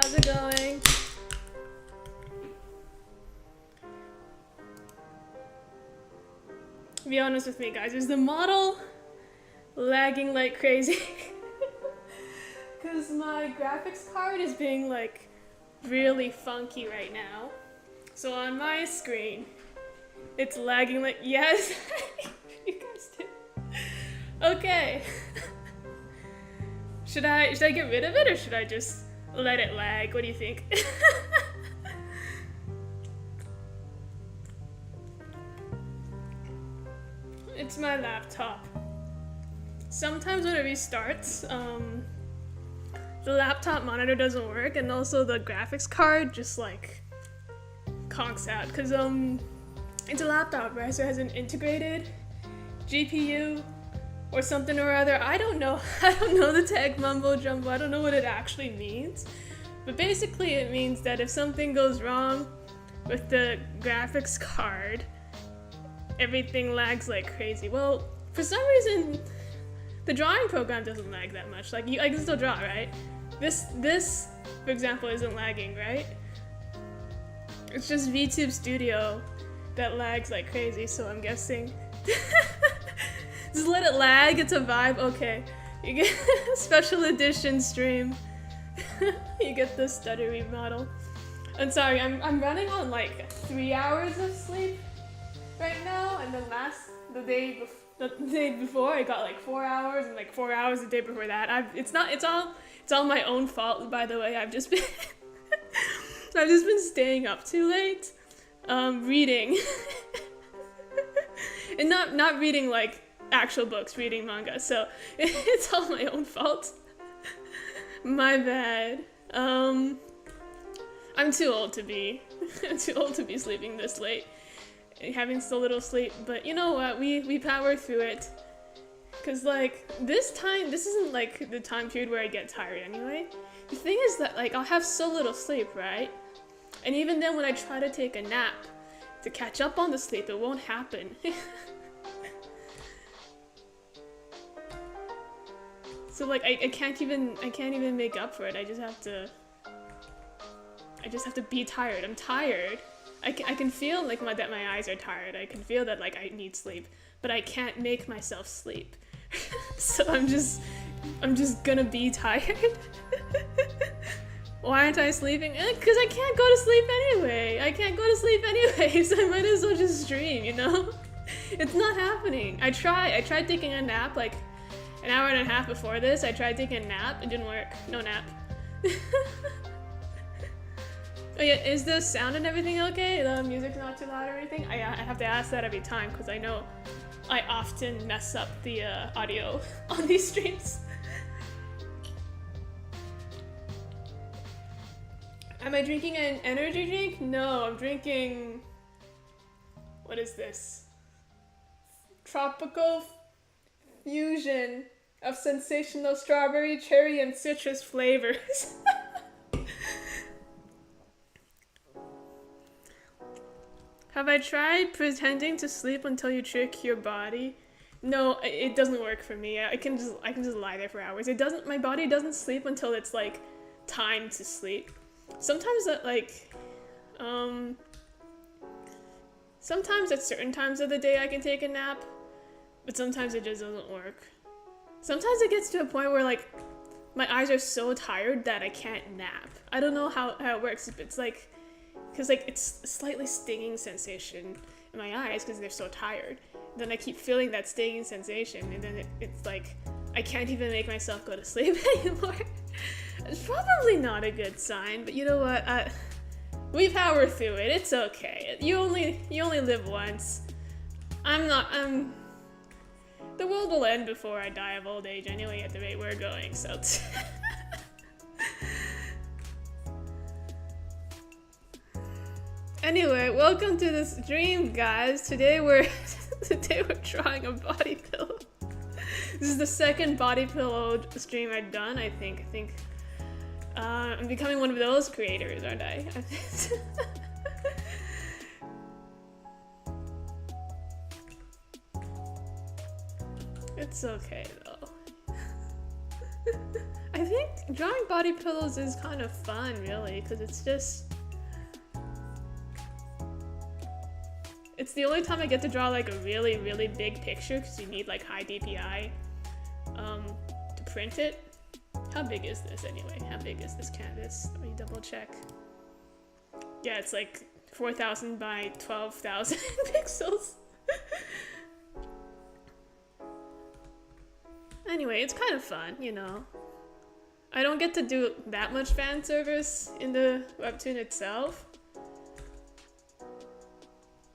How's it going? Be honest with me, guys. Is the model lagging like crazy? Because my graphics card is being like really funky right now. So on my screen, it's lagging like, yes, you guys did. Okay. Should I get rid of it or should I just let it lag? What do you think? It's my laptop. Sometimes when it restarts, the laptop monitor doesn't work, and also the graphics card just like conks out because it's a laptop, right? So it has an integrated GPU or something or other. I don't know. I don't know the tech mumbo jumbo. I don't know what it actually means. But basically it means that if something goes wrong with the graphics card, everything lags like crazy. Well, for some reason, the drawing program doesn't lag that much. Like, I can still draw, right? This, for example, isn't lagging, right? It's just VTube Studio that lags like crazy, so I'm guessing. Just let it lag, it's a vibe, okay. You get a special edition stream. You get the stuttery model. I'm sorry, I'm running on like 3 hours of sleep right now, and then the day before I got like 4 hours, and like 4 hours the day before that. It's all my own fault, by the way. I've just been staying up too late, reading, and not reading like actual books, reading manga. So it's all my own fault. My bad. I'm too old to be sleeping this late, having so little sleep. But you know what? We power through it. Cause like this isn't like the time period where I get tired anyway. The thing is that like I'll have so little sleep, right? And even then when I try to take a nap to catch up on the sleep, it won't happen. So like I can't even make up for it. I just have to be tired. I'm tired. I can feel like that my eyes are tired. I can feel that like I need sleep, but I can't make myself sleep. So I'm just gonna be tired. Why aren't I sleeping? Because I can't go to sleep anyway. So I might as well just stream, you know? It's not happening. I tried taking a nap like an hour and a half before this. I tried taking a nap. It didn't work. No nap. Oh yeah, is the sound and everything okay? The music's not too loud or anything? I have to ask that every time because I know I often mess up the audio on these streams. Am I drinking an energy drink? No, I'm drinking... What is this? Tropical fusion of sensational strawberry, cherry, and citrus flavors. Have I tried pretending to sleep until you trick your body? No, it doesn't work for me. I can just lie there for hours. My body doesn't sleep until it's like time to sleep. Sometimes sometimes at certain times of the day I can take a nap, but sometimes it just doesn't work. Sometimes it gets to a point where like my eyes are so tired that I can't nap. I don't know how it works. It's like, because like it's a slightly stinging sensation in my eyes because they're so tired. Then I keep feeling that stinging sensation, and then it's like I can't even make myself go to sleep anymore. It's probably not a good sign, but you know what? We power through it. It's okay. You only live once. The world will end before I die of old age anyway at the rate we're going, so... Anyway, welcome to the stream, guys. Today we're drawing a body pillow. This is the second body pillow stream I've done, I think. I'm becoming one of those creators, aren't I? It's okay, though. I I think drawing body pillows is kind of fun, really, because it's just... It's the only time I get to draw like a really, really big picture because you need like high DPI to print it. How big is this anyway? How big is this canvas? Let me double check. Yeah, it's like 4,000 by 12,000 pixels. Anyway, it's kind of fun, you know. I don't get to do that much fan service in the webtoon itself.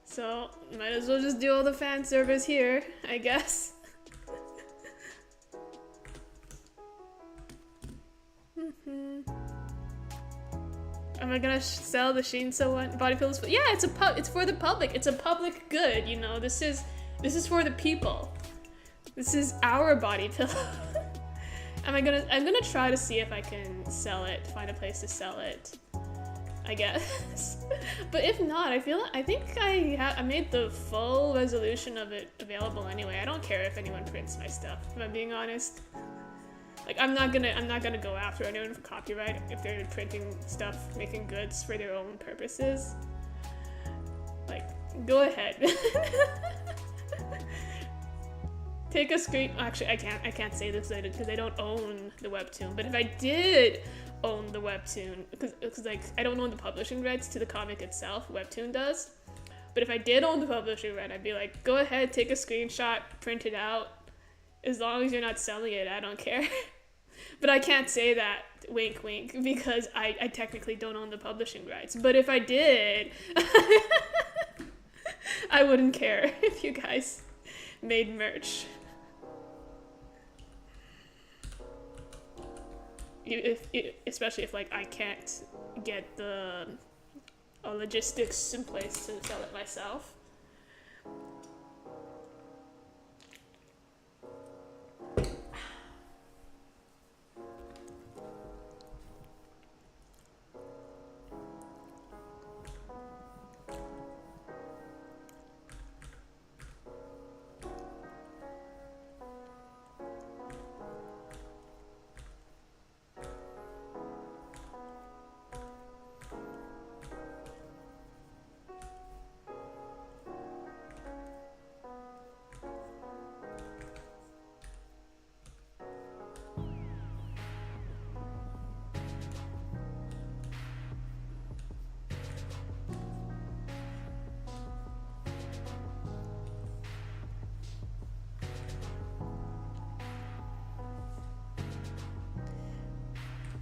So, might as well just do all the fan service here, I guess. Am I gonna sell the Shinso one body pillows? Yeah, it's for the public. It's a public good, you know. This is for the people. This is our body pillow. I'm gonna try to see if I can sell it, find a place to sell it, I guess. But if not, I think I made the full resolution of it available anyway. I don't care if anyone prints my stuff, if I'm being honest. Like, I'm not gonna go after anyone for copyright if they're printing stuff, making goods for their own purposes. Like, go ahead. Take a screen. Actually, I can't say this because I don't own the webtoon. But if I did own the webtoon, because like I don't own the publishing rights to the comic itself, webtoon does. But if I did own the publishing right, I'd be like, go ahead, take a screenshot, print it out. As long as you're not selling it, I don't care. But I can't say that, wink wink, because I technically don't own the publishing rights. But if I did, I wouldn't care if you guys made merch. Especially if like I can't get the logistics in place to sell it myself.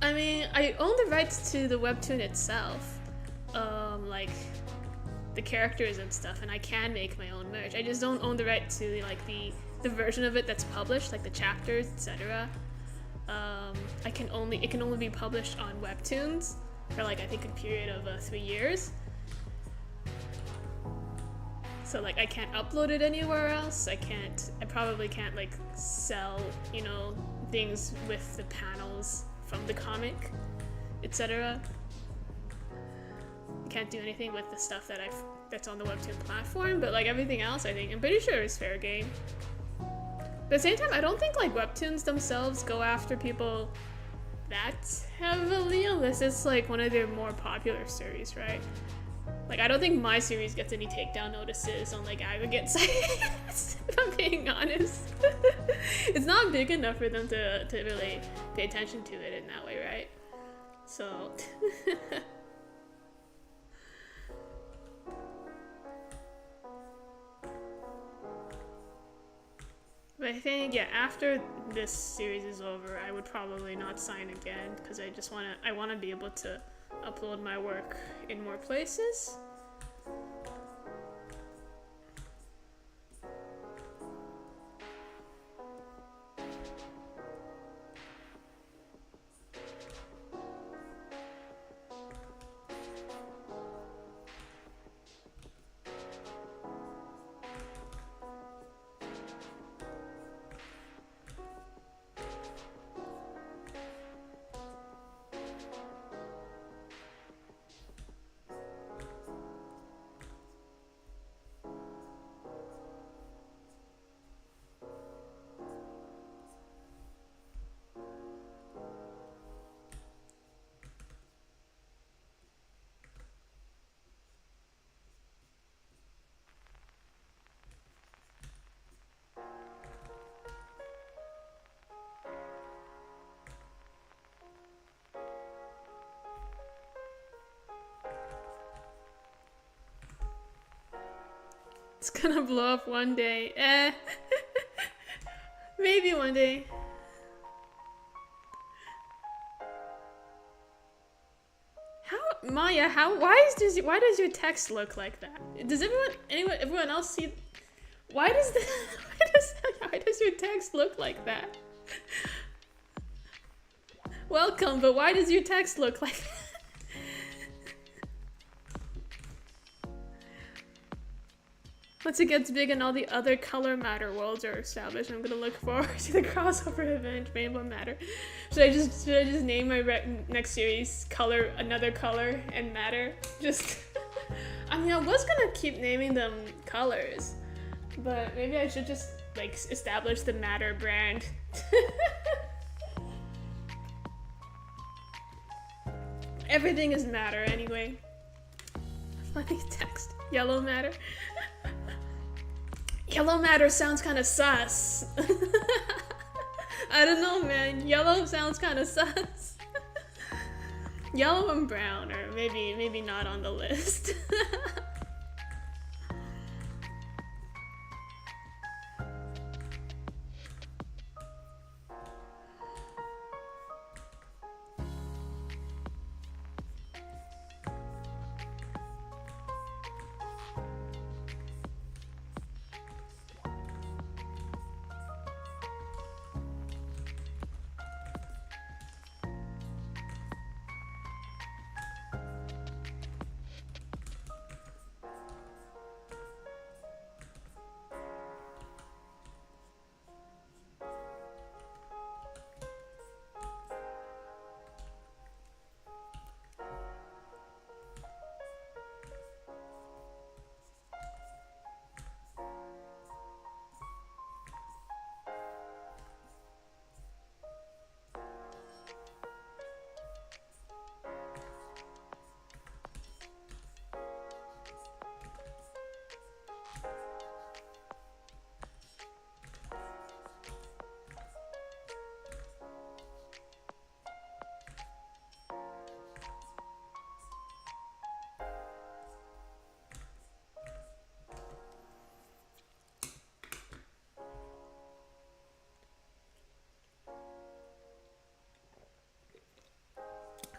I mean, I own the rights to the webtoon itself, like the characters and stuff, and I can make my own merch. I just don't own the right to like the version of it that's published, like the chapters, etc. It can only be published on webtoons for like I think a period of 3 years. So like I can't upload it anywhere else. I probably can't like sell, you know, things with the panels from the comic, etc. Can't do anything with the stuff that's on the webtoon platform, but like everything else, I'm pretty sure is fair game. But at the same time, I don't think like webtoons themselves go after people that heavily unless it's like one of their more popular series, right? Like I don't think my series gets any takedown notices on like aggregate sites, if I'm being honest. It's not big enough for them to really pay attention to it in that way, right? So but I think, yeah, after this series is over, I would probably not sign again because I want to be able to upload my work in more places. It's gonna blow up one day. Maybe one day. How, Maya? Why does your text look like that? Does everyone else see? Why does why does your text look like that? Welcome, but why does your text look like that? Once it gets big and all the other color matter worlds are established, I'm gonna look forward to the crossover event, Rainbow Matter. Should I just name my next series Another Color and Matter? Just, I mean, I was gonna keep naming them colors, but maybe I should just like establish the Matter brand. Everything is matter anyway. Funny text. Yellow matter. Yellow matter sounds kind of sus. I don't know, man. Yellow sounds kind of sus. Yellow and brown, or maybe not on the list.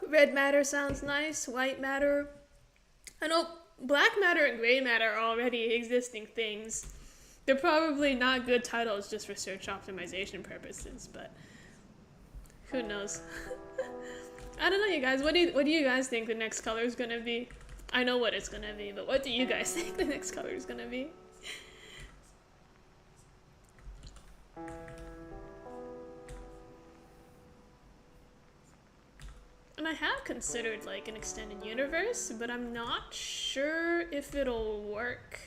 Red matter sounds nice. White matter. I know black matter and gray matter are already existing things. They're probably not good titles just for search optimization purposes, but who knows? I don't know, you guys. What do you guys think the next color is gonna be? I know what it's gonna be, but what do you guys think the next color is gonna be? And I have considered like an extended universe, but I'm not sure if it'll work.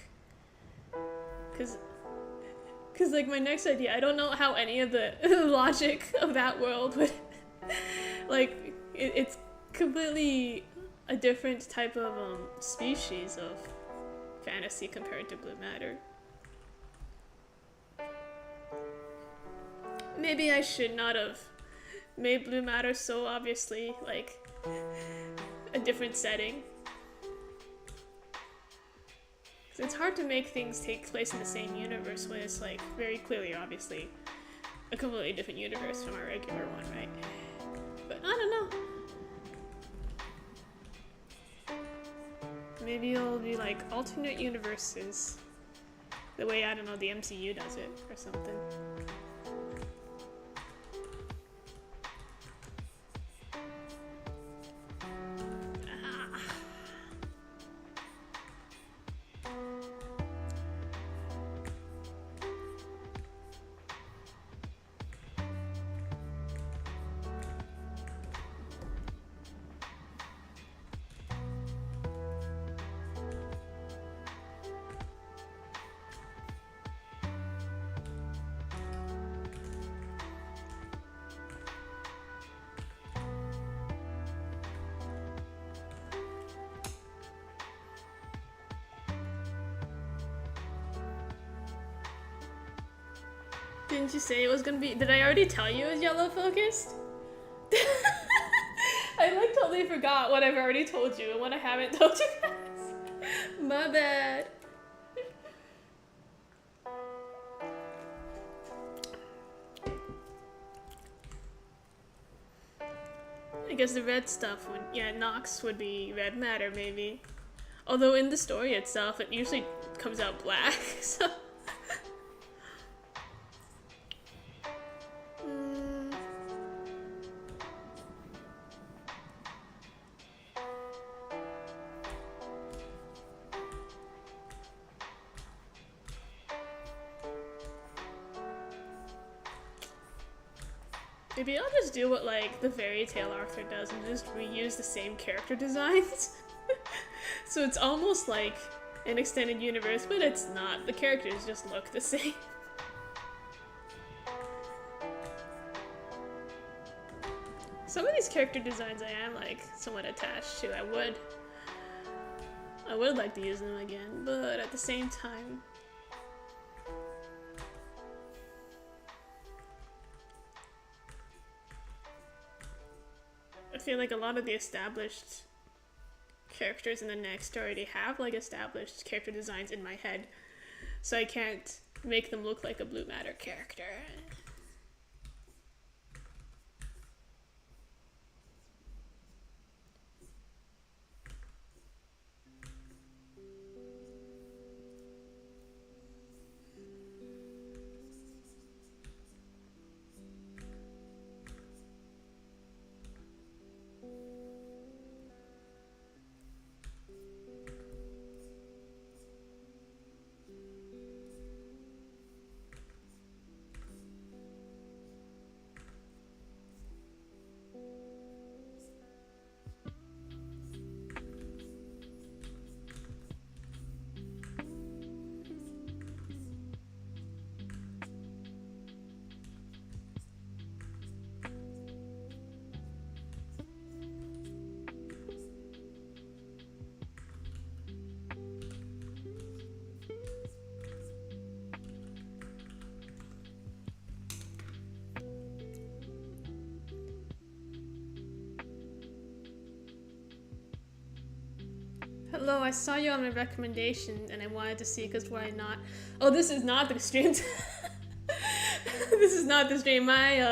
Cause like my next idea, I don't know how any of the logic of that world would, like, it's completely a different type of species of fantasy compared to blue matter. Maybe I should not have made blue matter so obviously like a different setting. It's hard to make things take place in the same universe when it's like very clearly obviously a completely different universe from our regular one, right? But I don't know. Maybe it'll be like alternate universes the way, I don't know, the MCU does it or something. Didn't you say it was gonna be? Did I already tell you it was yellow focused? I like totally forgot what I've already told you and what I haven't told you guys. My bad. I guess the red stuff would, yeah, Nox would be red matter maybe. Although in the story itself, it usually comes out black, so. Maybe I'll just do what like the Fairy Tail author does and just reuse the same character designs. So it's almost like an extended universe, but it's not. The characters just look the same. Some of these character designs I am like somewhat attached to. I would like to use them again, but at the same time, I feel like a lot of the established characters in the next already have like established character designs in my head, so I can't make them look like a Blue Matter character. Hello, I saw you on my recommendation and I wanted to see because why not? Oh, this is not the stream. This is not the stream. My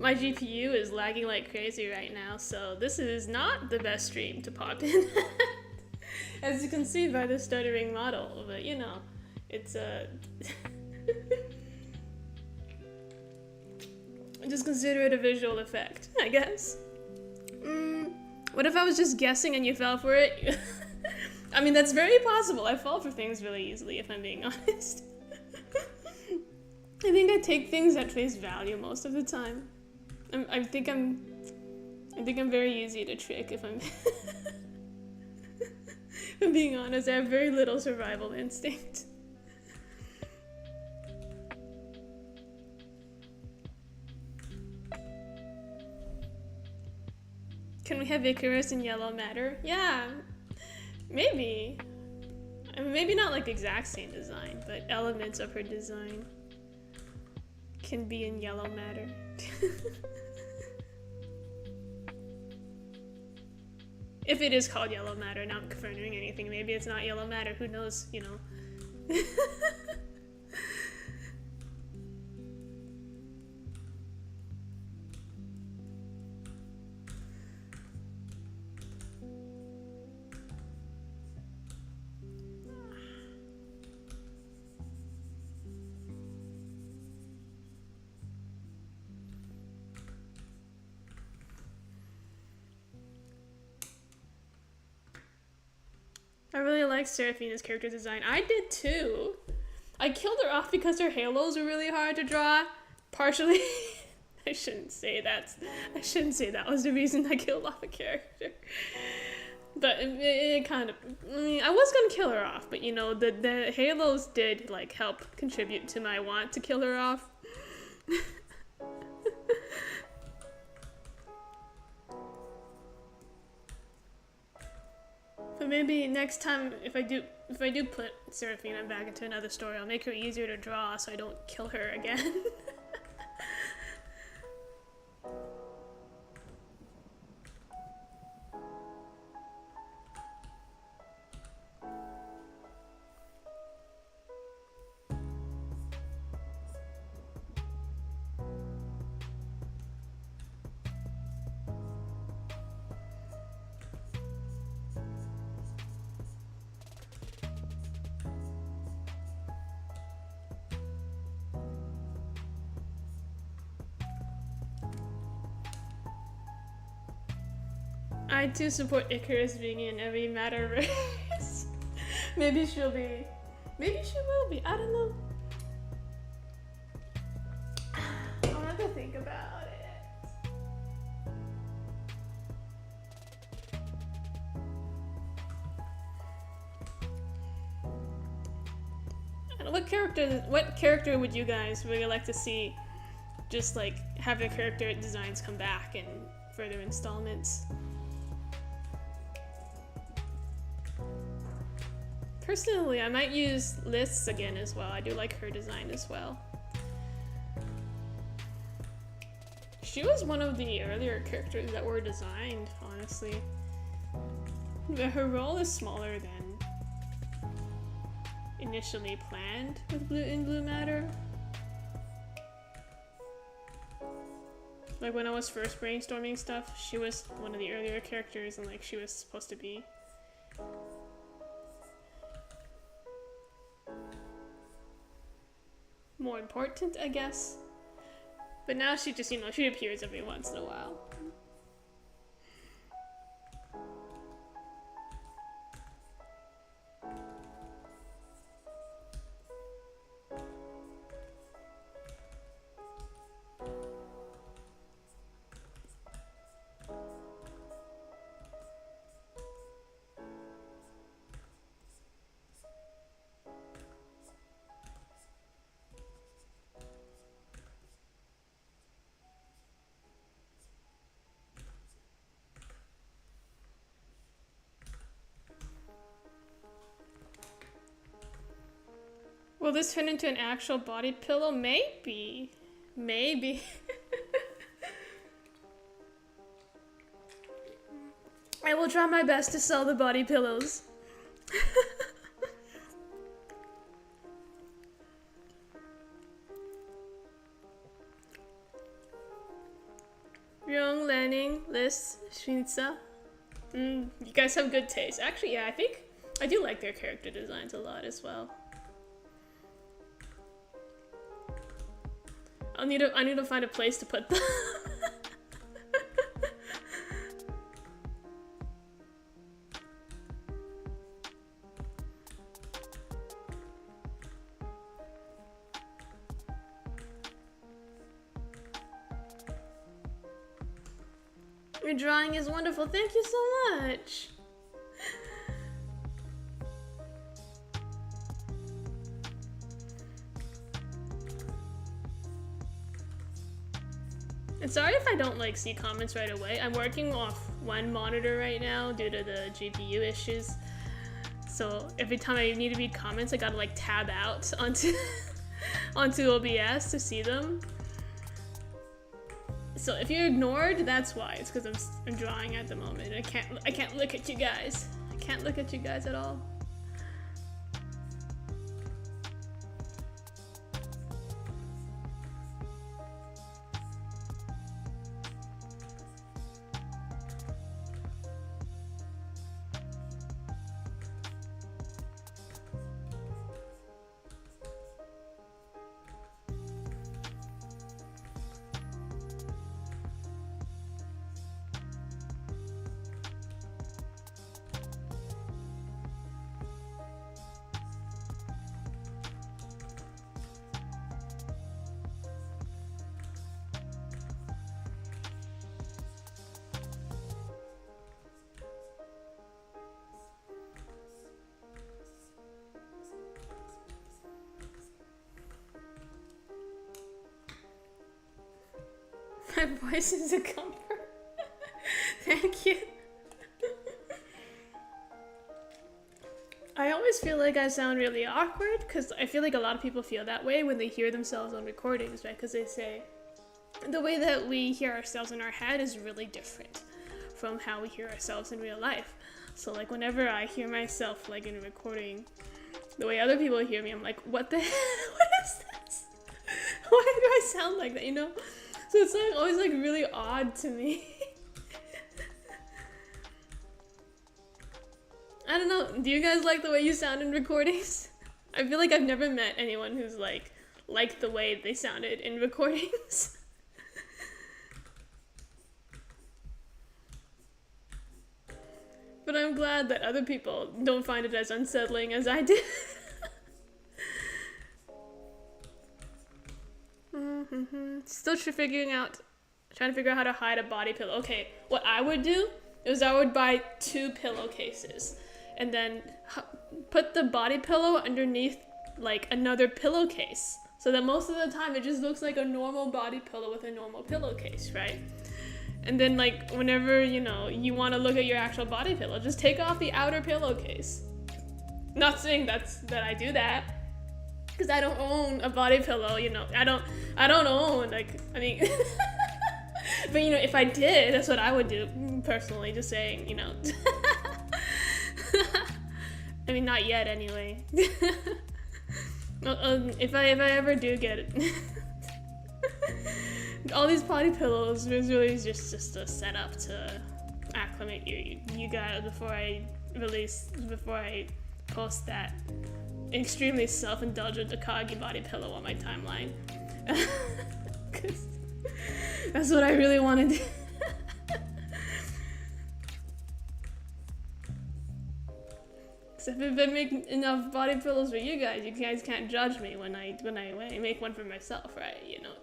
GPU is lagging like crazy right now, so this is not the best stream to pop in. As you can see by the stuttering model, but you know, it's just consider it a visual effect, I guess. What if I was just guessing and you fell for it? I mean, that's very possible. I fall for things really easily, if I'm being honest. I think I take things at face value most of the time. I think I'm very easy to trick if I'm if I'm being honest. I have very little survival instinct. Can we have Icarus in yellow matter? Yeah, maybe. I mean, maybe not like the exact same design, but elements of her design can be in yellow matter. If it is called yellow matter, not confirming anything. Maybe it's not yellow matter, who knows, you know. I really like Seraphina's character design. I did too. I killed her off because her halos were really hard to draw. Partially. I shouldn't say that was the reason I killed off a character. But it kind of, I mean, I was gonna kill her off, but you know, the halos did like help contribute to my want to kill her off. But maybe next time, if I do put Seraphina back into another story, I'll make her easier to draw so I don't kill her again. I too support Icarus being in every Matterverse. Maybe she'll be. Maybe she will be. I don't know. I'll have to think about it. And what character would you guys really like to see just like have their character designs come back in further installments? Personally, I might use Liz again as well. I do like her design as well. She was one of the earlier characters that were designed, honestly. But her role is smaller than initially planned with Blue Matter. Like when I was first brainstorming stuff, she was one of the earlier characters and like she was supposed to be. More important, I guess. But now she just, she appears every once in a while. Will this turn into an actual body pillow? Maybe. Maybe. I will try my best to sell the body pillows. Ryung, Lanning, Liz, Shinza. You guys have good taste. Actually, yeah, I do like their character designs a lot as well. I need to find a place to put them. Your drawing is wonderful. Thank you so much. And sorry if I don't see comments right away. I'm working off one monitor right now due to the GPU issues. So every time I need to read comments, I gotta tab out onto onto OBS to see them. So if you're ignored, that's why. It's because I'm drawing at the moment. I can't look at you guys. I can't look at you guys at all. My voice is a comfort. Thank you. I always feel like I sound really awkward because I feel like a lot of people feel that way when they hear themselves on recordings, right? Because they say the way that we hear ourselves in our head is really different from how we hear ourselves in real life. So whenever I hear myself in a recording, the way other people hear me, I'm like, what the hell? What is this? Why do I sound like that, So it's always really odd to me. I don't know, do you guys like the way you sound in recordings? I feel like I've never met anyone who's liked the way they sounded in recordings. But I'm glad that other people don't find it as unsettling as I did. Still trying to figure out how to hide a body pillow. Okay, what I would do is I would buy 2 pillowcases and then put the body pillow underneath like another pillowcase, so that most of the time it just looks like a normal body pillow with a normal pillowcase, right? And then like whenever, you know, you want to look at your actual body pillow, just take off the outer pillowcase. Not saying that I do that, because I don't own a body pillow, you know. I don't own, like, I mean, but you know, if I did, that's what I would do personally, just saying, you know. I mean, not yet anyway. If I ever do get it. All these body pillows was really just a setup to acclimate you guys before I post that extremely self-indulgent Akagi body pillow on my timeline. Cause that's what I really want to do. Except if I make enough body pillows for you guys can't judge me when I make one for myself, right? You know.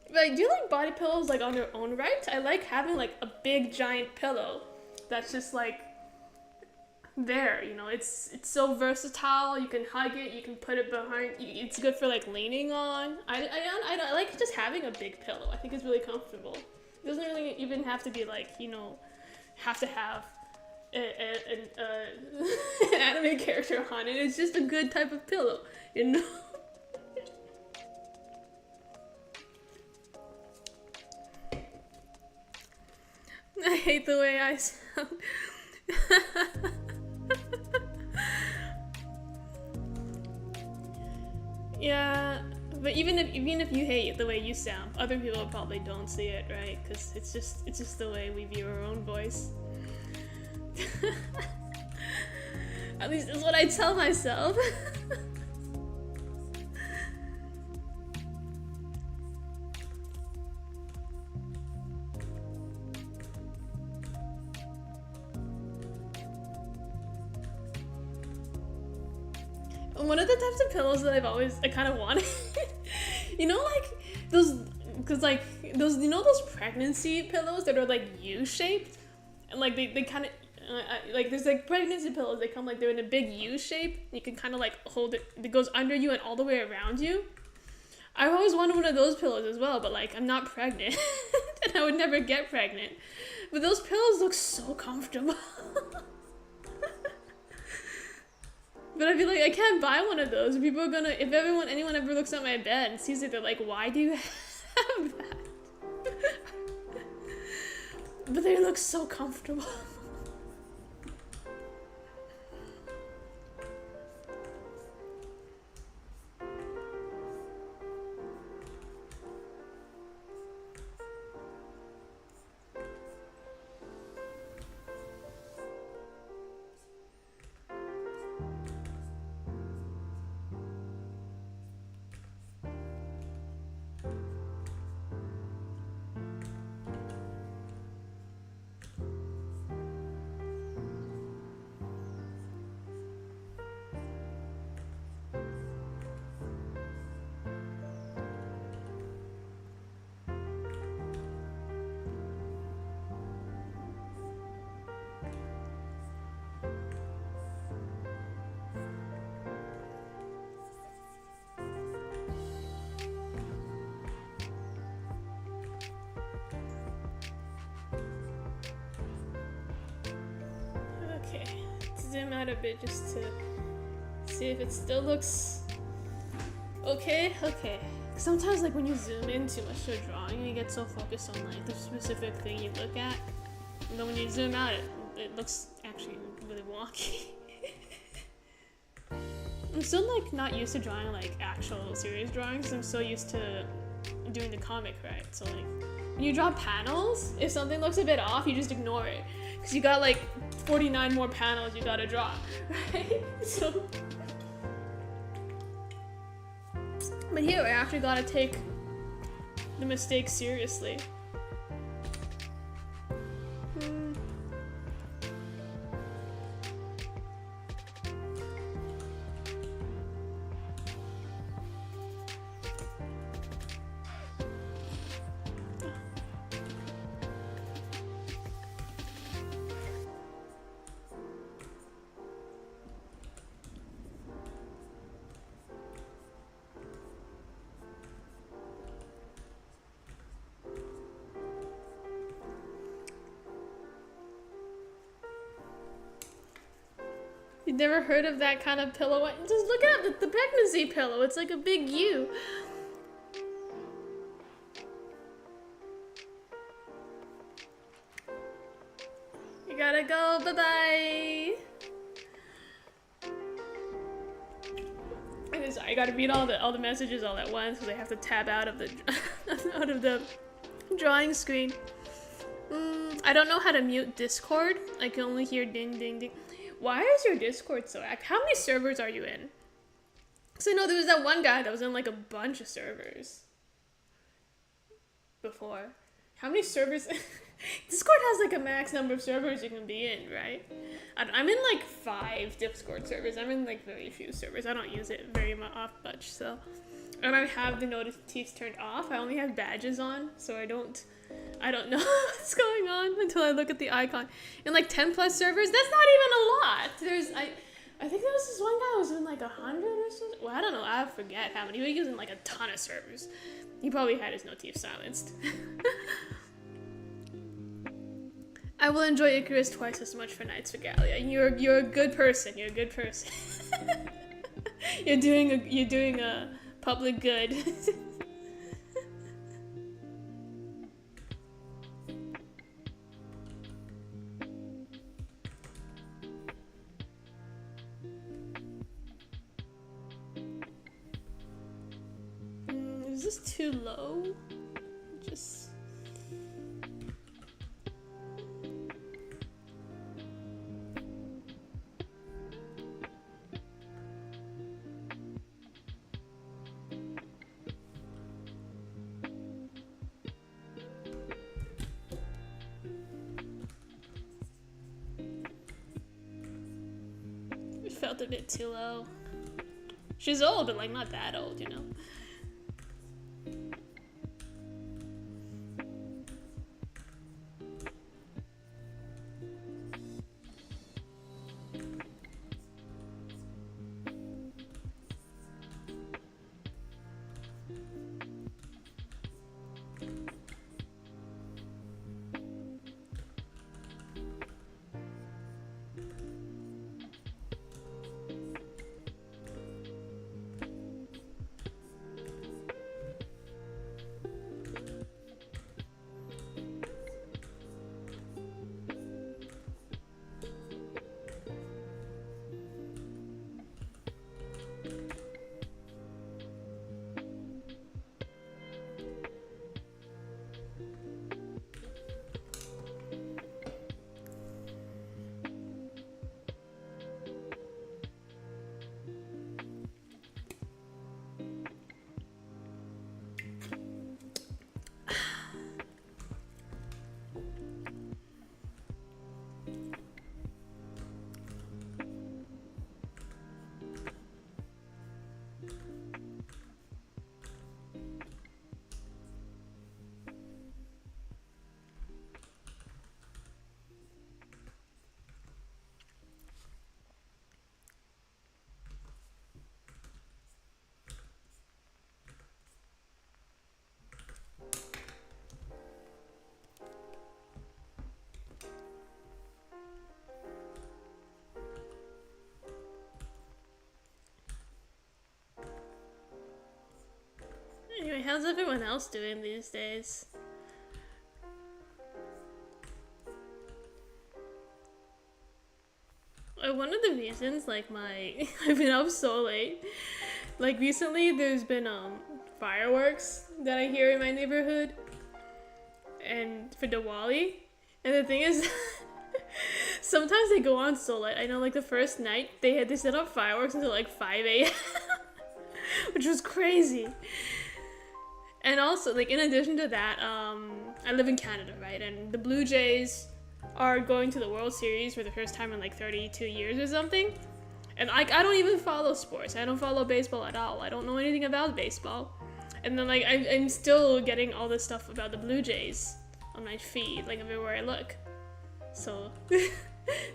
But I do like body pillows like on their own right. I like having like a big giant pillow that's just like there, you know. It's so versatile. You can hug it, you can put it behind. It's good for like leaning on. I like just having a big pillow. I think it's really comfortable. It doesn't really even have to be like, you know, have to have an anime character on it. It's just a good type of pillow, you know. I hate the way I sound. Yeah, but even if you hate the way you sound, other people probably don't see it, right? Because it's just the way we view our own voice. At least that's what I tell myself. One of the types of pillows that I kind of wanted, you know, like those, cause like those, you know, those pregnancy pillows that are like U-shaped, and like they kind of, like there's like pregnancy pillows, they come like they're in a big U shape, you can kind of like hold it, it goes under you and all the way around you. I always wanted one of those pillows as well, but like I'm not pregnant, and I would never get pregnant, but those pillows look so comfortable. But I'd be like, I can't buy one of those. People are gonna, if anyone ever looks at my bed and sees it, they're like, why do you have that? But they look so comfortable. Zoom out a bit just to see if it still looks okay. Sometimes like when you zoom in too much to a drawing, you get so focused on like the specific thing you look at, and then when you zoom out, it looks actually really wonky. I'm still like not used to drawing like actual serious drawings. I'm so used to doing the comic, right? So like when you draw panels, if something looks a bit off, you just ignore it. Because you got like 49 more panels you gotta draw, right? So, but here I actually gotta take the mistake seriously. You've never heard of that kind of pillow? Just look at the pregnancy pillow. It's like a big U. You gotta go. Bye-bye. I gotta read all the messages all at once because I have to tab out of the out of the drawing screen. I don't know how to mute Discord. I can only hear ding ding ding. Why is your Discord so active? How many servers are you in? Because I know there was that one guy that was in like a bunch of servers before. How many servers? Discord has like a max number of servers you can be in, right? I'm in like 5 Discord servers. I'm in like very few servers. I don't use it very much, so. And I have the notifications turned off. I only have badges on, so I don't know what's going on until I look at the icon. In like 10 plus servers, that's not even a lot. I think there was this one guy who was in like 100 or something. Well, I don't know. I forget how many. He was in like a ton of servers. He probably had his notif silenced. I will enjoy Icarus twice as much for Knights Regalia. You're a good person. You're a good person. you're doing a public good. Is this too low? Just. It felt a bit too low. She's old, but like not that old, you know? Anyway, how's everyone else doing these days? One of the reasons, like, I've been up so late. Like, recently there's been, fireworks that I hear in my neighborhood. And for Diwali. And the thing is, sometimes they go on so late. I know, like, the first night, they set up fireworks until, like, 5 a.m. Which was crazy. And also, like, in addition to that, I live in Canada, right? And the Blue Jays are going to the World Series for the first time in like 32 years or something. And I don't even follow sports. I don't follow baseball at all. I don't know anything about baseball. And then, like, I'm still getting all this stuff about the Blue Jays on my feed, like, everywhere I look. So,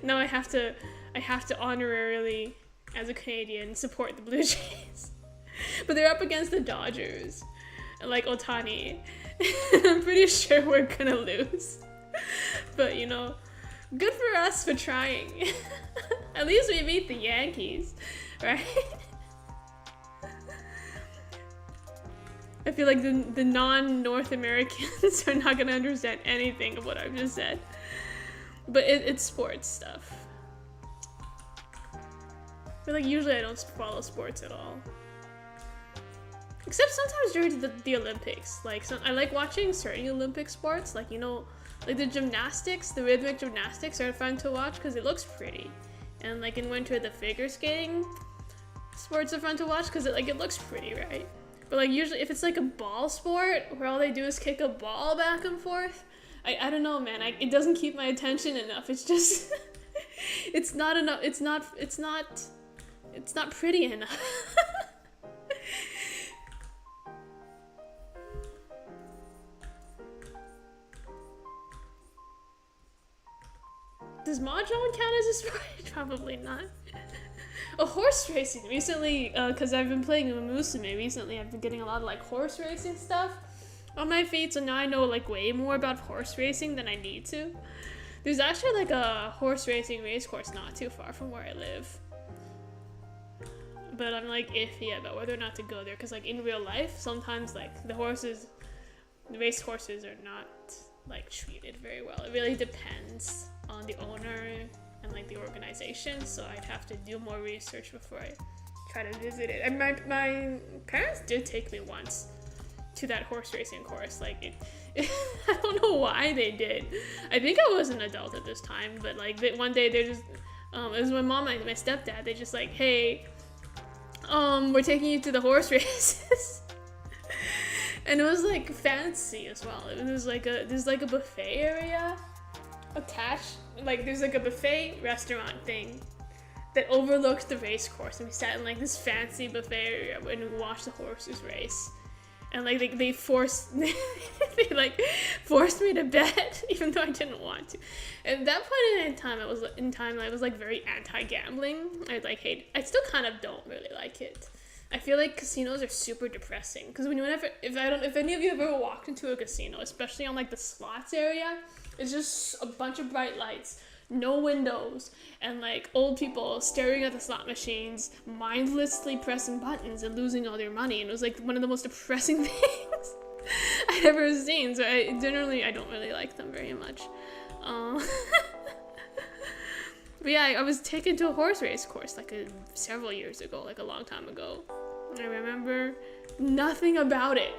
now I have to honorarily, as a Canadian, support the Blue Jays. But they're up against the Dodgers. Like Ohtani. I'm pretty sure we're gonna lose. But, you know, good for us for trying. At least we beat the Yankees, right? I feel like the non-North Americans are not gonna understand anything of what I've just said. But it's sports stuff. I feel like usually I don't follow sports at all. Except sometimes during the Olympics. Like, I like watching certain Olympic sports. Like, you know, like the gymnastics, the rhythmic gymnastics are fun to watch because it looks pretty. And like in winter, the figure skating sports are fun to watch because it looks pretty, right? But like usually if it's like a ball sport where all they do is kick a ball back and forth, I don't know, man. It doesn't keep my attention enough. It's just, it's not enough. It's not pretty enough. Does Mahjong count as a sport? Probably not. Oh, horse racing. Recently, because I've been playing Musume recently, I've been getting a lot of like horse racing stuff on my feed, so now I know like way more about horse racing than I need to. There's actually like a horse racing race course not too far from where I live. But I'm like iffy about whether or not to go there, because like in real life, sometimes like the race horses are not like treated very well. It really depends on the owner and like the organization, so I'd have to do more research before I try to visit it. And my parents did take me once to that horse racing course. Like I don't know why they did. I think I was an adult at this time, but like one day they just it was my mom and my stepdad. They just like, hey, we're taking you to the horse races. And it was like fancy as well. There's like a buffet area attached. Like there's like a buffet restaurant thing that overlooks the race course, and we sat in like this fancy buffet area and we watched the horses race. And like they forced me to bet, even though I didn't want to. At that point in time, I was like very anti-gambling. I still kind of don't really like it. I feel like casinos are super depressing because if any of you have ever walked into a casino, especially on like the slots area, it's just a bunch of bright lights, no windows, and like old people staring at the slot machines, mindlessly pressing buttons and losing all their money. And it was like one of the most depressing things I've ever seen. So I don't really like them very much. But yeah, I was taken to a horse race course like several years ago, like a long time ago. I remember nothing about it.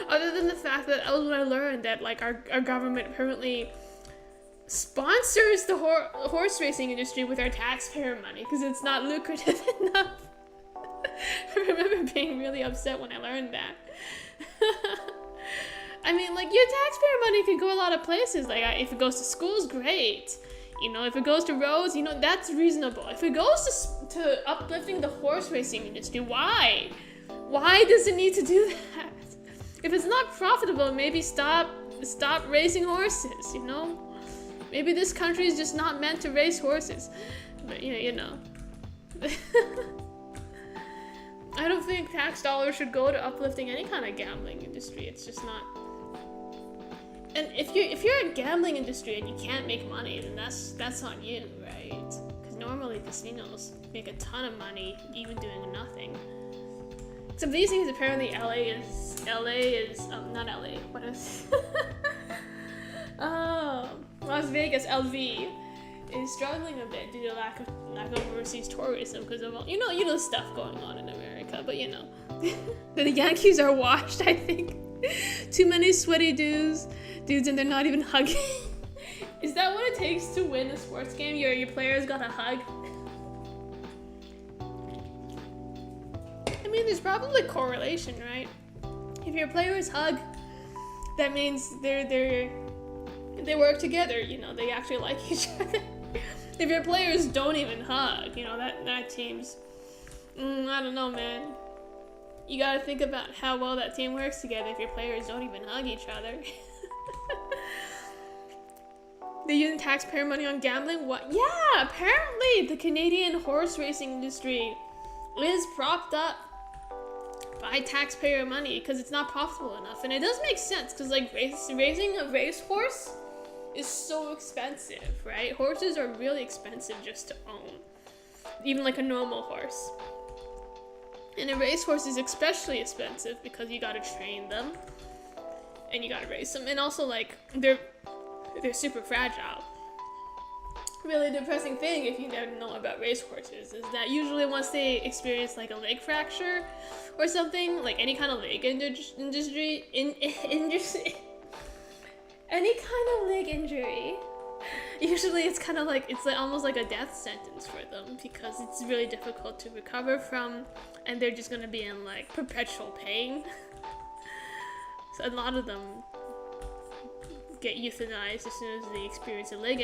Other than the fact that was when I learned that like our government apparently sponsors the horse racing industry with our taxpayer money because it's not lucrative enough. I remember being really upset when I learned that. I mean, like, your taxpayer money could go a lot of places. Like, if it goes to schools, great. You know, if it goes to roads, you know, that's reasonable. If it goes to uplifting the horse racing industry, why? Why does it need to do that? If it's not profitable, maybe stop racing horses, you know? Maybe this country is just not meant to race horses. But, you know. I don't think tax dollars should go to uplifting any kind of gambling industry. It's just not. And if you're a gambling industry and you can't make money, then that's on you, right? Because normally casinos make a ton of money even doing nothing. Except these things, apparently LA is not LA. What is? Las Vegas, LV, is struggling a bit due to lack of overseas tourism because of all you know stuff going on in America. But you know, the Yankees are washed. I think too many sweaty dudes, and they're not even hugging. Is that what it takes to win a sports game? Your players got a hug. I mean, there's probably correlation, right? If your players hug, that means they work together. You know, they actually like each other. If your players don't even hug, you know, that team's, I don't know, man. You gotta think about how well that team works together if your players don't even hug each other. They're using taxpayer money on gambling? What? Yeah, apparently the Canadian horse racing industry is propped up by taxpayer money because it's not profitable enough. And it does make sense because, like, raising a racehorse is so expensive, right? Horses are really expensive just to own, even like a normal horse. And a racehorse is especially expensive because you gotta train them and you gotta race them. And also, like, they're super fragile. Really depressing thing, if you never know about racehorses, is that usually once they experience like a leg fracture or something, like any kind of leg injury, any kind of leg injury, usually it's kind of like, it's like almost like a death sentence for them because it's really difficult to recover from, and they're just gonna be in like perpetual pain. So a lot of them get euthanized as soon as they experience a leg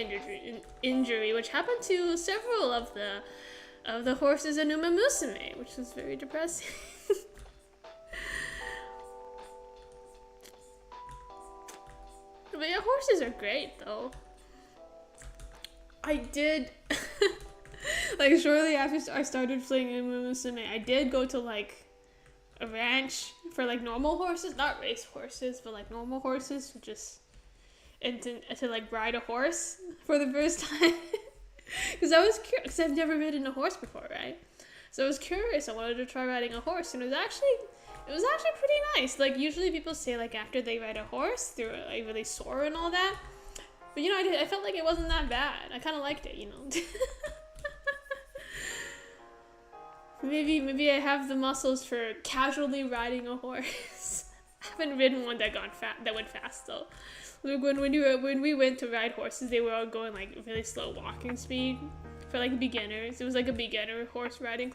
injury, which happened to several of the horses in Uma Musume, which was very depressing. But yeah, horses are great though. I did like shortly after I started playing Uma Musume, I did go to like a ranch for like normal horses, not race horses, but like normal horses, and to like ride a horse for the first time. Because I was curious, because I've never ridden a horse before, right? So I was curious. I wanted to try riding a horse, and it was actually pretty nice. Like usually people say like after they ride a horse, they're like really sore and all that. But you know, I felt like it wasn't that bad. I kind of liked it, you know. Maybe I have the muscles for casually riding a horse. I haven't ridden one that went fast though. When we went to ride horses, they were all going like really slow walking speed for like beginners. It was like a beginner horse riding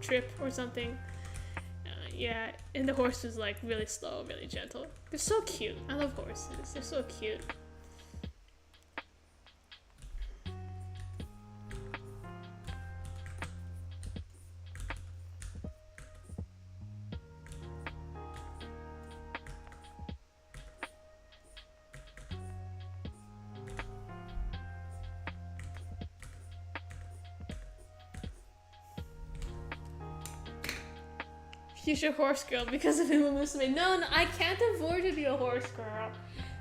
trip or something. Yeah, and the horse was like really slow, really gentle. They're so cute. I love horses. They're so cute. Future horse girl because of Uma Musume. No, I can't afford to be a horse girl.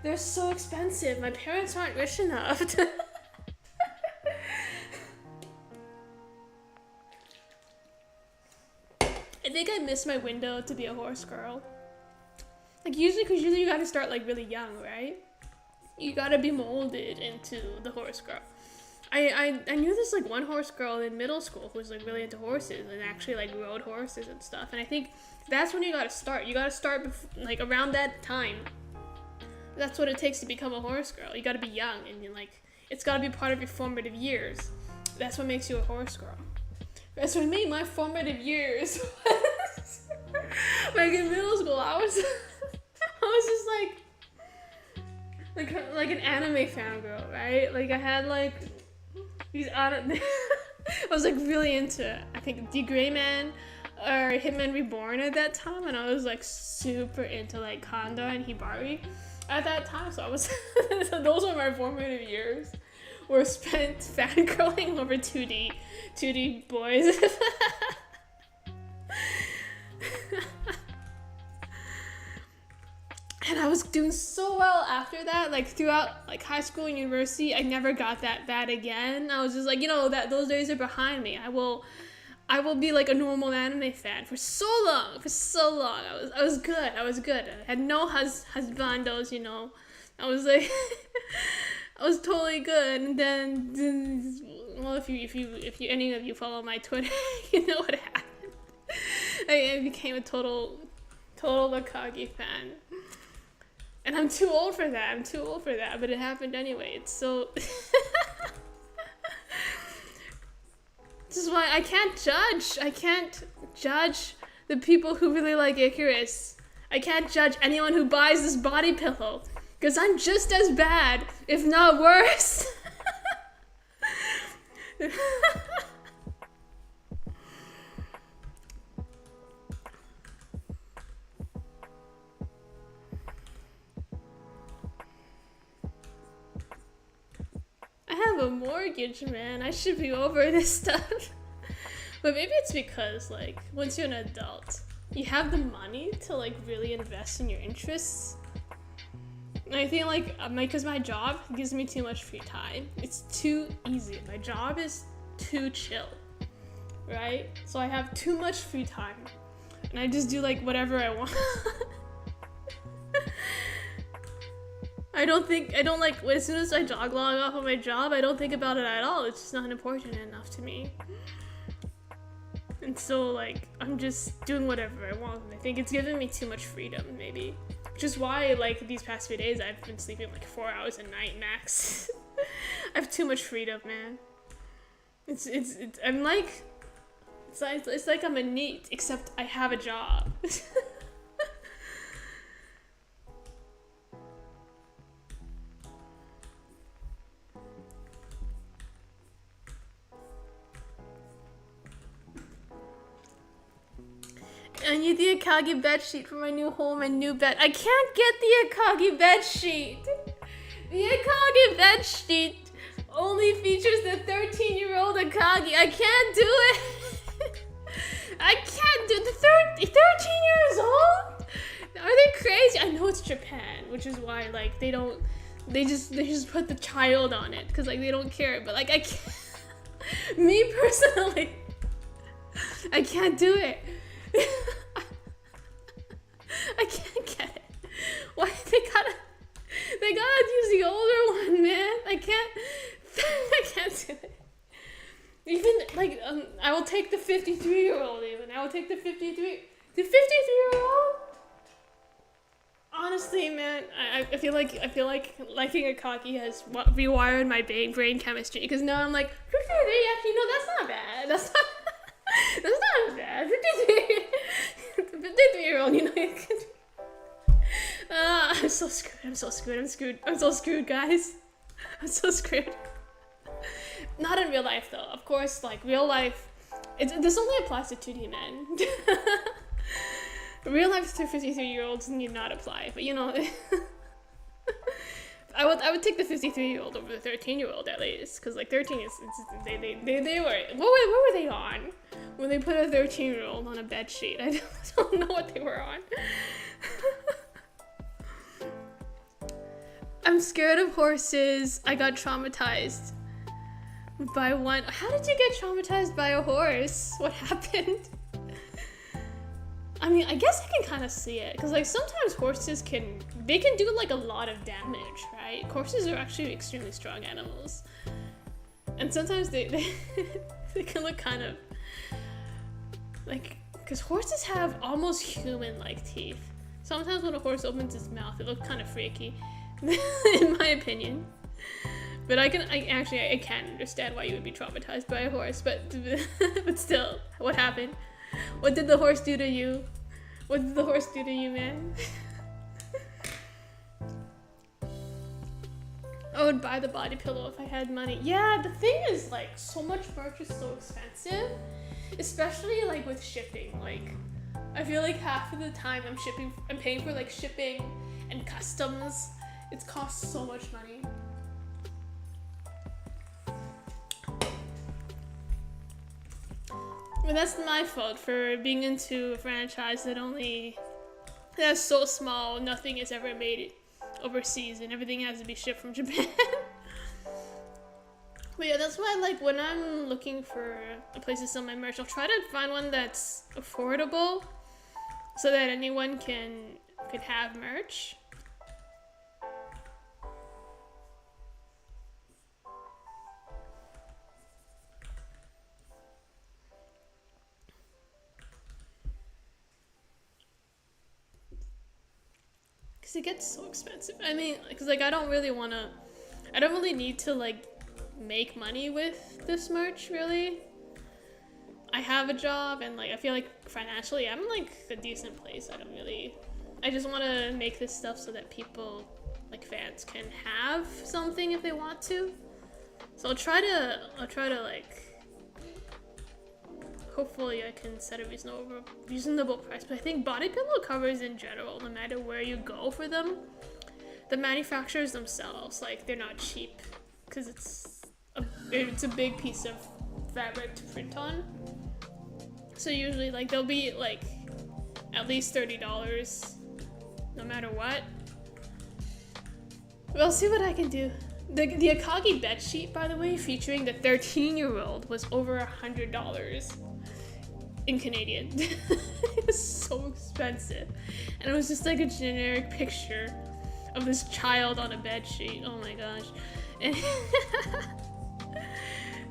They're so expensive. My parents aren't rich enough to I think I missed my window to be a horse girl. Like usually you gotta start like really young, right? You gotta be molded into the horse girl. I knew this like one horse girl in middle school who was like really into horses and actually like rode horses and stuff. And I think that's when you gotta start. You gotta start like around that time. That's what it takes to become a horse girl. You gotta be young and like it's gotta be part of your formative years. That's what makes you a horse girl. That's what made my formative years. Like in middle school, I was just like an anime fangirl, right? Like I had like these I was like really into I think The Gray Man or Hitman Reborn at that time, and I was like super into like Kanda and Hibari at that time. So I was so those were my formative years. Were spent fangirling over 2D boys. And I was doing so well after that, like throughout like high school and university. I never got that bad again. I was just like, you know, that those days are behind me. I will be like a normal anime fan for so long. I was good. I had no husbandos, you know. I was like I was totally good. And then well, if you any of you follow my Twitter, you know what happened. I became a total Akagi fan. And I'm too old for that. But it happened anyway. It's so This is why I can't judge. I can't judge the people who really like Icarus. I can't judge anyone who buys this body pillow. Because I'm just as bad, if not worse. I have a mortgage, man. I should be over this stuff. But maybe it's because, like, once you're an adult, you have the money to, like, really invest in your interests. And I feel like, because my job gives me too much free time. It's too easy. My job is too chill, right? So I have too much free time. And I just do, like, whatever I want. I don't like, as soon as I log off of my job, I don't think about it at all. It's just not important enough to me. And so, like, I'm just doing whatever I want. And I think it's given me too much freedom, maybe. Which is why, like, these past few days, I've been sleeping, like, 4 hours a night max. I have too much freedom, man. I'm like, it's like I'm a NEET, except I have a job. I need the Akagi bedsheet for my new home and new bed. I can't get the Akagi bedsheet. The Akagi bedsheet only features the 13-year-old Akagi. I can't do it. I can't do the 13 years old? Are they crazy? I know it's Japan, which is why, like, they just put the child on it because, like, they don't care. But, like, I can't. Me personally, I can't do it. I can't get it. Why they gotta use the older one, man? I can't do it. Even like I will take the 53-year-old. Even I will take the 53-year-old. Honestly, man, I feel like liking Akagi has rewired my brain chemistry because now I'm like 53. Actually, no, that's not bad. That's not bad. 53-year-old, you know. I'm so screwed, guys. I'm so screwed. Not in real life, though. Of course, like, real life, this only applies to 2D men. Real life to 53-year-olds need not apply, but, you know, I would take the 53-year-old over the 13-year-old at least, because, like, 13 is, they were, what were they on when they put a 13-year-old on a bed sheet? I don't know what they were on. I'm scared of horses. I got traumatized by one. How did you get traumatized by a horse? What happened? I mean, I guess I can kind of see it, because, like, sometimes horses can do, like, a lot of damage, right? Horses are actually extremely strong animals. And sometimes they can look kind of, like, because horses have almost human-like teeth. Sometimes when a horse opens its mouth, it looks kind of freaky, in my opinion. But I can understand why you would be traumatized by a horse, but still, what happened? What did the horse do to you? What did the horse do to you, man? I would buy the body pillow if I had money. Yeah, the thing is, like, so much merch is so expensive, especially, like, with shipping. Like, I feel like half of the time I'm paying for, like, shipping and customs. It costs so much money. But that's my fault for being into a franchise that's so small, nothing is ever made overseas, and everything has to be shipped from Japan. But yeah, that's why, like, when I'm looking for a place to sell my merch, I'll try to find one that's affordable, so that anyone could have merch. Because it gets so expensive. I mean, because, like, I don't really need to, like, make money with this merch, really. I have a job and like I feel like financially I'm like a decent place. I just want to make this stuff so that people like fans can have something if they want to. So I'll try to like hopefully I can set a reasonable price. But I think body pillow covers in general, no matter where you go for them, the manufacturers themselves, like they're not cheap because it's a big piece of fabric to print on. So usually like they'll be like at least $30 no matter what. But I'll see what I can do. The Akagi bedsheet, by the way, featuring the 13-year-old was over $100 in Canadian. It was so expensive. And it was just like a generic picture of this child on a bedsheet. Oh my gosh. And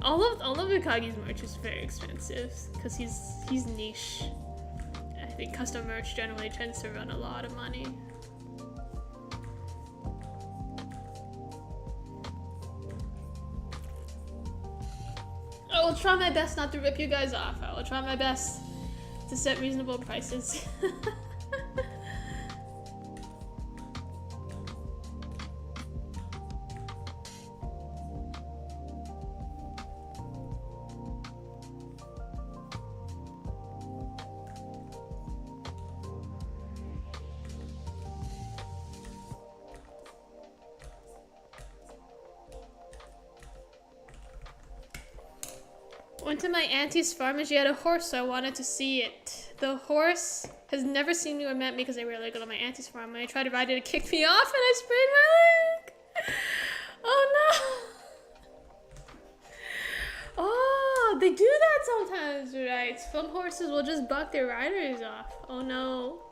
all of Akagi's merch is very expensive because he's niche. I think custom merch generally tends to run a lot of money. I will try my best not to rip you guys off. I will try my best to set reasonable prices. Went to my auntie's farm and she had a horse, so I wanted to see it. The horse has never seen me or met me because I rarely go to my auntie's farm. When I tried to ride it, it kicked me off and I sprained my leg. Oh no. Oh, they do that sometimes, right? Some horses will just buck their riders off. Oh no.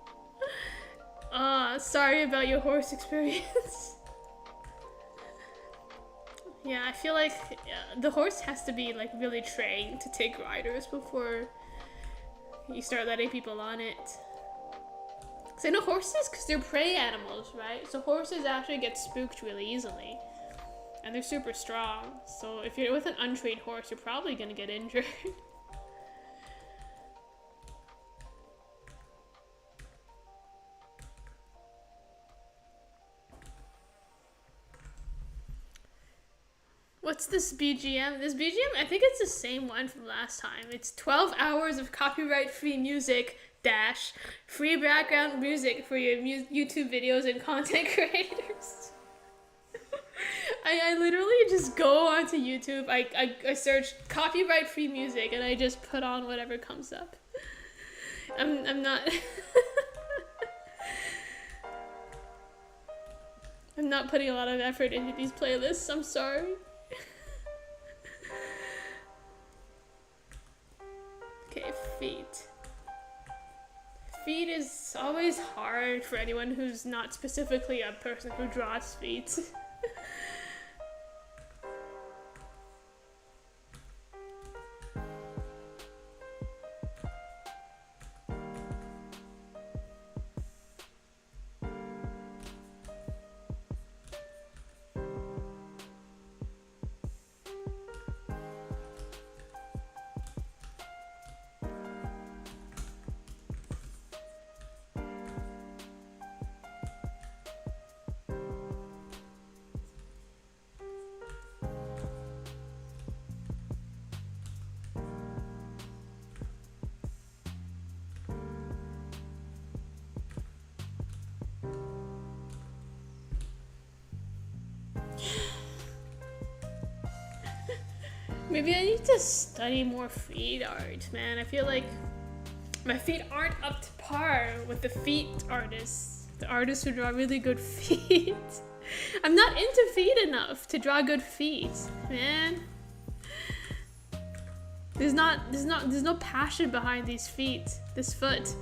Sorry about your horse experience. Yeah, I feel like the horse has to be like really trained to take riders before you start letting people on it. Cause I know horses, cause they're prey animals, right? So horses actually get spooked really easily, and they're super strong. So if you're with an untrained horse, you're probably gonna get injured. What's this BGM? This BGM, I think it's the same one from last time. It's 12 hours of copyright-free music dash free background music for your YouTube videos and content creators. I literally just go onto YouTube, I search copyright-free music and I just put on whatever comes up. I'm not... I'm not putting a lot of effort into these playlists, I'm sorry. Okay, feet. Feet is always hard for anyone who's not specifically a person who draws feet. Maybe I need to study more feet art, man. I feel like my feet aren't up to par with the feet artists. The artists who draw really good feet. I'm not into feet enough to draw good feet, man. There's no passion behind these feet, this foot.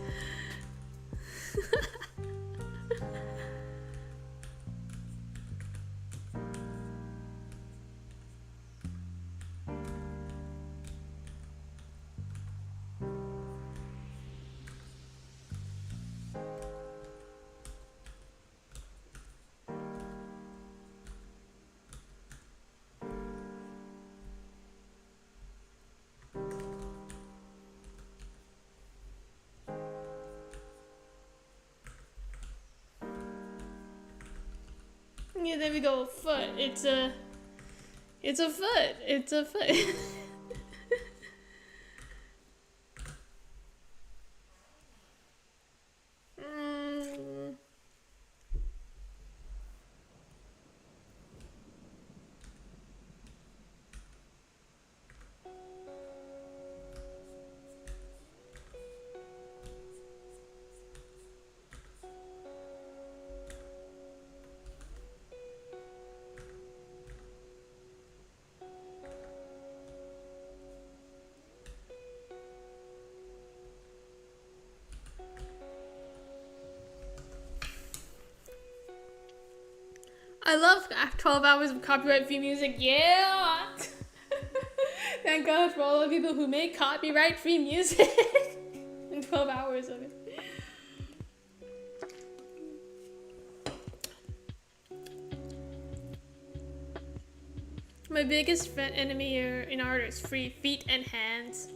Yeah, there we go. Foot. It's a foot. It's a foot. mm. I love 12 hours of copyright-free music. Yeah! Thank God for all the people who make copyright-free music. And 12 hours of it. My biggest enemy in art is free feet and hands.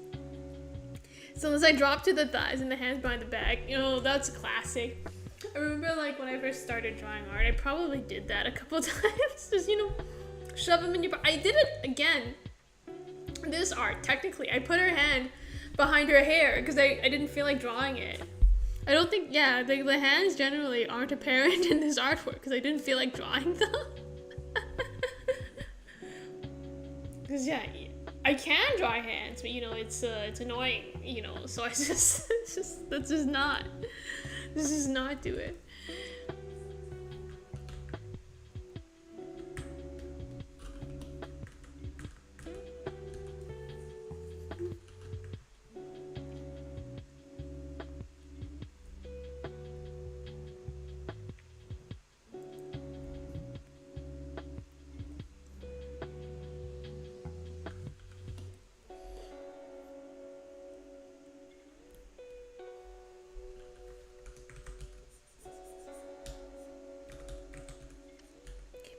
So as I drop to the thighs and the hands behind the back, you know, that's classic. I remember like when I first started drawing art, I probably did that a couple times. Just, you know, shove them in your... I did it again. This art, technically. I put her hand behind her hair because I didn't feel like drawing it. I don't think, yeah, the hands generally aren't apparent in this artwork because I didn't feel like drawing them. Because, yeah, I can draw hands, but, you know, it's annoying, you know, so I just, let's just not do it.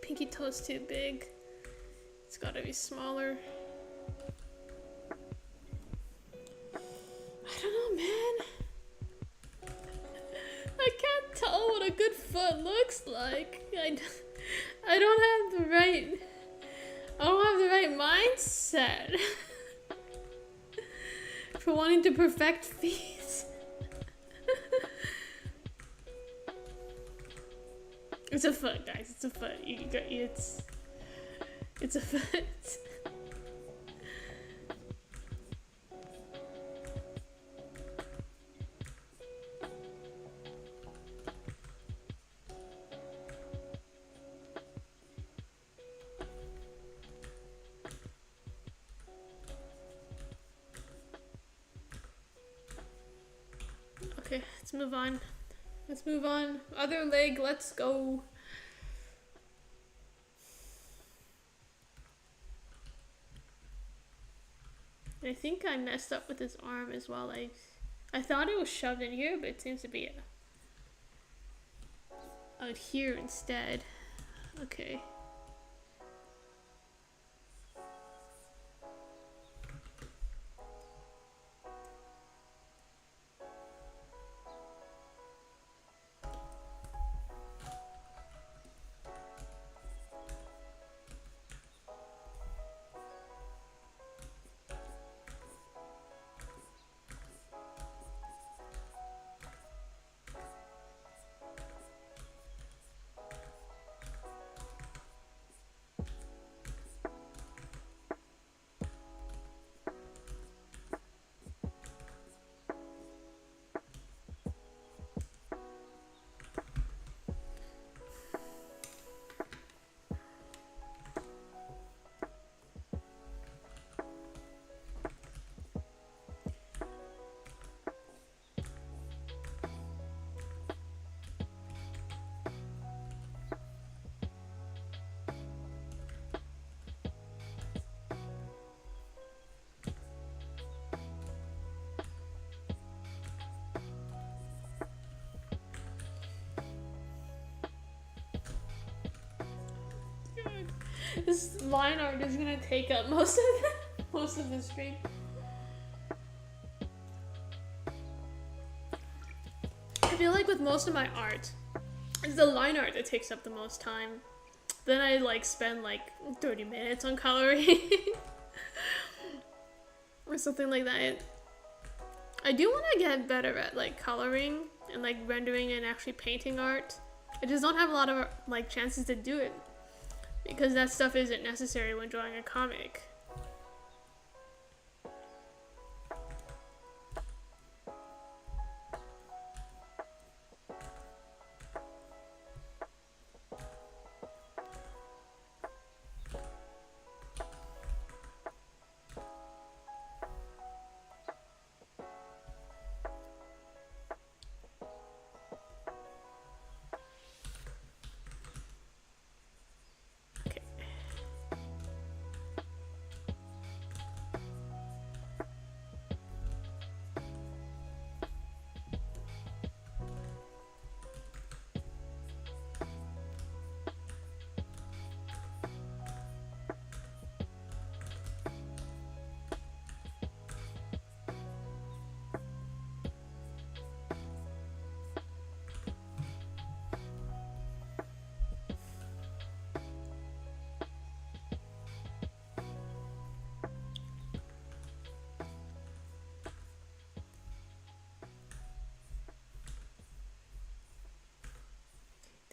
Pinky toe's too big. It's gotta be smaller. I don't know, man. I can't tell what a good foot looks like. I don't have the right mindset for wanting to perfect feet. It's a foot, guys. It's a foot. It's a foot. Okay, let's move on. Let's move on. Other leg, let's go. I think I messed up with his arm as well. I thought it was shoved in here, but it seems to be out here instead. Okay. This line art is gonna take up most of the stream. I feel like with most of my art, it's the line art that takes up the most time. Then I like spend like 30 minutes on coloring or something like that. I do want to get better at like coloring and like rendering and actually painting art. I just don't have a lot of like chances to do it because that stuff isn't necessary when drawing a comic.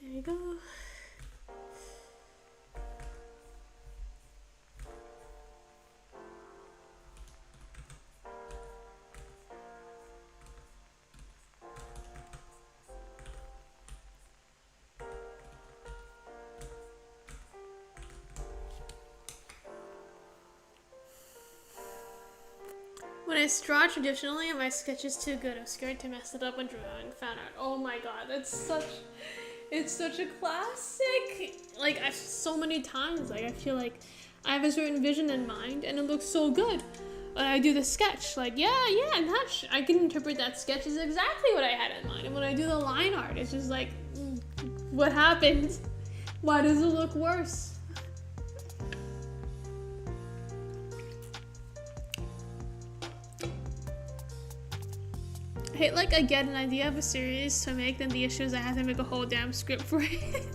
There you go. When I draw traditionally and my sketch is too good, I'm scared to mess it up when drawing fan art. Oh my god, it's such a classic. Like I've so many times, like I feel like I have a certain vision in mind and it looks so good. When I do the sketch, like I can interpret that sketch as exactly what I had in mind. And when I do the line art, it's just like, what happened? Why does it look worse? I hate like I get an idea of a series to make, then the issue is I have to make a whole damn script for it.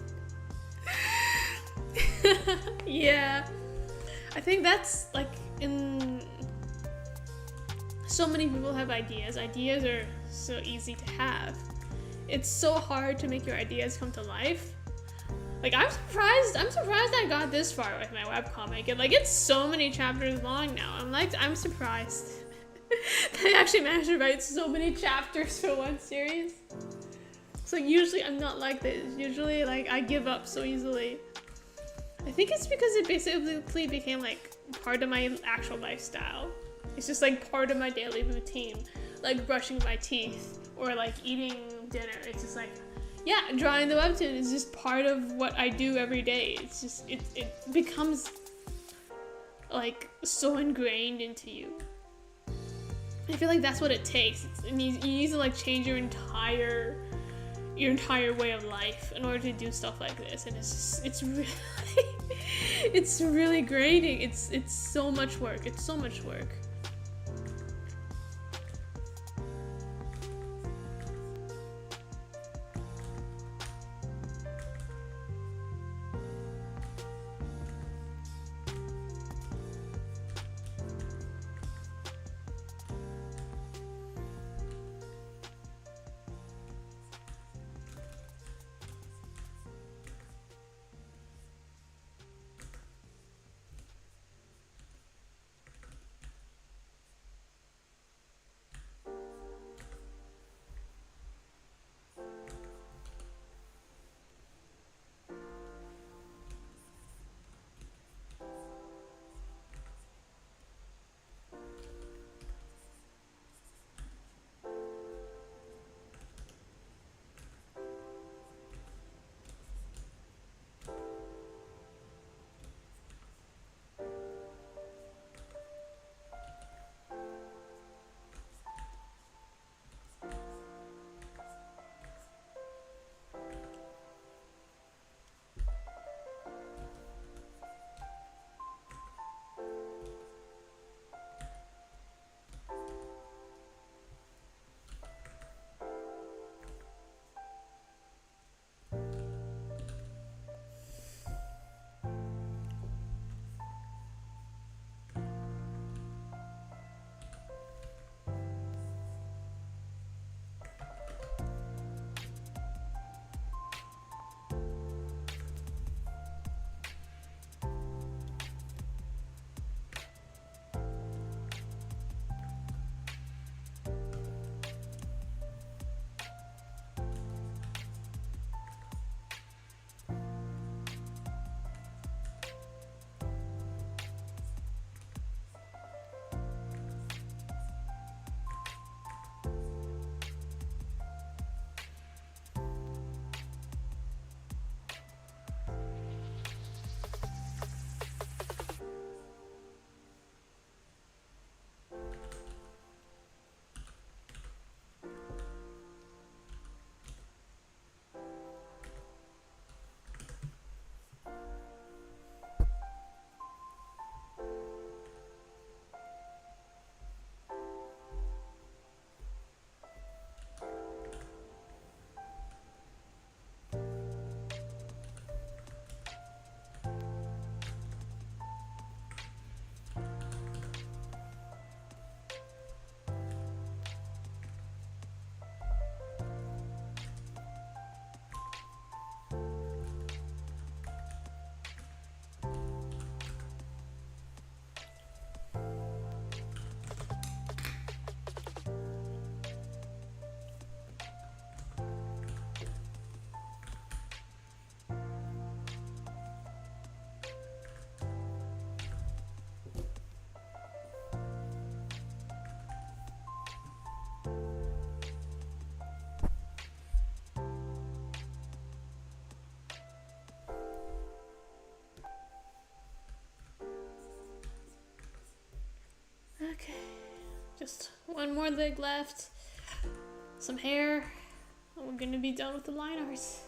Yeah. I think that's like in so many people have ideas. Ideas are so easy to have. It's so hard to make your ideas come to life. Like I'm surprised I got this far with my webcomic. And like it's so many chapters long now. I'm surprised. I actually managed to write so many chapters for one series. So usually I'm not like this. Usually like I give up so easily. I think it's because it basically became like part of my actual lifestyle. It's just like part of my daily routine. Like brushing my teeth or like eating dinner. It's just like, yeah, drawing the webtoon is just part of what I do every day. It's just, it becomes like so ingrained into you. I feel like that's what it takes. You need to like change your entire way of life in order to do stuff like this, and it's really it's really grating. It's so much work. It's so much work. just one more leg left, some hair, and we're gonna be done with the line arts.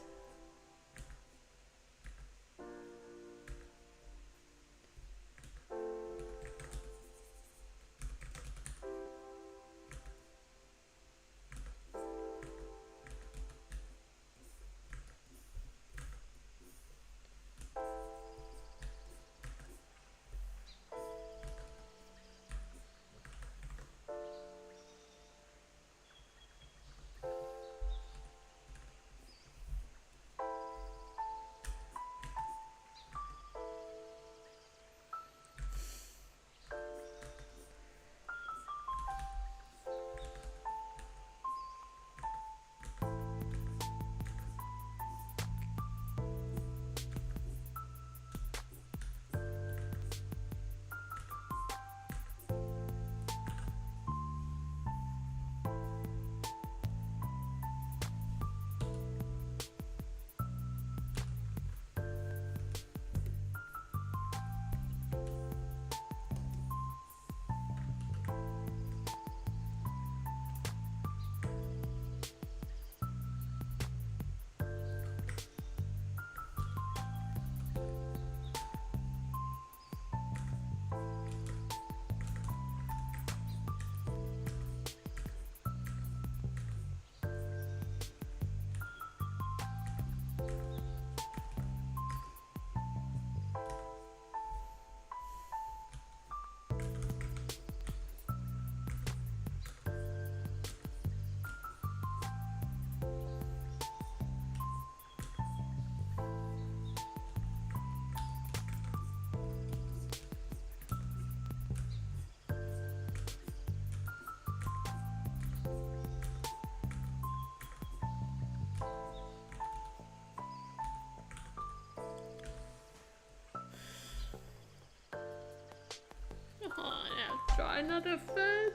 Oh, now try another foot.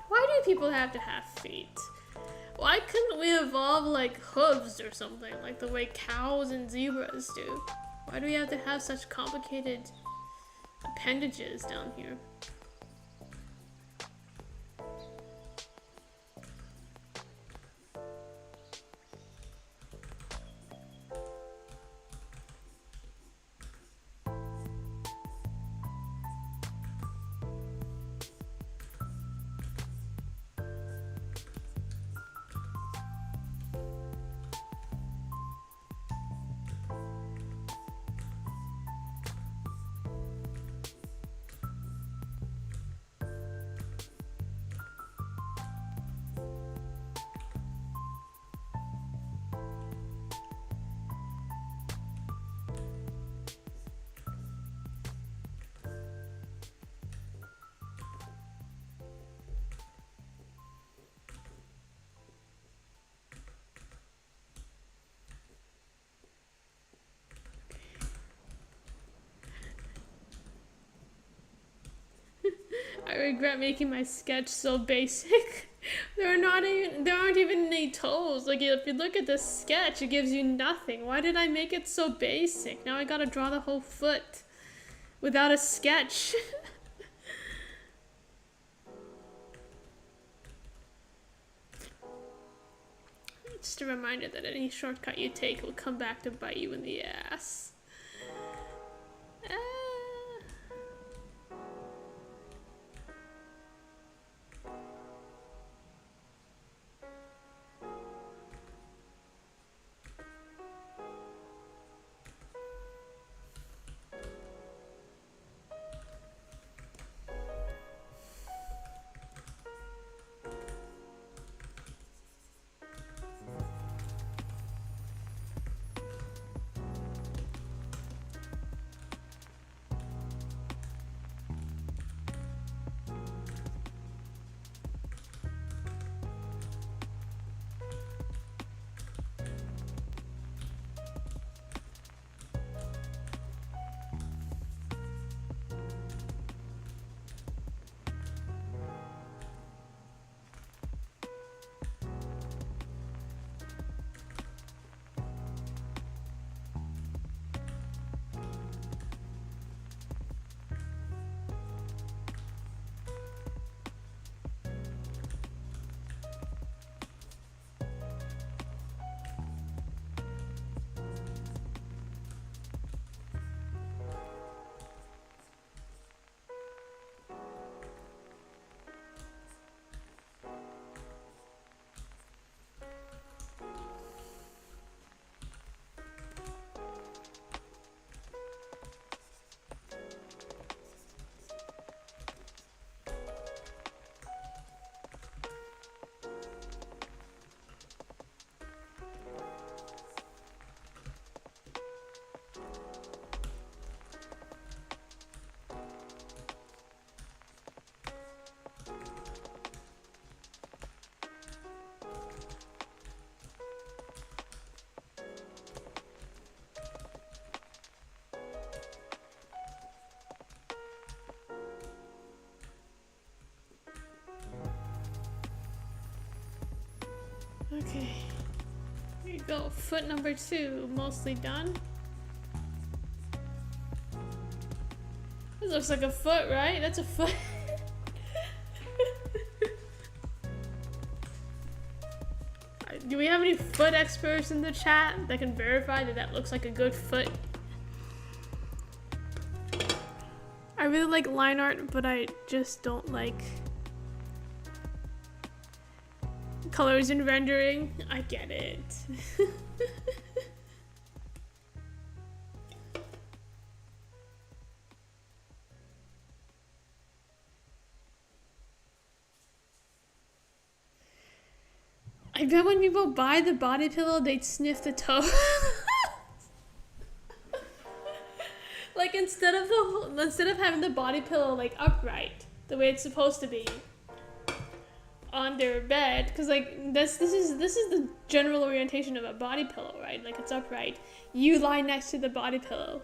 Why do people have to have feet? Why couldn't we evolve like hooves or something, like the way cows and zebras do? Why do we have to have such complicated appendages down here? I regret making my sketch so basic. There aren't even any toes. Like if you look at the sketch, it gives you nothing. Why did I make it so basic? Now I gotta draw the whole foot without a sketch. Just a reminder that any shortcut you take will come back to bite you in the ass. Okay. Here you go. Foot number 2, mostly done. This looks like a foot, right? That's a foot. Do we have any foot experts in the chat that can verify that that looks like a good foot? I really like line art, but I just don't like colors and rendering. I get it. I bet when people buy the body pillow, they'd sniff the toe. Like instead of having the body pillow like upright, the way it's supposed to be on their bed, because like this is the general orientation of a body pillow, right? Like it's upright. You lie next to the body pillow.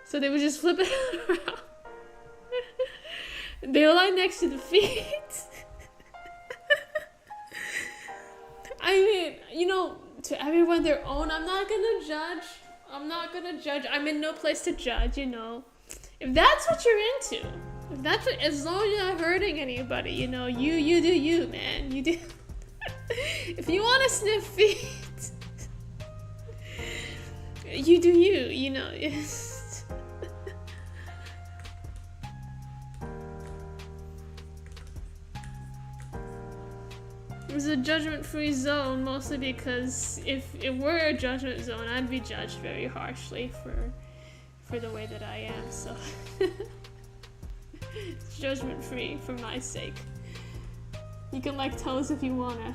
So they would just flip it around. They lie next to the feet. I mean, you know, to everyone their own. I'm not gonna judge. I'm in no place to judge, you know. If that's what you're into, if that's what, as long as you're not hurting anybody, you know, you do you, man. You do. If you want to sniff feet, you do you know. It's a judgment-free zone, mostly because if it were a judgment zone, I'd be judged very harshly for the way that I am, so it's judgment-free for my sake. You can like toes if you wanna.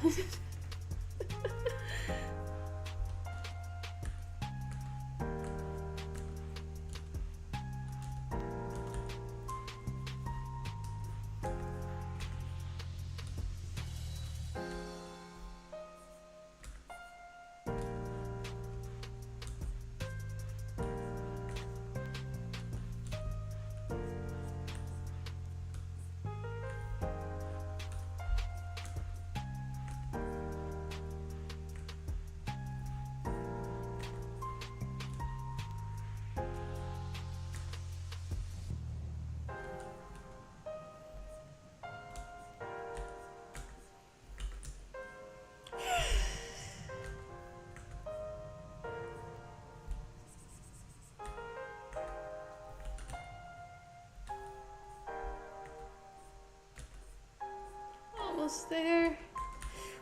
Almost there.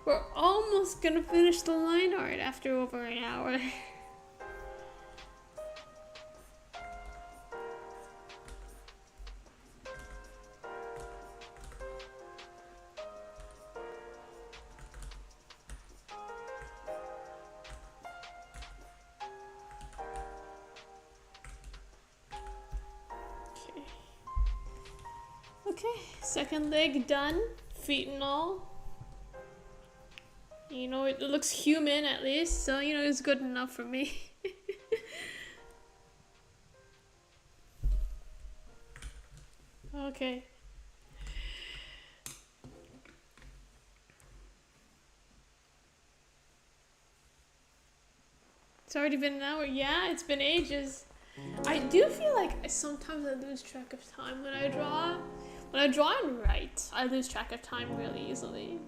We're almost gonna finish the line art after over an hour. Okay, second leg done. Feet and all. You know, it looks human at least, so you know it's good enough for me. Okay. It's already been an hour. Yeah, it's been ages. I do feel like sometimes I lose track of time when I draw. When I draw and write, I lose track of time really easily.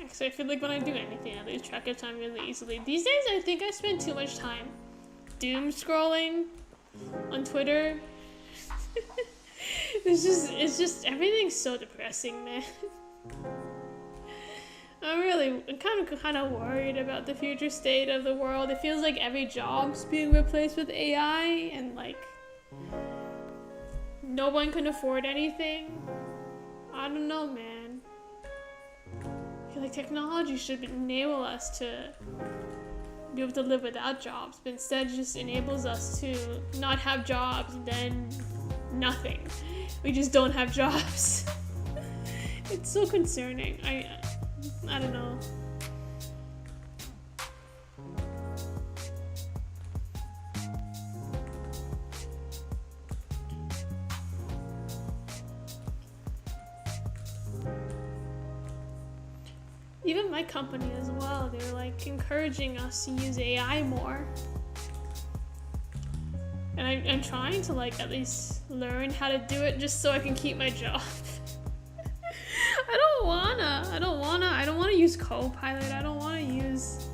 Actually, I feel like when I do anything, I lose track of time really easily. These days, I think I spend too much time doom scrolling on Twitter. It's just everything's so depressing, man. I'm kind of worried about the future state of the world. It feels like every job's being replaced with AI, and like no one can afford anything. I don't know, man. I feel like technology should enable us to be able to live without jobs, but instead it just enables us to not have jobs and then nothing. We just don't have jobs. It's so concerning. I don't know. Even my company as well, they're like encouraging us to use AI more. And I'm trying to like at least learn how to do it just so I can keep my job. I don't wanna use Copilot. I don't wanna use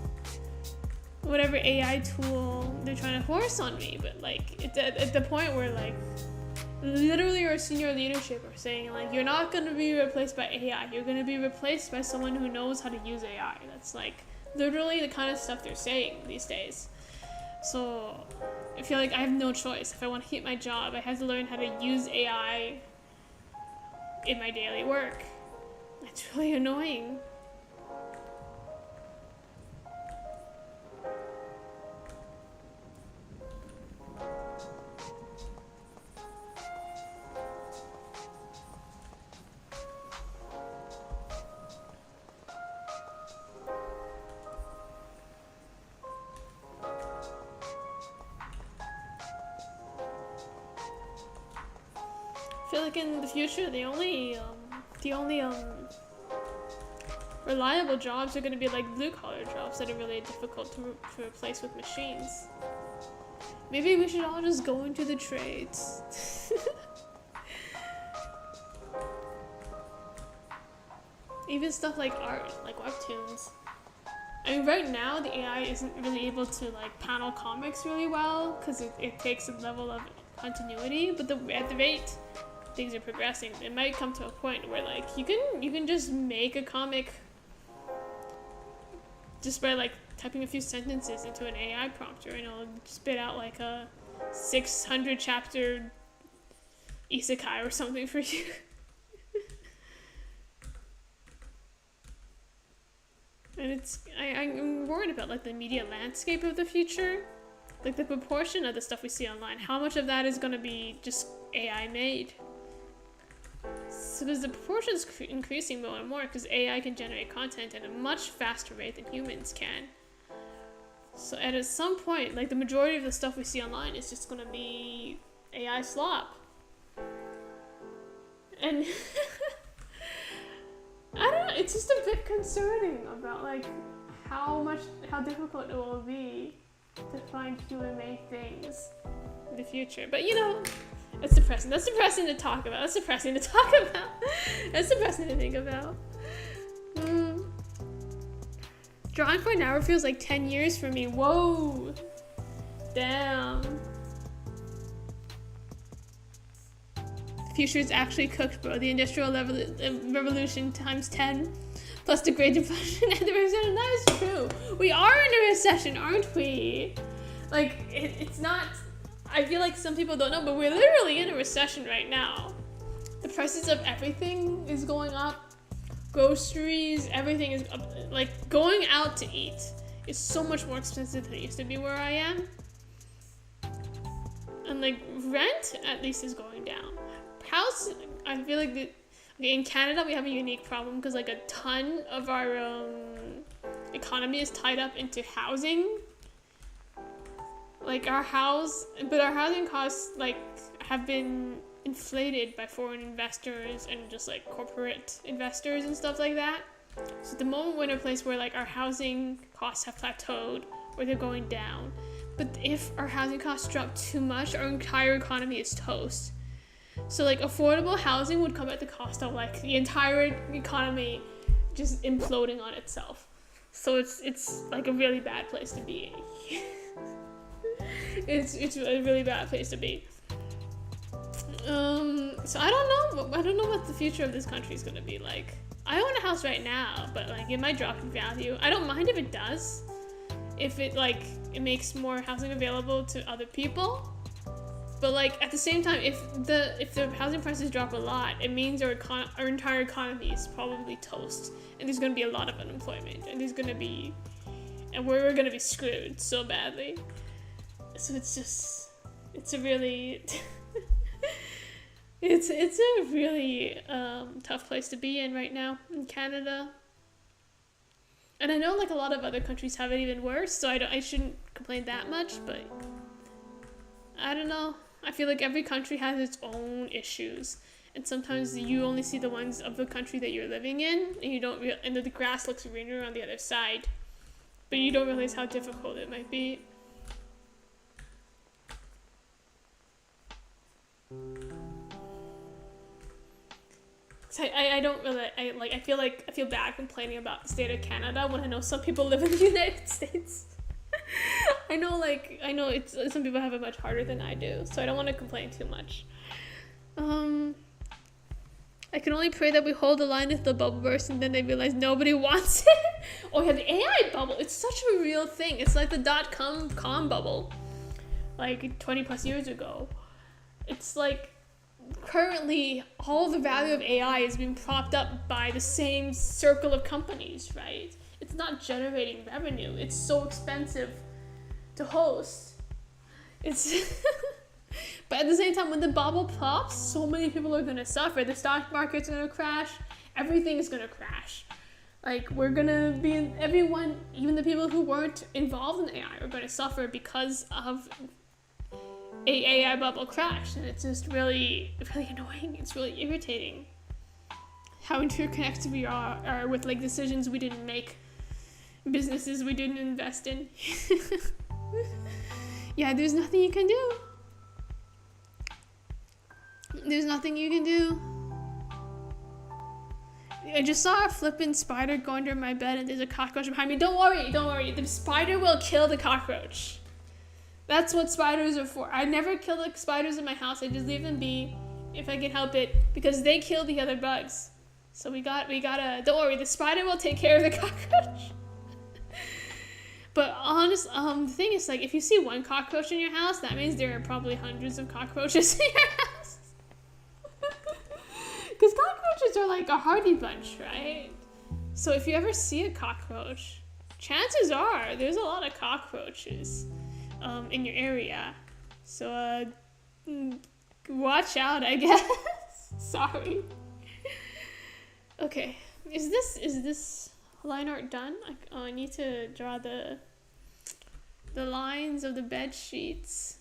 whatever AI tool they're trying to force on me. But like it's at the point where like literally our senior leadership are saying like you're not gonna be replaced by AI. You're gonna be replaced by someone who knows how to use AI. That's like literally the kind of stuff they're saying these days. So I feel like I have no choice. If I want to keep my job, I have to learn how to use AI in my daily work. It's really annoying. I feel like in the future, the only reliable jobs are going to be like blue-collar jobs that are really difficult to replace with machines. Maybe we should all just go into the trades. Even stuff like art, like webtoons. I mean, right now the AI isn't really able to like panel comics really well because it takes a level of continuity, but at the rate things are progressing, it might come to a point where like you can just make a comic just by like typing a few sentences into an AI prompter and it'll spit out like a 600 chapter isekai or something for you. And I'm worried about like the media landscape of the future, like the proportion of the stuff we see online. How much of that is going to be just AI made? So because the proportion is increasing more and more because AI can generate content at a much faster rate than humans can. So at some point, like the majority of the stuff we see online is just going to be AI slop. And I don't know, it's just a bit concerning about like how difficult it will be to find human-made things in the future. But you know, it's depressing. That's depressing to talk about. That's depressing to talk about. That's depressing to think about. Drawing for an hour feels like 10 years for me. Whoa. Damn. The future is actually cooked, bro. The Industrial Revolution times 10, plus the Great Depression and the recession. That is true. We are in a recession, aren't we? Like, it's not... I feel like some people don't know, but we're literally in a recession right now. The prices of everything is going up. Groceries, everything is up. Like, going out to eat is so much more expensive than it used to be where I am. And, like, rent, at least, is going down. House, I feel like in Canada, we have a unique problem because, like, a ton of our economy is tied up into housing. Like our housing costs like have been inflated by foreign investors and just like corporate investors and stuff like that. So at the moment we're in a place where like our housing costs have plateaued or they're going down. But if our housing costs drop too much, our entire economy is toast. So like affordable housing would come at the cost of like the entire economy just imploding on itself. So it's like a really bad place to be. It's a really bad place to be. So I don't know what the future of this country is gonna be like. I own a house right now, but like it might drop in value. I don't mind if it does, if it makes more housing available to other people. But like at the same time, if the housing prices drop a lot, it means our entire economy is probably toast, and there's gonna be a lot of unemployment, and we're gonna be screwed so badly. So it's a really It's a really tough place to be in right now in Canada. And I know like a lot of other countries have it even worse, so I shouldn't complain that much, but I don't know. I feel like every country has its own issues, and sometimes you only see the ones of the country that you're living in, and you don't and the grass looks greener on the other side, but you don't realize how difficult it might be. So I don't really I feel like I feel bad complaining about the state of Canada when I know some people live in the United States. I know it's some people have it much harder than I do, so I don't want to complain too much. I can only pray that we hold the line if the bubble bursts and then they realize nobody wants it. Oh yeah, the AI bubble. It's such a real thing. It's like the .com bubble, like 20 plus years ago. It's like currently all the value of AI is being propped up by the same circle of companies, right? It's not generating revenue. It's so expensive to host. It's but at the same time, when the bubble pops, so many people are going to suffer. The stock market's going to crash. Everything is going to crash. Like, we're going to be, everyone, even the people who weren't involved in AI are going to suffer because of a AI bubble crash. And it's just really, really annoying. It's really irritating how interconnected we are with, like, decisions we didn't make, businesses we didn't invest in. Yeah, there's nothing you can do. There's nothing you can do. I just saw a flippin' spider go under my bed and there's a cockroach behind me. Don't worry. The spider will kill the cockroach. That's what spiders are for. I never kill the spiders in my house. I just leave them be if I can help it because they kill the other bugs. So we gotta, don't worry, the spider will take care of the cockroach. But the thing is, like, if you see one cockroach in your house, that means there are probably hundreds of cockroaches in your house. Because cockroaches are like a hardy bunch, right? So if you ever see a cockroach, chances are there's a lot of cockroaches in your area. So watch out, I guess. Sorry. Okay, is this line art done? I need to draw the lines of the bed sheets.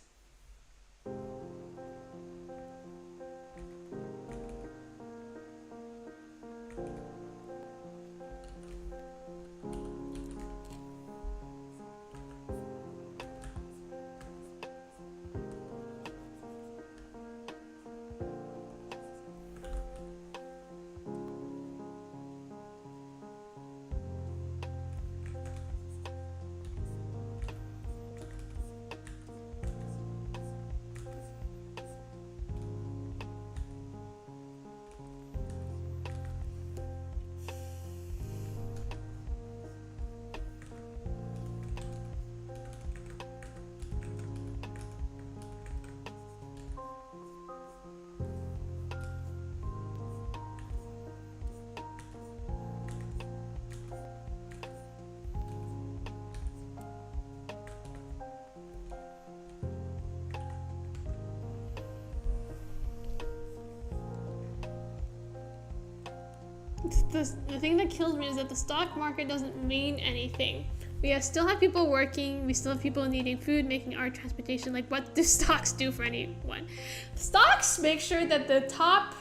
The thing that kills me is that the stock market doesn't mean anything. We still have people working, we still have people needing food, making our transportation. Like, what do stocks do for anyone? Stocks make sure that the top,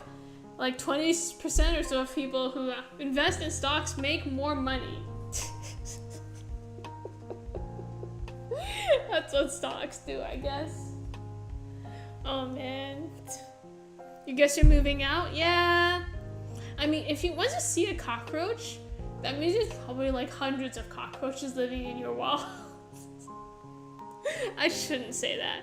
like, 20% or so of people who invest in stocks make more money. That's what stocks do, I guess. Oh, man. You guess you're moving out? Yeah. I mean, once you see a cockroach, that means there's probably like hundreds of cockroaches living in your walls. I shouldn't say that.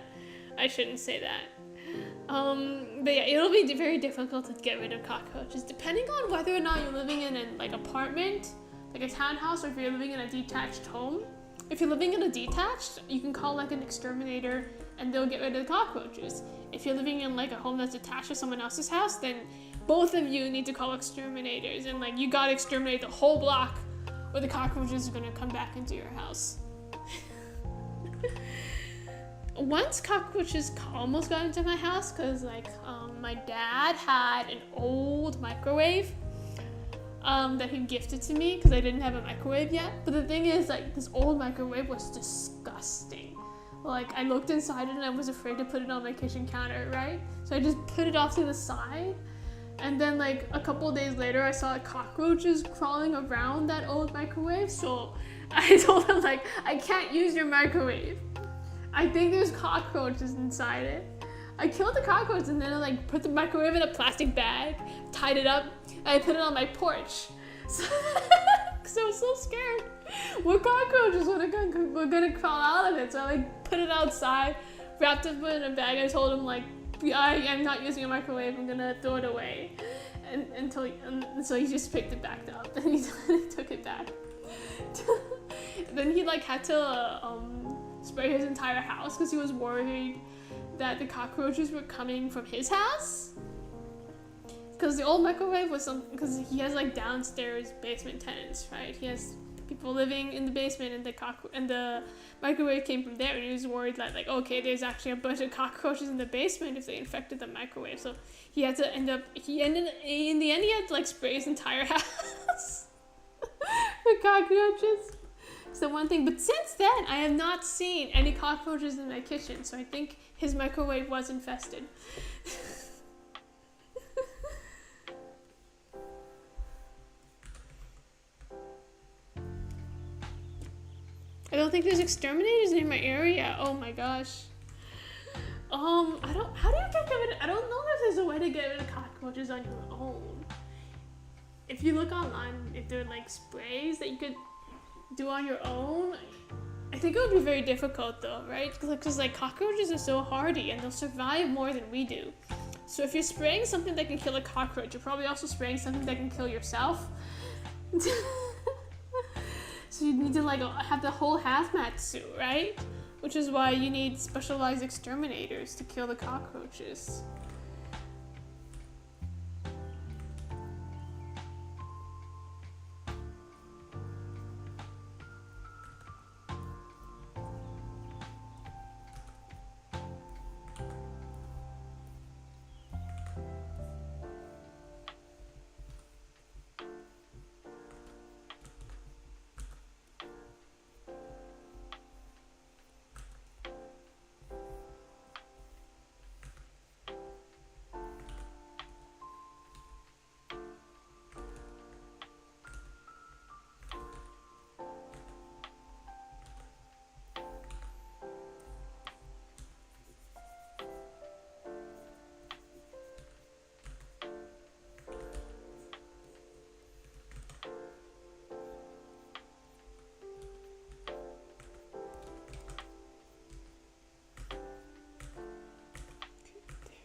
But yeah, it'll be very difficult to get rid of cockroaches, depending on whether or not you're living in an like apartment, like a townhouse, or if you're living in a detached home. If you're living in a detached, you can call like an exterminator and they'll get rid of the cockroaches. If you're living in like a home that's attached to someone else's house, then both of you need to call exterminators, and like you gotta exterminate the whole block or the cockroaches are gonna come back into your house. Once cockroaches almost got into my house because like my dad had an old microwave that he gifted to me because I didn't have a microwave yet. But the thing is, like, this old microwave was disgusting. Like, I looked inside it and I was afraid to put it on my kitchen counter, right? So I just put it off to the side. And then like a couple of days later, I saw cockroaches crawling around that old microwave. So I told him like, I can't use your microwave. I think there's cockroaches inside it. I killed the cockroach and then I like put the microwave in a plastic bag, tied it up, and I put it on my porch. So, cause I was so scared. What cockroaches were gonna crawl out of it? So I like put it outside, wrapped it in a bag. I told him like, I'm not using a microwave. I'm gonna throw it away. And so he just picked it back up and he took it back. Then he like had to spray his entire house because he was worried that the cockroaches were coming from his house. Because the old microwave was because he has like downstairs basement tenants, right? He has people living in the basement, and the microwave came from there, and he was worried that like, okay, there's actually a bunch of cockroaches in the basement if they infected the microwave. So he had to in the end he had to like spray his entire house with cockroaches. So one thing, but since then I have not seen any cockroaches in my kitchen, so I think his microwave was infested. I don't think there's exterminators in my area. Oh my gosh. How do you get rid of, I don't know if there's a way to get rid of cockroaches on your own. If you look online, if there are like sprays that you could do on your own, I think it would be very difficult though, right? Because like cockroaches are so hardy and they'll survive more than we do. So if you're spraying something that can kill a cockroach, you're probably also spraying something that can kill yourself. So you need to like have the whole hazmat suit, right? Which is why you need specialized exterminators to kill the cockroaches.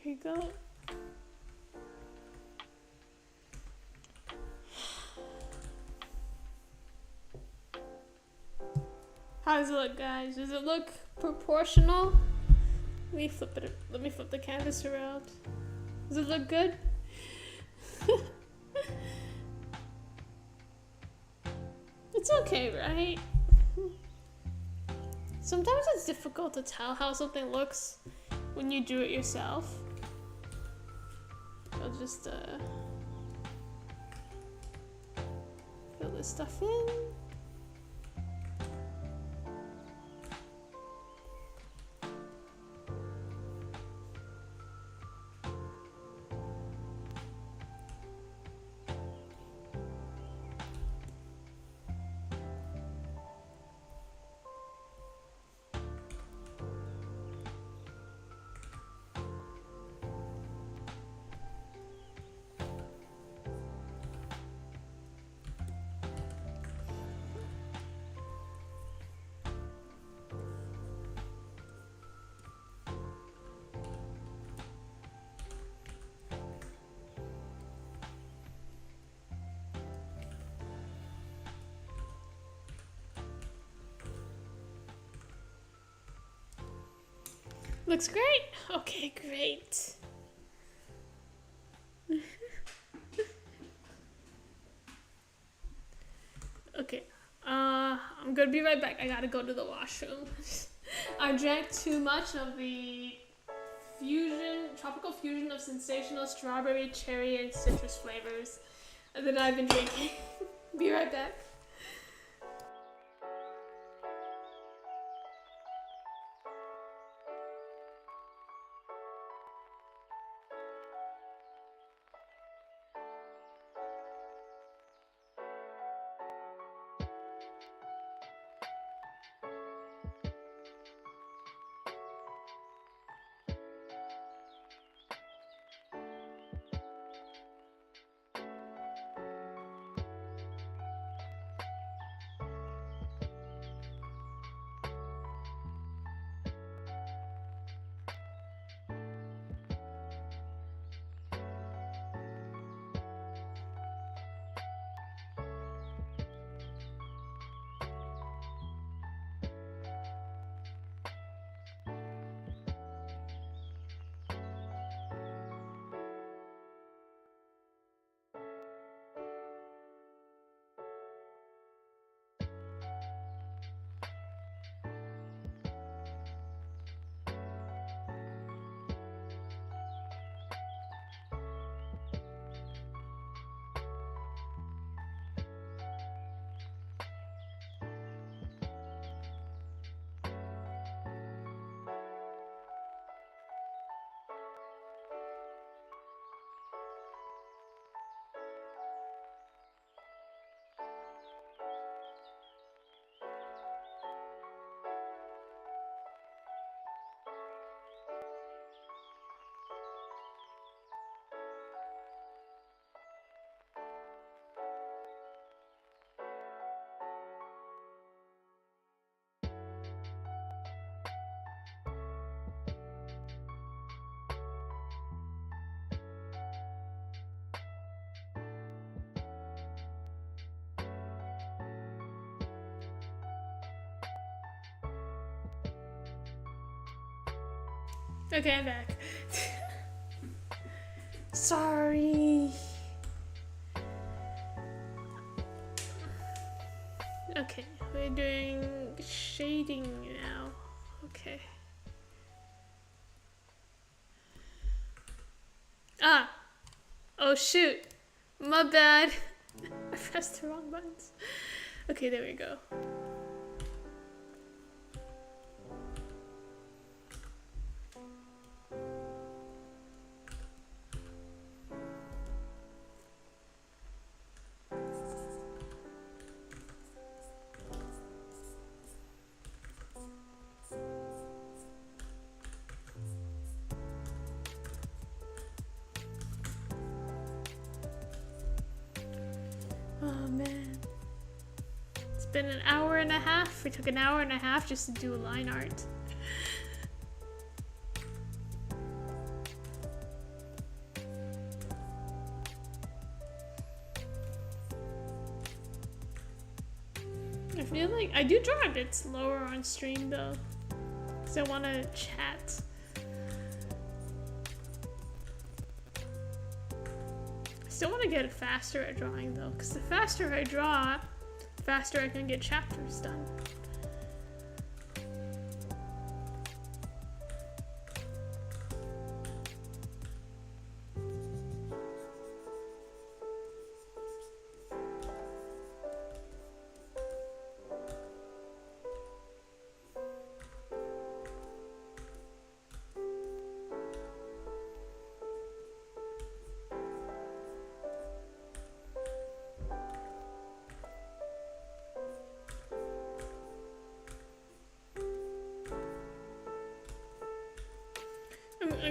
There you go. How does it look, guys? Does it look proportional? Let me flip the canvas around. Does it look good? It's okay, right? Sometimes it's difficult to tell how something looks when you do it yourself. I'll just fill this stuff in. Looks great. Okay, great. Okay, I'm gonna be right back. I gotta go to the washroom. I drank too much of the tropical fusion of sensational strawberry, cherry, and citrus flavors that I've been drinking. Be right back. Okay, I'm back. Sorry. Okay, we're doing shading now. Okay. Ah! Oh shoot! My bad. I pressed the wrong buttons. Okay, there we go. Oh man. It's been an hour and a half. We took an hour and a half just to do line art. I feel like I do draw a bit slower on stream though, because I want to chat. I still want to get faster at drawing though, because the faster I draw, the faster I can get chapters done.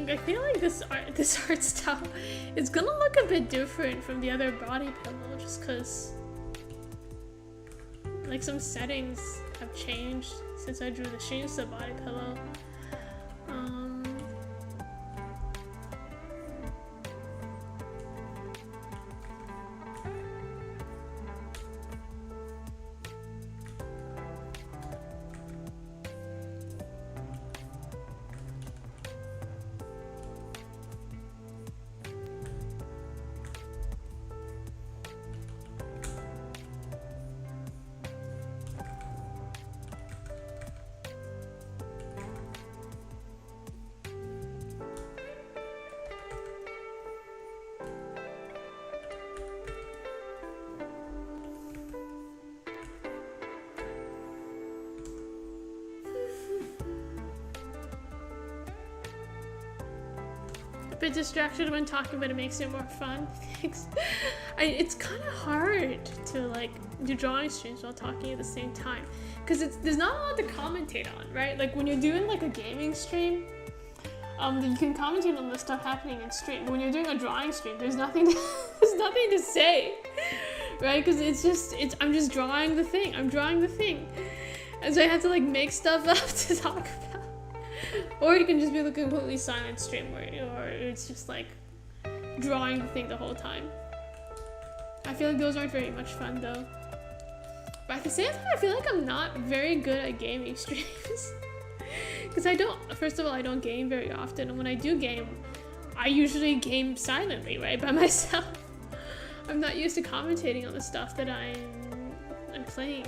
I feel like this art style is gonna look a bit different from the other body pillow, just cause like some settings have changed since I drew the Shinsa body pillow. bit distracted when talking, but it makes it more fun. Thanks. It's kind of hard to like do drawing streams while talking at the same time, because there's not a lot to commentate on, right? Like when you're doing like a gaming stream, you can commentate on the stuff happening in stream. But when you're doing a drawing stream, there's nothing to say, right? Because I'm just drawing the thing. I'm drawing the thing, and so I have to like make stuff up to talk about. Or you can just be the completely silent stream or it's just like drawing the thing the whole time. I feel like those aren't very much fun though. But at the same time, I feel like I'm not very good at gaming streams. Because first of all, I don't game very often. And when I do game, I usually game silently, right, by myself. I'm not used to commentating on the stuff that I'm playing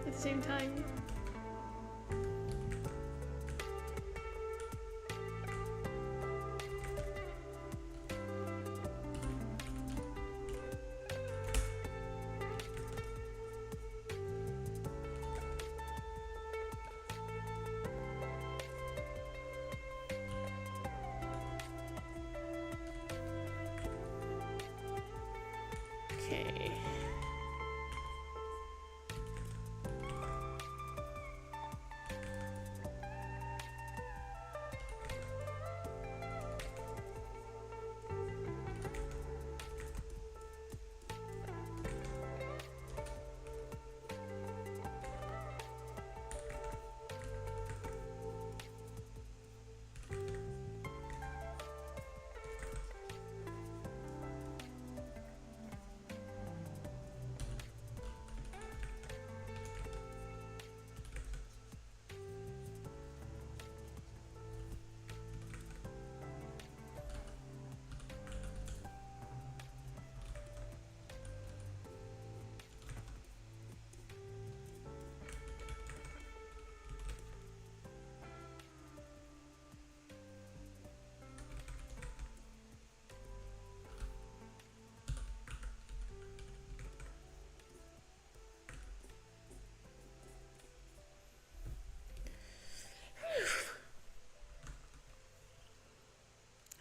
at the same time. Okay.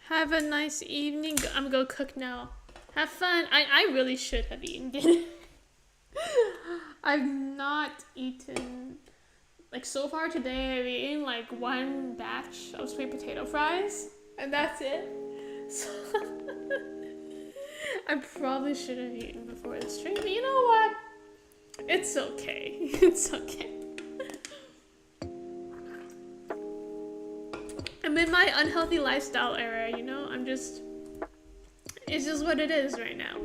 Have a nice evening. I'm gonna go cook now. Have fun. I really should have eaten dinner. I've not eaten, like so far today I've eaten like one batch of sweet potato fries and that's it. So I probably should have eaten before the stream, but you know what? It's okay. It's okay. I'm in my unhealthy lifestyle era, you know? It's just what it is right now.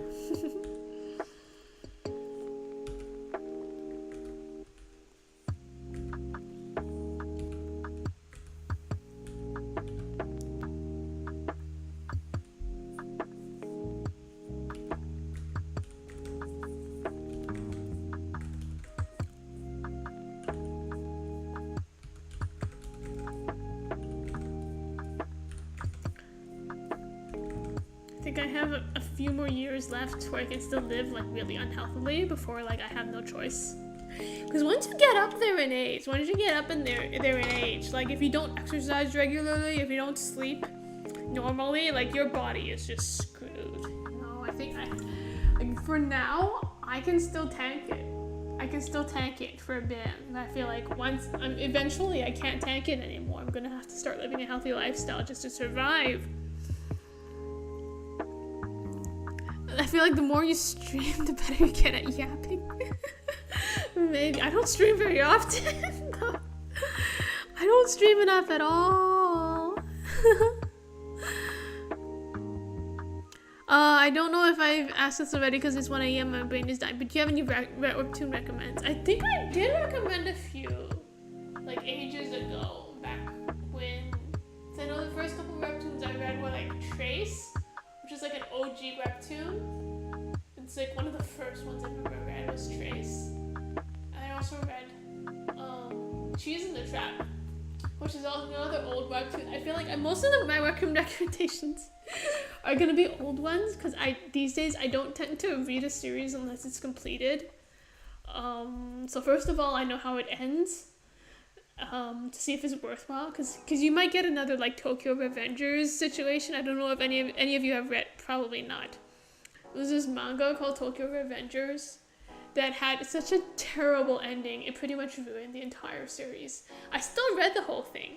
I think I have a few more years left where I can still live like really unhealthily before like I have no choice. Because once you get up there in age, like if you don't exercise regularly, if you don't sleep normally, like your body is just screwed. No, I think like for now I can still tank it. I can still tank it for a bit. And I feel like eventually I can't tank it anymore. I'm gonna have to start living a healthy lifestyle just to survive. I feel like the more you stream, the better you get at yapping. Maybe. I don't stream very often. No. I don't stream enough at all. I don't know if I've asked this already because it's 1 a.m. My brain is dying. But do you have any webtoon recommends? I think I did recommend a few, like ages ago, back when. So I know the first couple webtoons I read were like Trace, which is like an OG webtoon. It's like one of the first ones I've ever read was Trace. I also read Cheese in the Trap, which is also another old webtoon. I feel like most of my webtoon recommendations are gonna be old ones because these days I don't tend to read a series unless it's completed. So first of all, I know how it ends. to see if it's worthwhile, because you might get another like Tokyo Revengers situation. I don't know if any of you have read. Probably not. It was this manga called Tokyo Revengers that had such a terrible ending. It pretty much ruined the entire series. I still read the whole thing,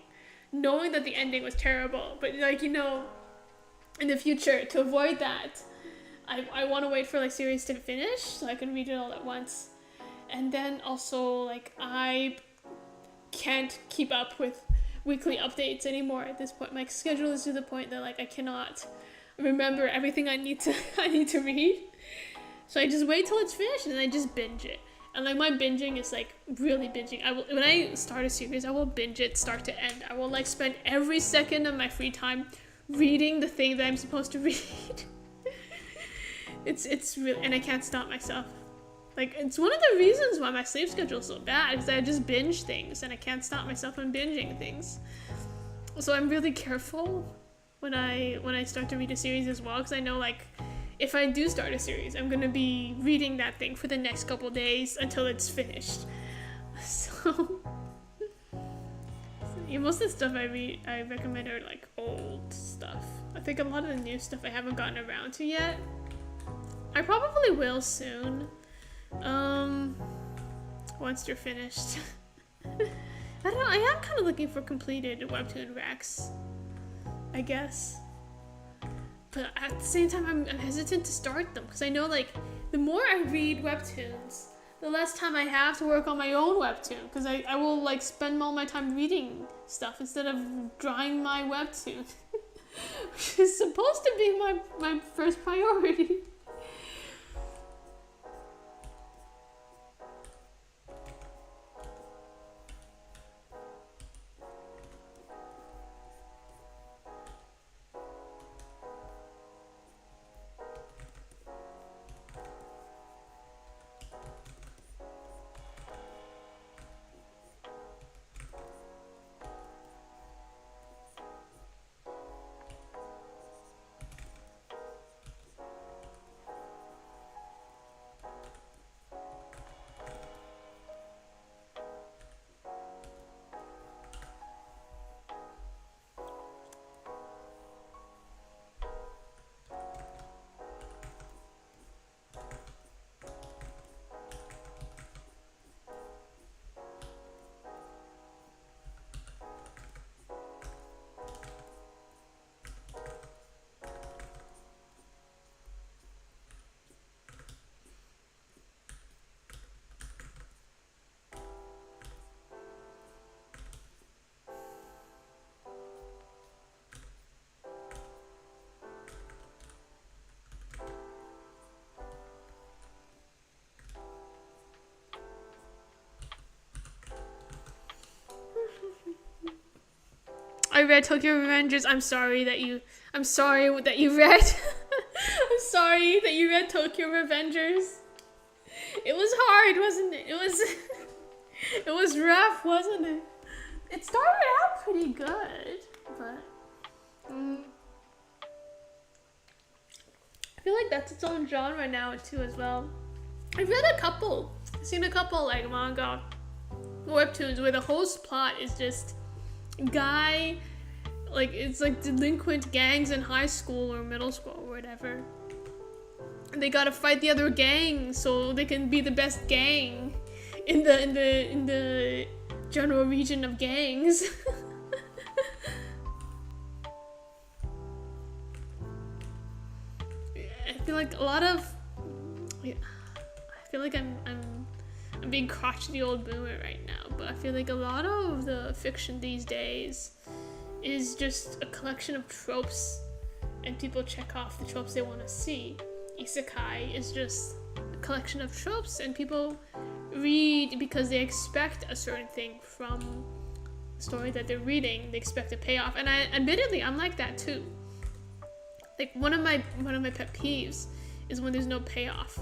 knowing that the ending was terrible. But like, you know, in the future, to avoid that, I want to wait for like series to finish so I can read it all at once. And then also, like, I can't keep up with weekly updates anymore at this point. My schedule is to the point that like I cannot remember everything I need to read. So I just wait till it's finished and then I just binge it. And like my binging is like really binging. When I start a series, I will binge it start to end. I will like spend every second of my free time reading the thing that I'm supposed to read. It's really, and I can't stop myself. Like, it's one of the reasons why my sleep schedule is so bad, because I just binge things and I can't stop myself from binging things. So I'm really careful when I start to read a series as well, because I know like if I do start a series, I'm gonna be reading that thing for the next couple days until it's finished. So yeah, most of the stuff I recommend are like old stuff. I think a lot of the new stuff I haven't gotten around to yet. I probably will soon. Once you're finished. I don't know, I am kind of looking for completed webtoon recs, I guess. But at the same time, I'm hesitant to start them, because I know like the more I read webtoons, the less time I have to work on my own webtoon, because I will like spend all my time reading stuff instead of drawing my webtoon, which is supposed to be my first priority. I read Tokyo Revengers. I'm sorry that you read. I'm sorry that you read Tokyo Revengers. It was hard, wasn't it? It was rough, wasn't it? It started out pretty good, but I feel like that's its own genre now too as well. I've seen a couple like manga webtoons where the whole plot is just guy, like it's like delinquent gangs in high school or middle school or whatever. And they gotta fight the other gang so they can be the best gang in the general region of gangs. I feel like a lot of, I feel like I'm being crotchety old boomer right now, but I feel like a lot of the fiction these days is just a collection of tropes, and people check off the tropes they want to see. Isekai is just a collection of tropes, and people read because they expect a certain thing from the story that they're reading. They expect a payoff, and admittedly, I'm like that too. Like one of my pet peeves is when there's no payoff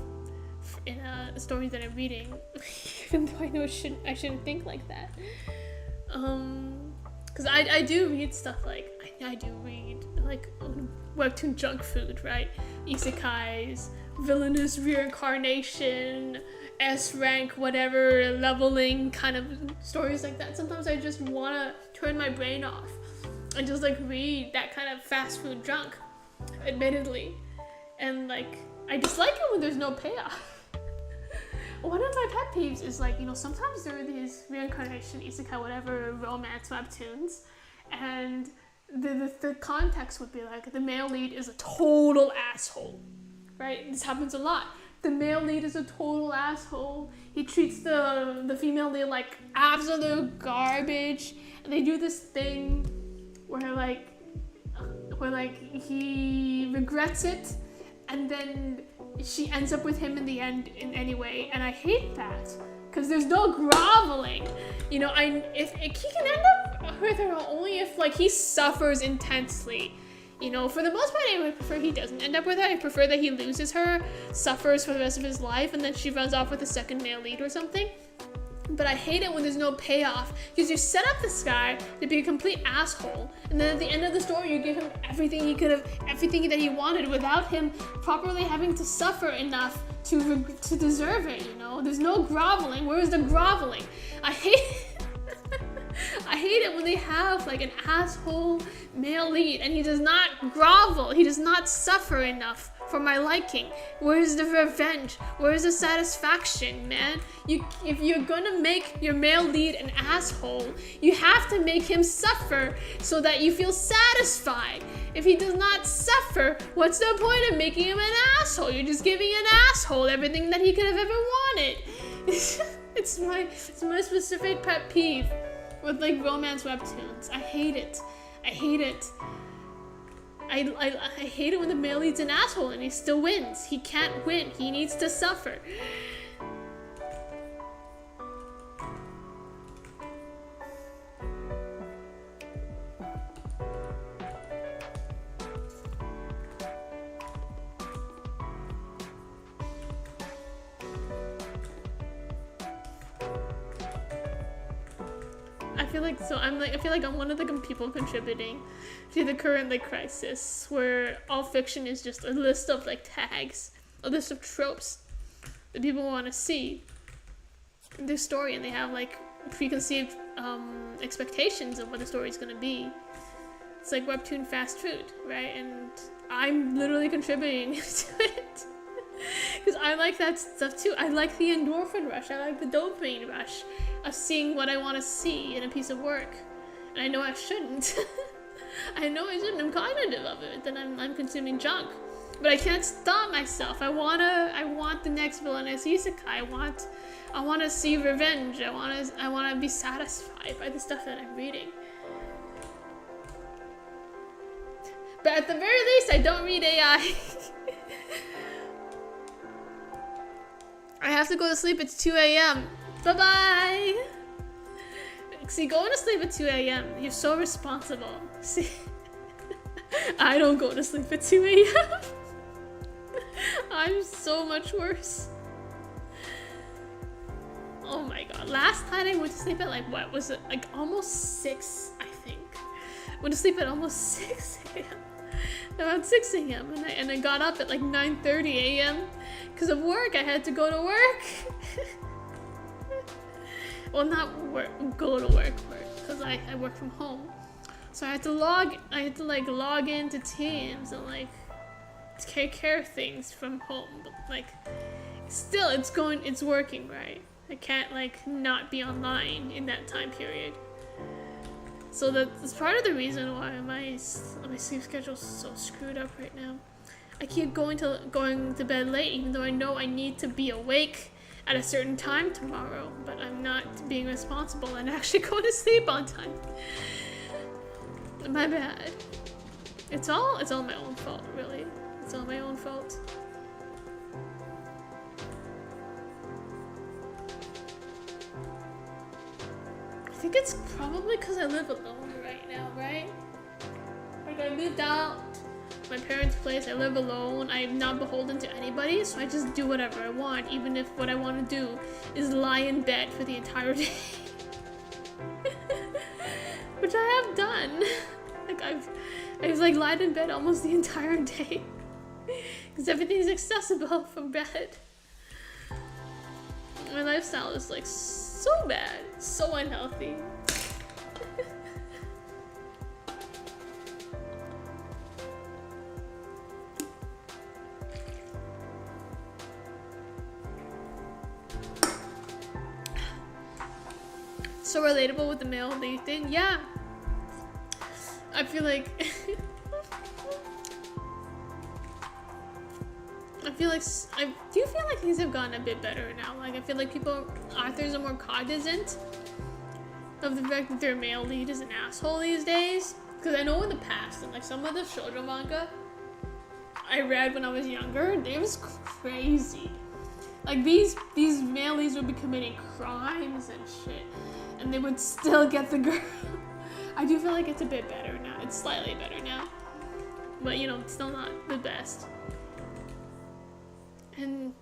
in a story that I'm reading, even though I know I shouldn't think like that. Because I do read stuff like, I do read like webtoon junk food, right? Isekais, villainous reincarnation, S rank, whatever, leveling kind of stories like that. Sometimes I just want to turn my brain off and just like read that kind of fast food junk, admittedly. And like, I dislike it when there's no payoff. One of my pet peeves is like, sometimes there are these reincarnation, isekai, whatever, romance webtoons, and the context would be like, the male lead is a total asshole, right? This happens a lot. The male lead is a total asshole. He treats the female lead like absolute garbage, and they do this thing where like he regrets it, and then she ends up with him in the end in any way, and I hate that because there's no groveling. If he can end up with her only if like he suffers intensely. For the most part, I would prefer he doesn't end up with her. I prefer that he loses her, suffers for the rest of his life, and then she runs off with a second male lead or something. But I hate it when there's no payoff, because you set up this guy to be a complete asshole, and then at the end of the story you give him everything that he wanted without him properly having to suffer enough to deserve it. There's no groveling. Where is the groveling? I hate it when they have like an asshole male lead and he does not grovel, he does not suffer enough for my liking. Where is the revenge? Where is the satisfaction, man? If you're gonna make your male lead an asshole, you have to make him suffer so that you feel satisfied. If he does not suffer, what's the point of making him an asshole? You're just giving an asshole everything that he could have ever wanted. It's my specific pet peeve with like romance webtoons. I hate it. I hate it when the male lead's an asshole and he still wins. He can't win. He needs to suffer. I feel like I'm one of the people contributing to the current like crisis, where all fiction is just a list of like tags, a list of tropes that people want to see in their story, and they have like preconceived expectations of what the story is going to be. It's like webtoon fast food, right? And I'm literally contributing to it because I like that stuff too. I like the endorphin rush. I like the dopamine rush of seeing what I want to see in a piece of work. And I know I shouldn't. I'm cognitive of it. Then I'm consuming junk. But I can't stop myself. I want the next villainous isekai. I want to see revenge. I want to be satisfied by the stuff that I'm reading. But at the very least, I don't read AI. I have to go to sleep. It's 2 a.m. Bye-bye! See, going to sleep at 2 a.m., you're so responsible. See, I don't go to sleep at 2 a.m. I'm so much worse. Oh my god. Last night I went to sleep at like, what was it? Like almost 6, I think. Went to sleep at almost 6 a.m. Around 6 a.m. And I got up at like 9:30 a.m. Because of work. I had to go to work. Well, not work, go to work, because I work from home. So I had to log into Teams and like take care of things from home. But like, still, it's working, right? I can't like not be online in that time period. So that's part of the reason why my sleep schedule is so screwed up right now. I keep going to bed late, even though I know I need to be awake at a certain time tomorrow, but I'm not being responsible and actually going to sleep on time. My bad. It's all my own fault, really. It's all my own fault. I think it's probably because I live alone right now, right? Like I moved out my parents' place, I live alone, I'm not beholden to anybody, so I just do whatever I want, even if what I want to do is lie in bed for the entire day. which I have done. Like I've like lied in bed almost the entire day because everything's accessible from bed. My lifestyle is like so bad, so unhealthy. So relatable with the male lead thing. Yeah, I feel like I do feel like things have gotten a bit better now. Like I feel like authors are more cognizant of the fact that their male lead is an asshole these days. Because I know in the past, and like some of the shoujo manga I read when I was younger, it was crazy. Like these male leads would be committing crimes and shit, and they would still get the girl. I do feel like it's a bit better now. It's slightly better now, but you know, it's still not the best. And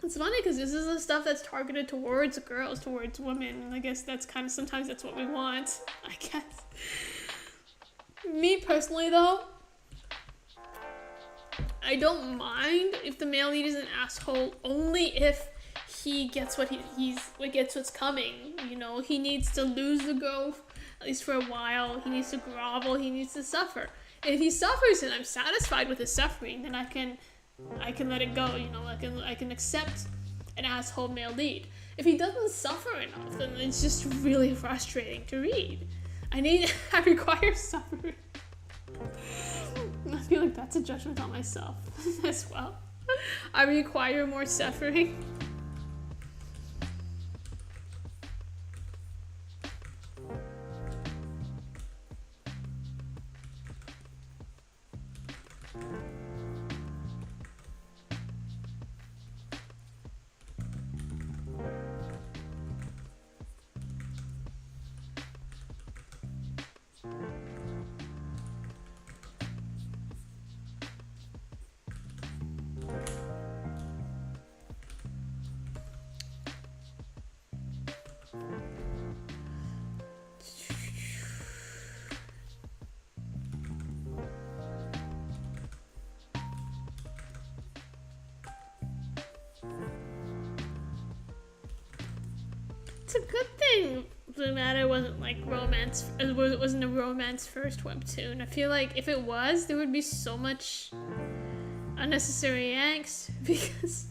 it's funny because this is the stuff that's targeted towards girls, towards women. And I guess that's kind of, sometimes that's what we want, I guess. Me personally though, I don't mind if the male lead is an asshole, only if he gets what gets what's coming. You know, he needs to lose the girl, at least for a while. He needs to grovel, he needs to suffer. And if he suffers and I'm satisfied with his suffering, then I can let it go, you know, I can accept an asshole male lead. If he doesn't suffer enough, then it's just really frustrating to read. I require suffering. I feel like that's a judgment on myself as well. I require more suffering. It's a good thing Blue Matter wasn't like romance. It wasn't a romance first webtoon. I feel like if it was, there would be so much unnecessary angst because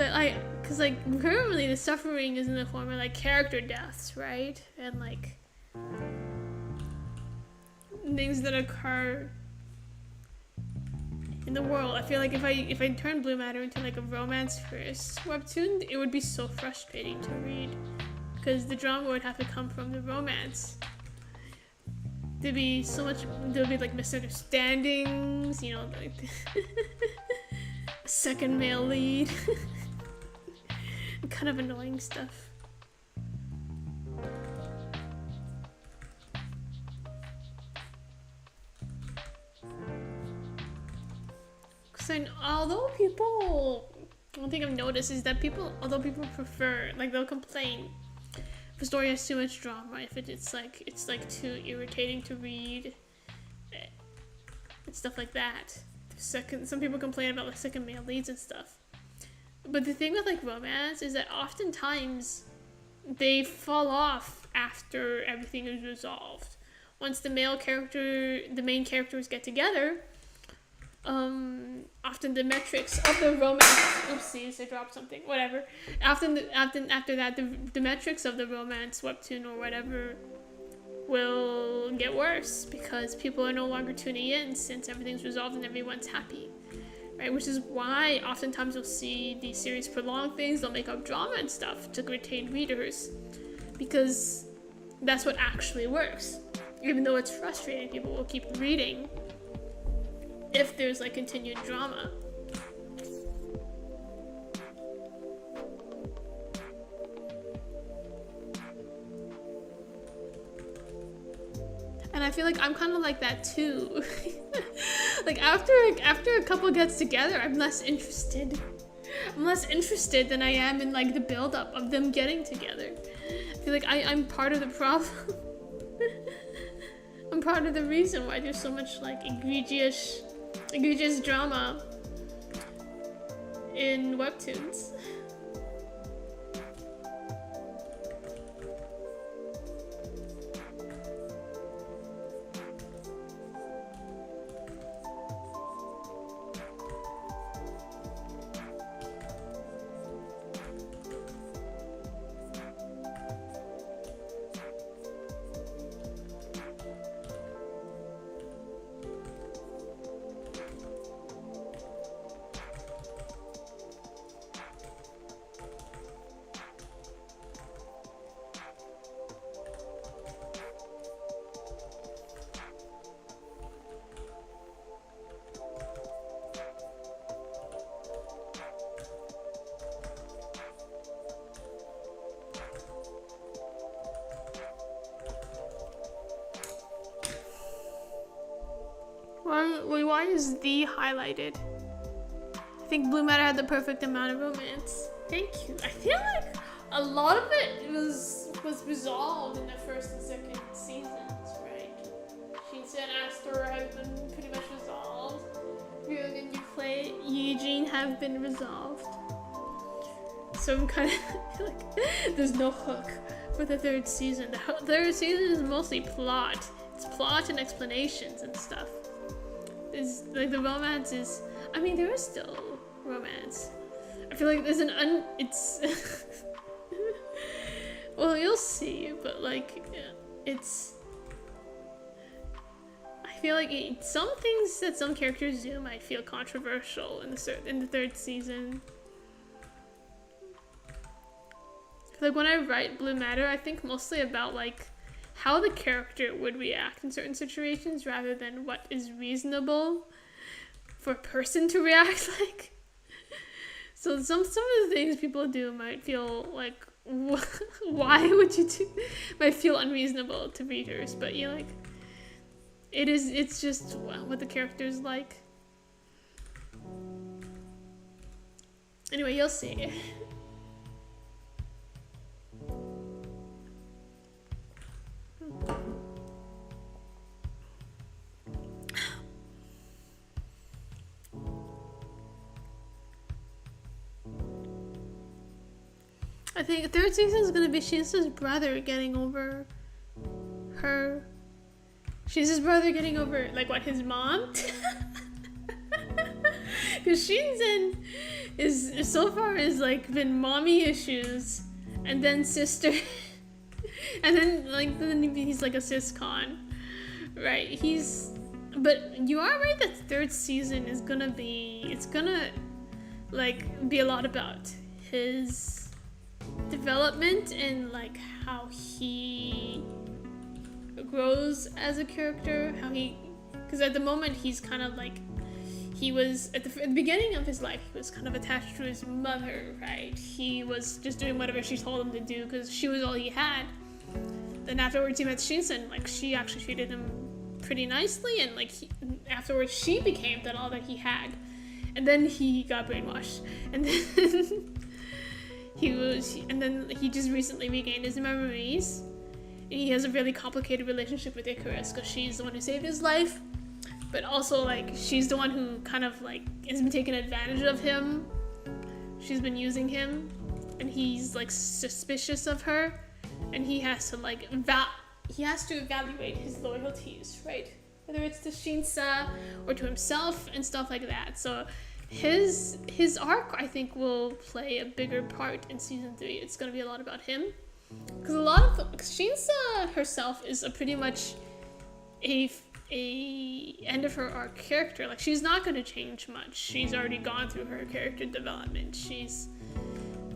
like currently the suffering is in the form of like character deaths, right? And like things that occur in the world. I feel like if I turn Blue Matter into like a romance first webtoon, it would be so frustrating to read because the drama would have to come from the romance. There'd be like misunderstandings, you know, like a second male lead. Kind of annoying stuff. Although one thing I've noticed is that although people prefer, like they'll complain if a story has too much drama, if it's like too irritating to read, and stuff like that. Some people complain about like second male leads and stuff. But the thing with like romance is that oftentimes they fall off after everything is resolved. Once the main characters get together, often the metrics of the romance, oopsies, I dropped something, whatever. After that, the metrics of the romance webtoon or whatever will get worse because people are no longer tuning in since everything's resolved and everyone's happy, right? Which is why oftentimes you'll see these series prolong things, they'll make up drama and stuff to retain readers because that's what actually works. Even though it's frustrating, people will keep reading if there's like continued drama. And I feel like I'm kind of like that too. Like after a couple gets together, I'm less interested than I am in like the build-up of them getting together I feel like I'm part of the problem. I'm part of the reason why there's so much like egregious drama in webtoons. Why is the highlighted? I think Blue Matter had the perfect amount of romance. Thank you. I feel like a lot of it was resolved in the first and second seasons, right? Shinsa and Astor have been pretty much resolved. Ryung and Eugene have been resolved. So I'm kind of feel like there's no hook for the third season. The third season is mostly plot. It's plot and explanations and stuff. Is like the romance is. I mean, there is still romance. I feel like there's it's. Well, you'll see, but like, it's. I feel like some things that some characters do might feel controversial in the third season. Like when I write Blue Matter, I think mostly about like how the character would react in certain situations rather than what is reasonable for a person to react like. So some of the things people do might feel like, why would you do? Might feel unreasonable to readers, but you like, it's just what the character's like. Anyway, you'll see. I think third season is gonna be Shinsa's brother getting over her. Shinsa's brother getting over like what, his mom? Because Shinsen is so far is like been mommy issues, and then sister, and then he's like a siscon, right? But you are right that third season is gonna be like be a lot about his development and like how he grows as a character, because at the moment he's kind of like, he was at the beginning of his life, he was kind of attached to his mother, right? He was just doing whatever she told him to do because she was all he had. Then afterwards he met Shinsen, like she actually treated him pretty nicely, and like afterwards she became all that he had, and then he got brainwashed, and then he just recently regained his memories, and he has a really complicated relationship with Icarus because she's the one who saved his life, but also like she's the one who kind of like has been taking advantage of him. She's been using him, and he's like suspicious of her, and he has to like evaluate his loyalties, right? Whether it's to Shinsa or to himself and stuff like that. So his arc, I think, will play a bigger part in season 3. It's going to be a lot about him, because Shinsa herself is pretty much a end of her arc character. Like she's not going to change much. She's already gone through her character development.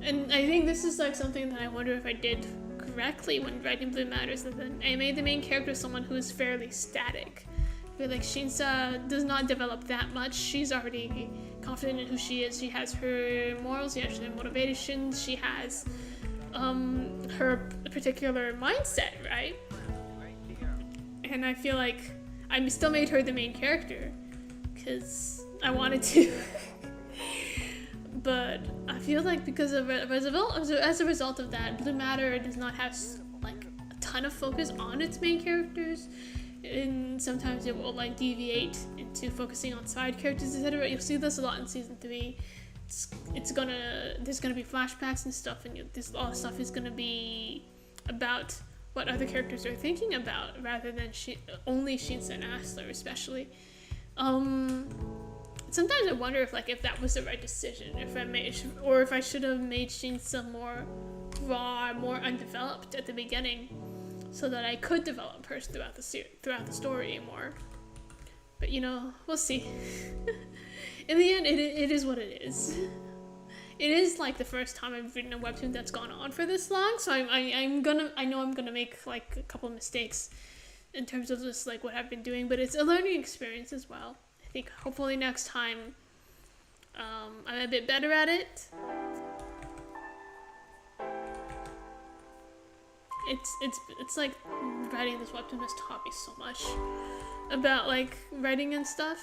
And I think this is like something that I wonder if I did correctly when writing Blue Matters, that then I made the main character someone who is fairly static. I feel like Shinsa does not develop that much. She's already confident in who she is. She has her morals, she has her motivations, she has her particular mindset, right? And I feel like I still made her the main character because I wanted to. But I feel like because of as a result of that, Blue Matter does not have like a ton of focus on its main characters, and sometimes it will like deviate into focusing on side characters, etc. You'll see this a lot in season 3. There's gonna be flashbacks and stuff, and this all stuff is gonna be about what other characters are thinking about rather than only Shinsa and Asler, especially. Sometimes I wonder if that was the right decision, if I should have made Shinsa more raw, more undeveloped at the beginning, so that I could develop her throughout the story more. But we'll see. In the end, it is what it is. It is like the first time I've written a webtoon that's gone on for this long, so I know I'm gonna make like a couple mistakes in terms of just like what I've been doing, but it's a learning experience as well. I think hopefully next time I'm a bit better at it. It's like writing this webtoon has taught me so much about like writing and stuff.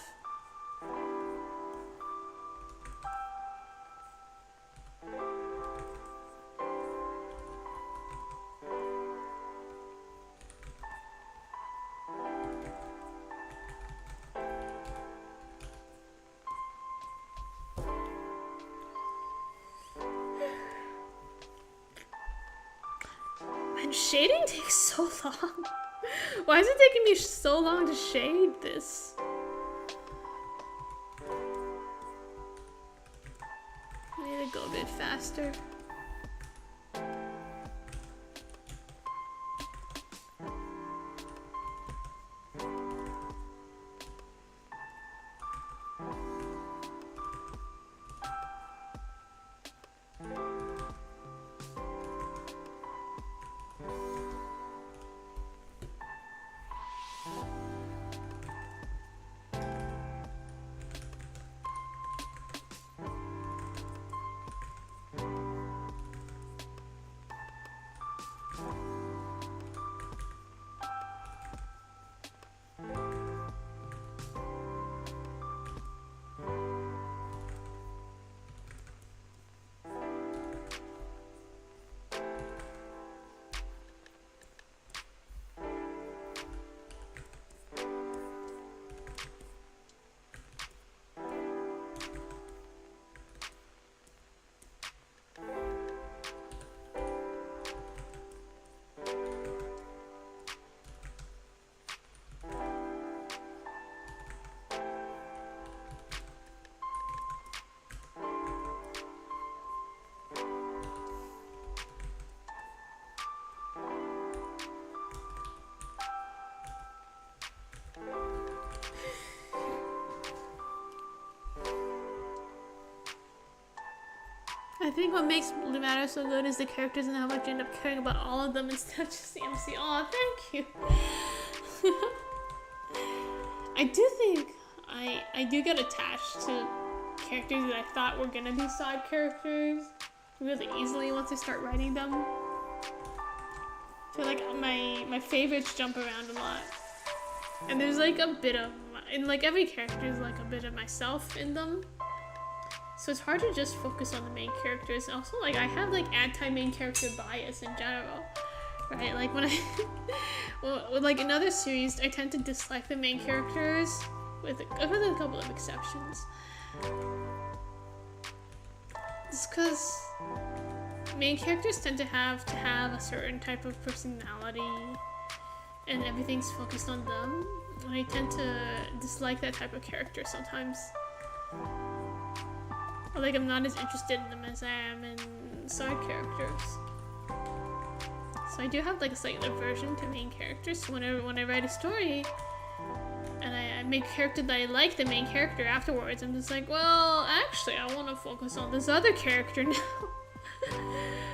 Shading takes so long. Why is it taking me so long to shade this? I need to go a bit faster. I think what makes Blue Matter so good is the characters and how much you end up caring about all of them instead of just the MC. Aw, thank you. I do think I do get attached to characters that I thought were gonna be side characters really easily once I start writing them. I feel like my favorites jump around a lot. And there's like a bit of, and like every character is like a bit of myself in them. So it's hard to just focus on the main characters. And also, like, I have like anti-main character bias in general, right? Like when well, like in other series, I tend to dislike the main characters with a couple of exceptions. It's because main characters tend to have a certain type of personality, and everything's focused on them. And I tend to dislike that type of character sometimes. Like, I'm not as interested in them as I am in side characters. So I do have like a slight aversion to main characters. So when I write a story and I make a character that I like the main character afterwards, I'm just like, well, actually, I want to focus on this other character now. So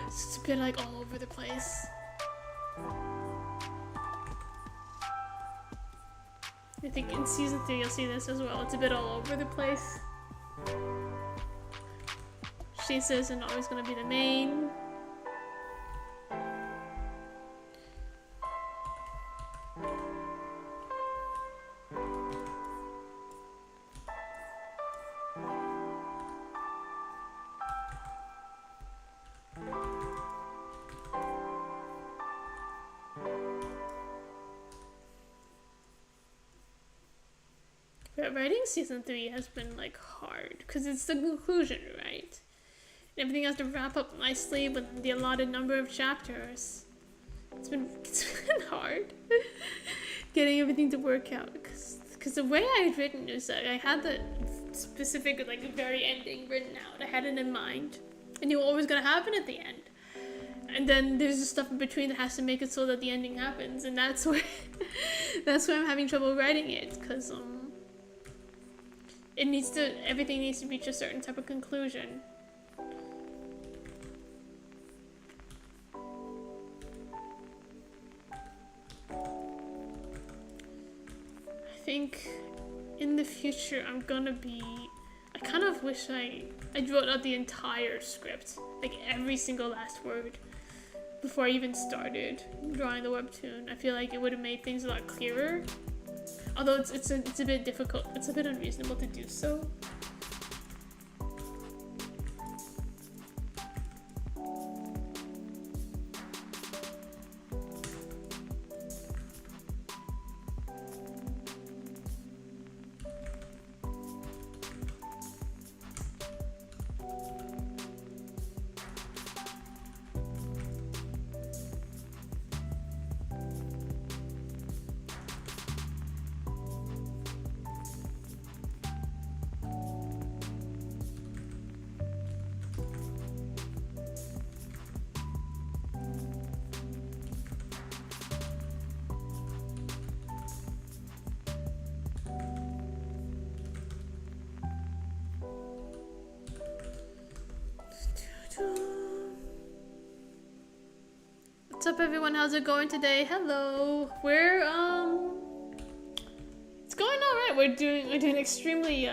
it's a bit like all over the place. I think in season 3 you'll see this as well. It's a bit all over the place. Shinsa isn't always going to be the main. writing season 3 has been like hard because it's the conclusion, right? Everything has to wrap up nicely with the allotted number of chapters. It's been hard getting everything to work out because the way I had written is that I had the specific like very ending written out. I had it in mind. I knew what was gonna happen at the end. And then there's the stuff in between that has to make it so that the ending happens, and that's where I'm having trouble writing it, because everything needs to reach a certain type of conclusion. I think in the future I kind of wish I wrote out the entire script, like every single last word, before I even started drawing the webtoon. I feel like it would have made things a lot clearer. Although it's a bit difficult, it's a bit unreasonable to do so. What's up, everyone? How's it going today? Hello. It's going all right. We're doing extremely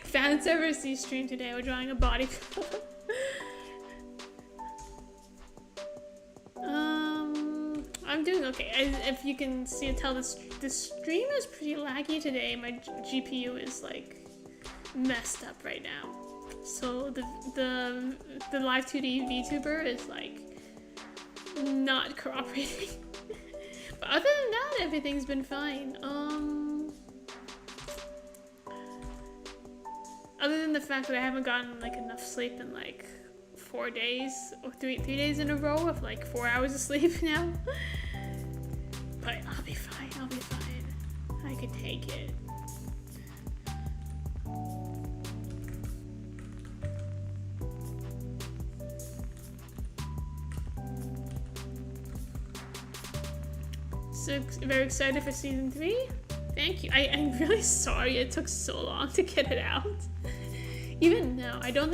fan service-y stream today. We're drawing a body pillow. I'm doing okay. If you can see and tell, the stream is pretty laggy today. My GPU is like messed up right now. So the live 2D VTuber is like not cooperating. But other than that, everything's been fine. Other than the fact that I haven't gotten like enough sleep in like 4 days or three days in a row of like 4 hours of sleep now. But I'll be fine. I can take it. So very excited for season 3. Thank you. I'm really sorry it took so long to get it out. Even now, I don't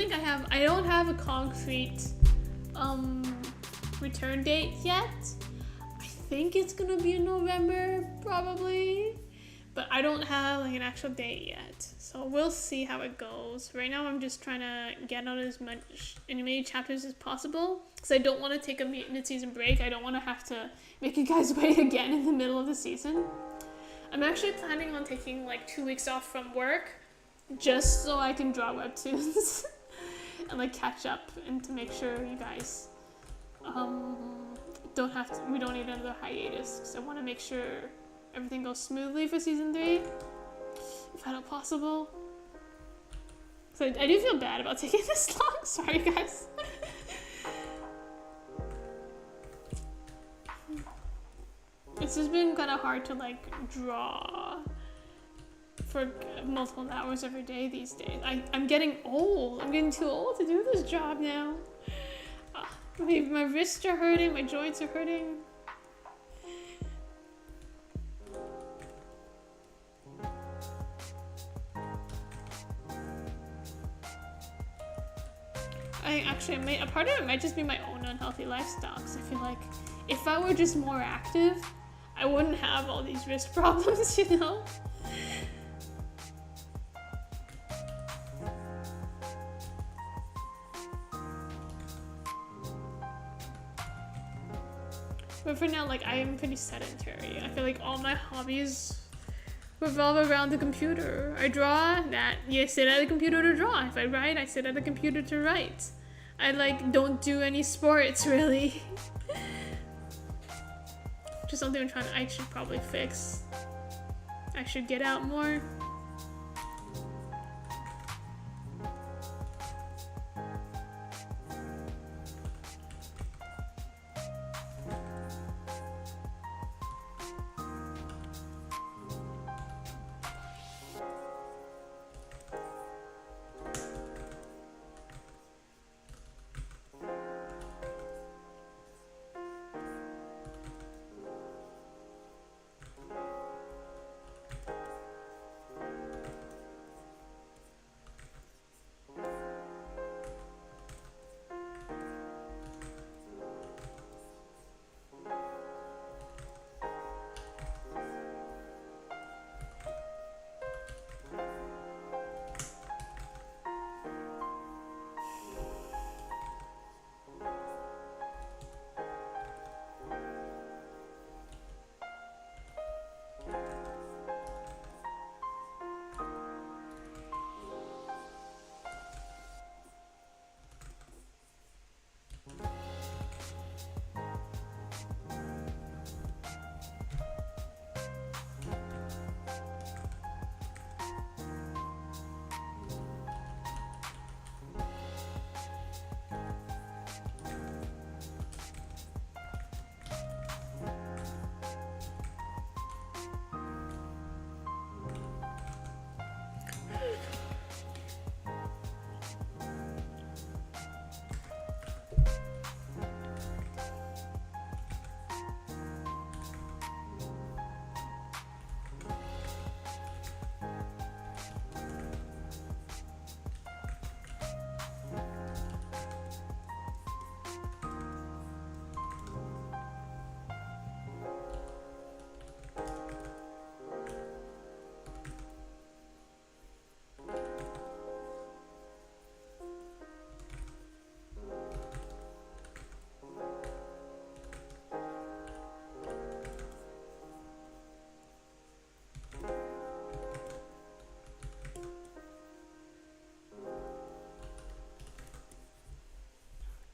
have a concrete return date yet. I think it's gonna be in November probably, but I don't have like an actual date yet. So we'll see how it goes. Right now I'm just trying to get out as many chapters as possible because I don't want to take a mid-season break. I don't want to have to make you guys wait again in the middle of the season. I'm actually planning on taking like 2 weeks off from work just so I can draw webtoons and like catch up and to make sure you guys we don't need another hiatus, because I want to make sure everything goes smoothly for season 3 if at all possible. So I do feel bad about taking this long. Sorry guys. It's just been kind of hard to like draw for multiple hours every day these days. I'm getting old. I'm getting too old to do this job now. My wrists are hurting, my joints are hurting. A part of it might just be my own unhealthy lifestyle, because I feel like if I were just more active, I wouldn't have all these wrist problems, you know? But for now, like, I am pretty sedentary. I feel like all my hobbies revolve around the computer. I draw, I sit at the computer to draw. If I write, I sit at the computer to write. I like don't do any sports really. Which is something I should probably fix. I should get out more.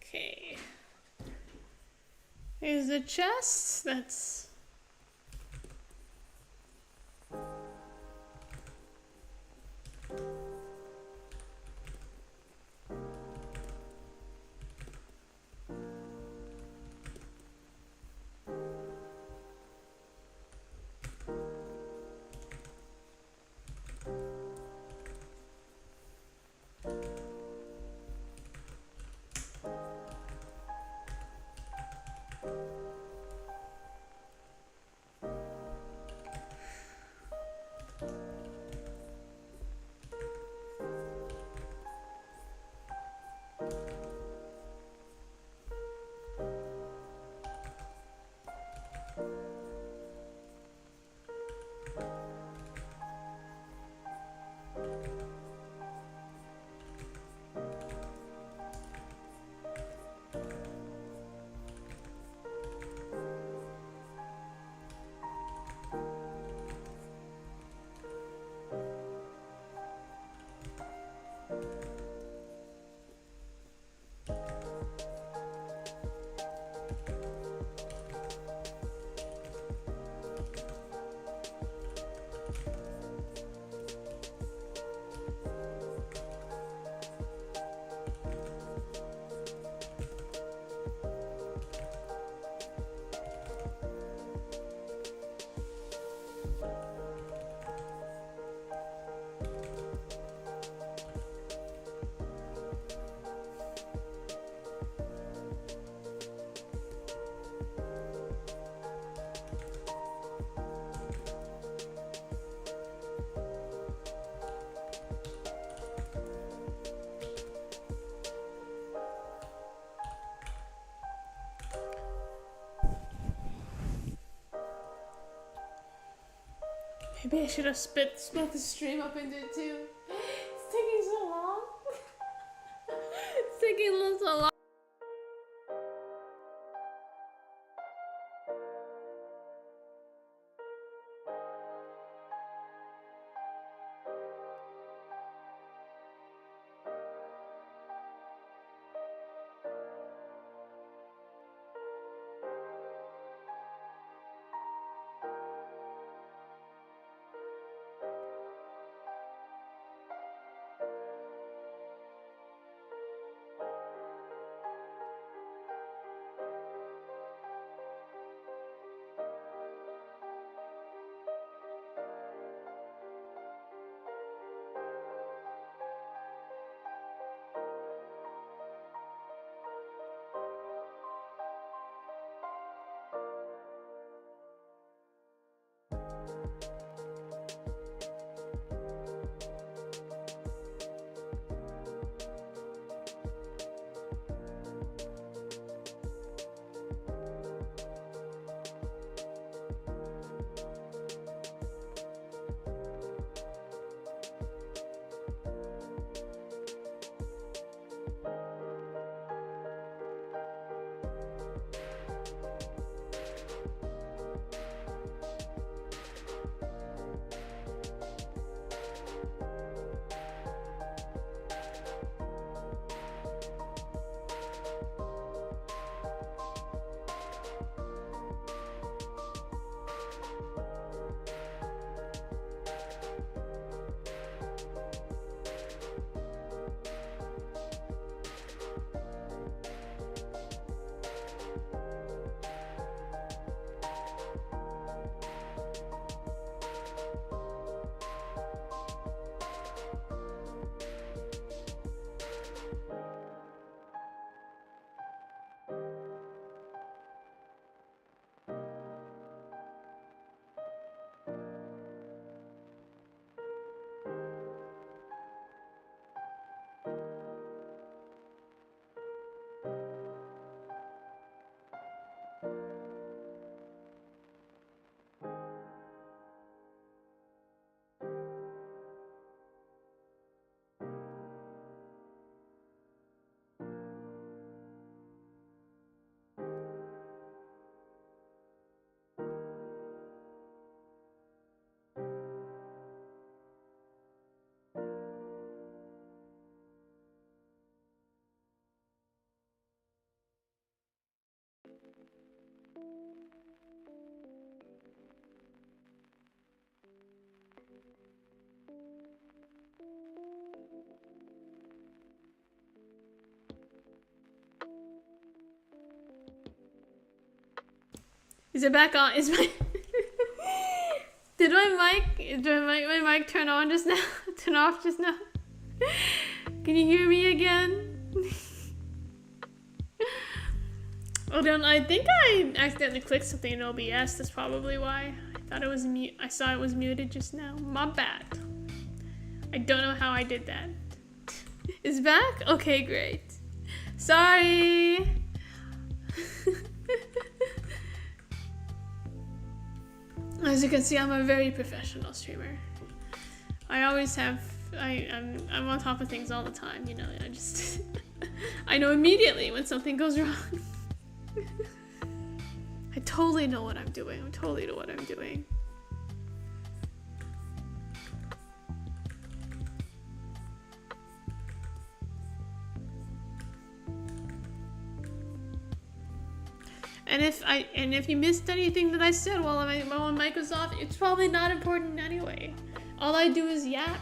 Okay. Here's the chest. That's... Maybe I should have split the stream up into two. It's taking so long. It's taking so long. Is it back on? Is my did my mic turn on just now? Turn off just now? Can you hear me again? Oh, I think I accidentally clicked something in OBS. That's probably why. I thought it was mute. I saw it was muted just now. My bad. I don't know how I did that. Is back? Okay, great. Sorry. As you can see, I'm a very professional streamer. I always have, I'm on top of things all the time, you know, I just, I know immediately when something goes wrong. I totally know what I'm doing. I totally know what I'm doing. And if you missed anything that I said while my mic was off, it's probably not important anyway. All I do is yap.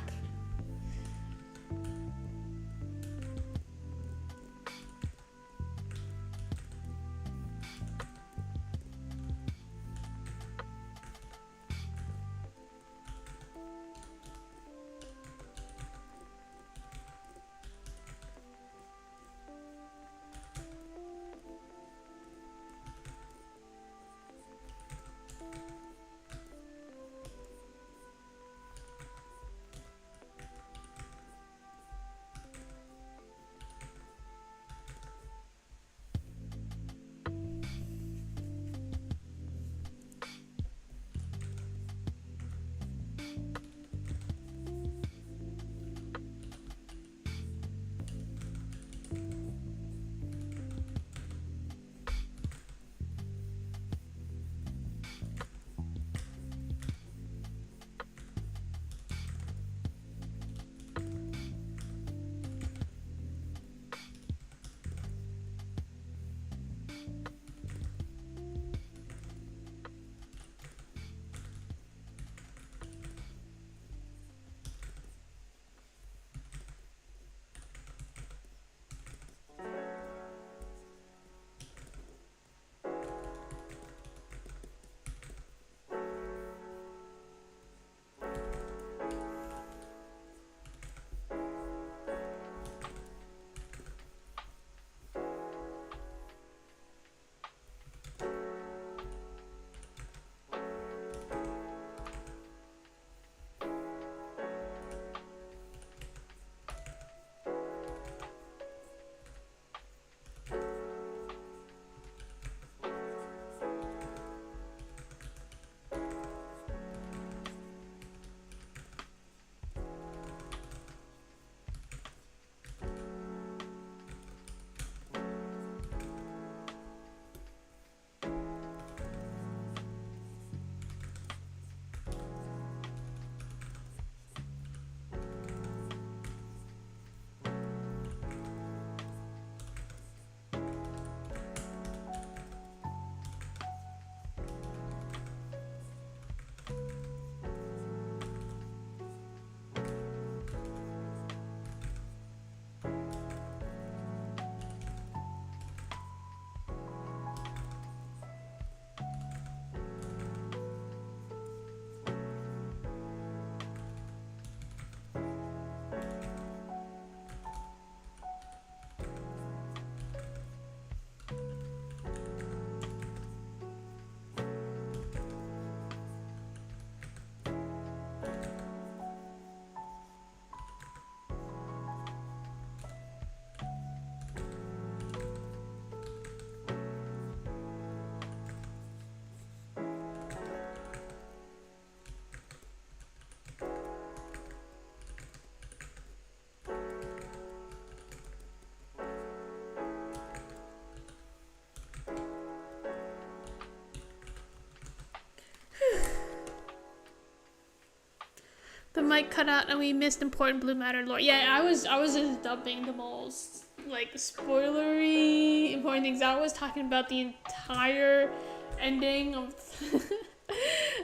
The mic cut out and we missed important Blue Matter lore. Yeah, I was just dumping the most like spoilery important things. I was talking about the entire ending of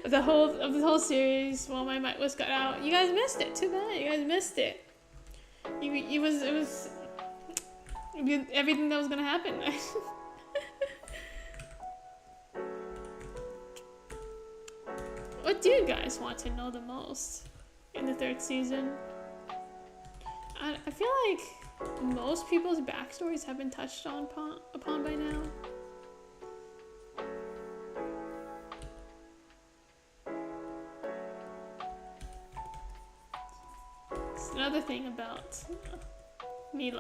of the whole series while my mic was cut out. You guys missed it. Too bad. You guys missed it. It was everything that was gonna happen. What do you guys want to know the most in the third season? I feel like most people's backstories have been touched upon by now. It's another thing about me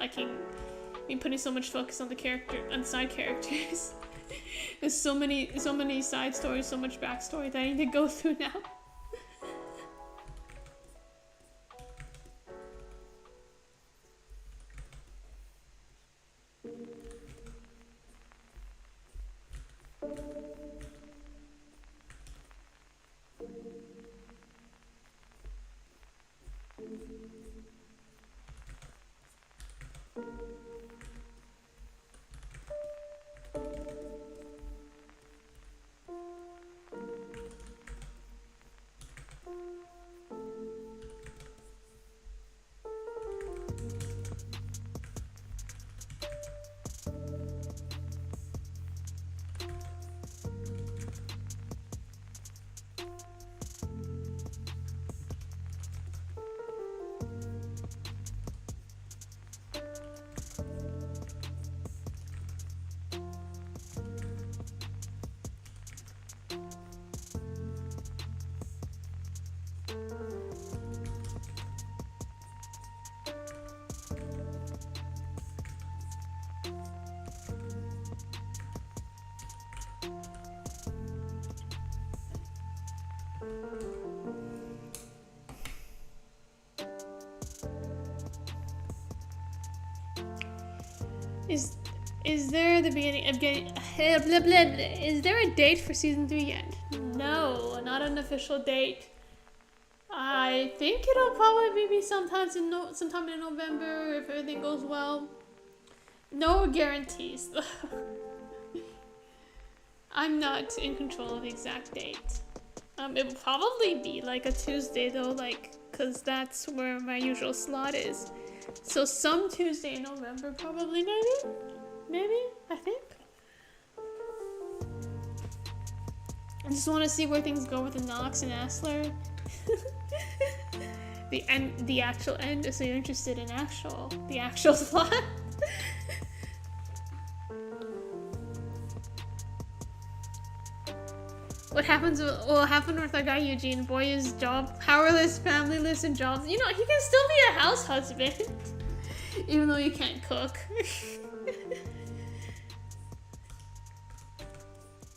putting so much focus on on side characters. There's so many side stories, so much backstory that I need to go through now. Is there the beginning of getting blah, blah, blah. Is there a date for season 3 yet? No, not an official date. I think it'll probably be sometime in November if everything goes well. No guarantees. I'm not in control of the exact date. It will probably be like a Tuesday though, cause that's where my usual slot is. So some Tuesday in November, probably, maybe, I think. I just want to see where things go with the Nox and Asler. the actual end, so you're interested in the actual plot. What will happen with our guy Eugene? Boy, his job, powerless, familyless, and jobs. You know, he can still be a house husband, even though you can't cook.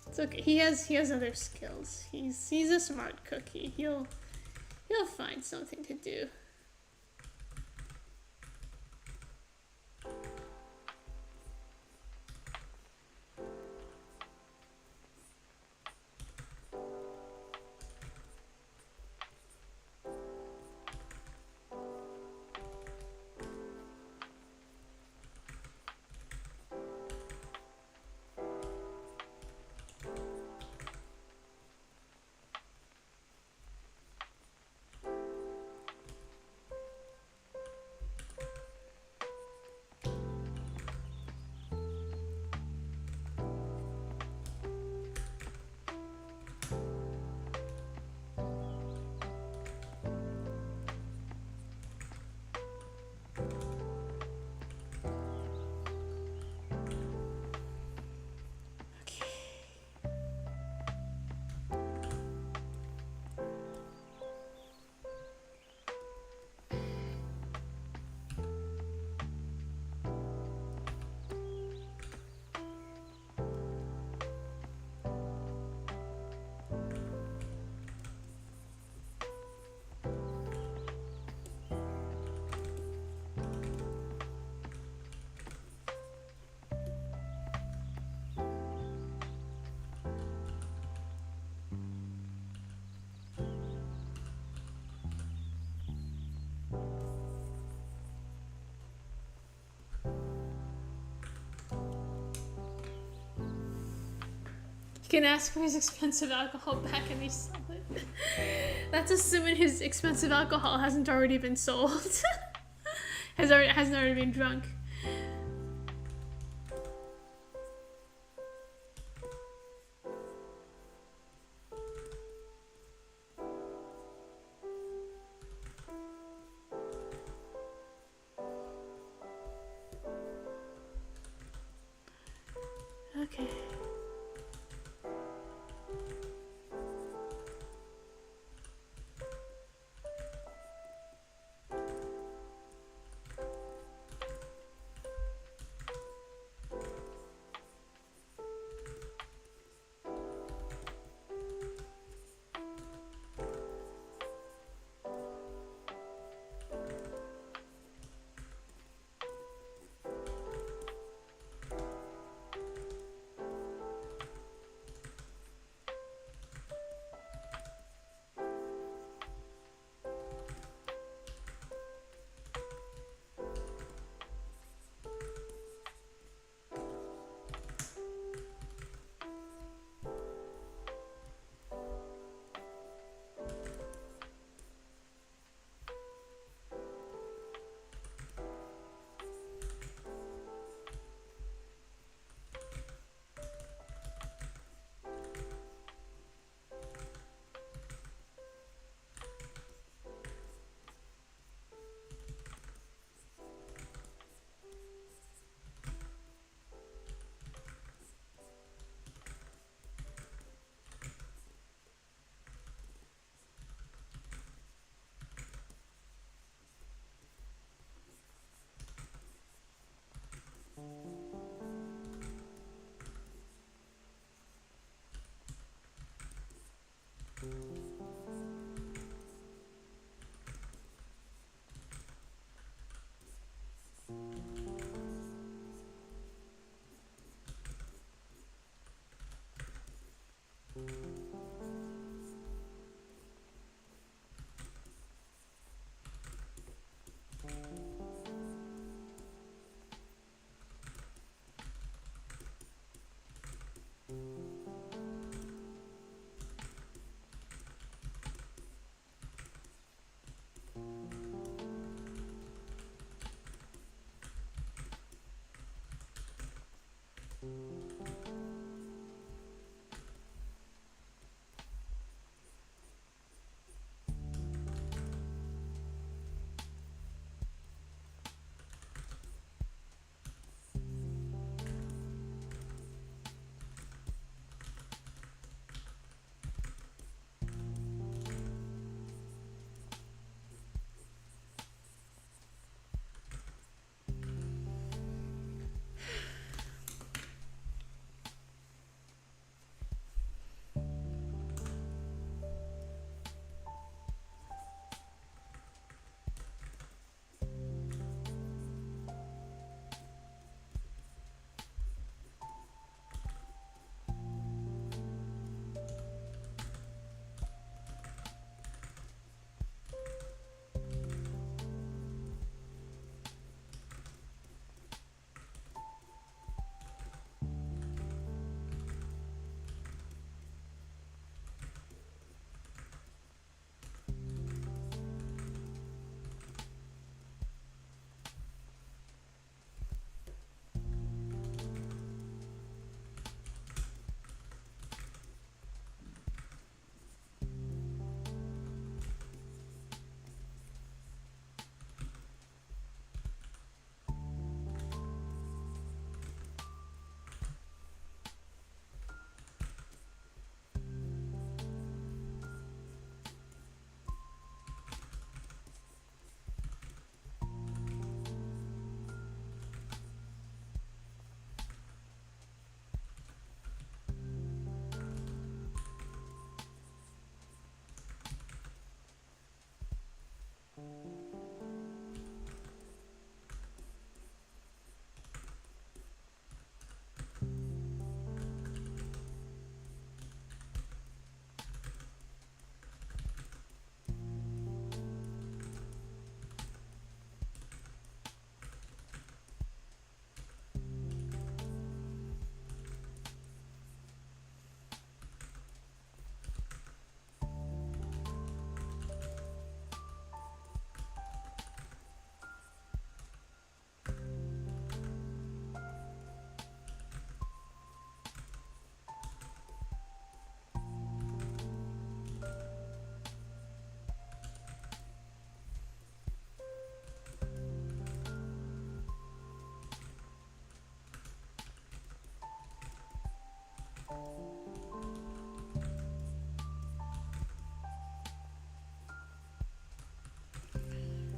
It's okay. He has other skills. He's a smart cookie. He'll find something to do. can ask for his expensive alcohol back and resell it. That's assuming his expensive alcohol hasn't already been sold. Hasn't already been drunk. Okay.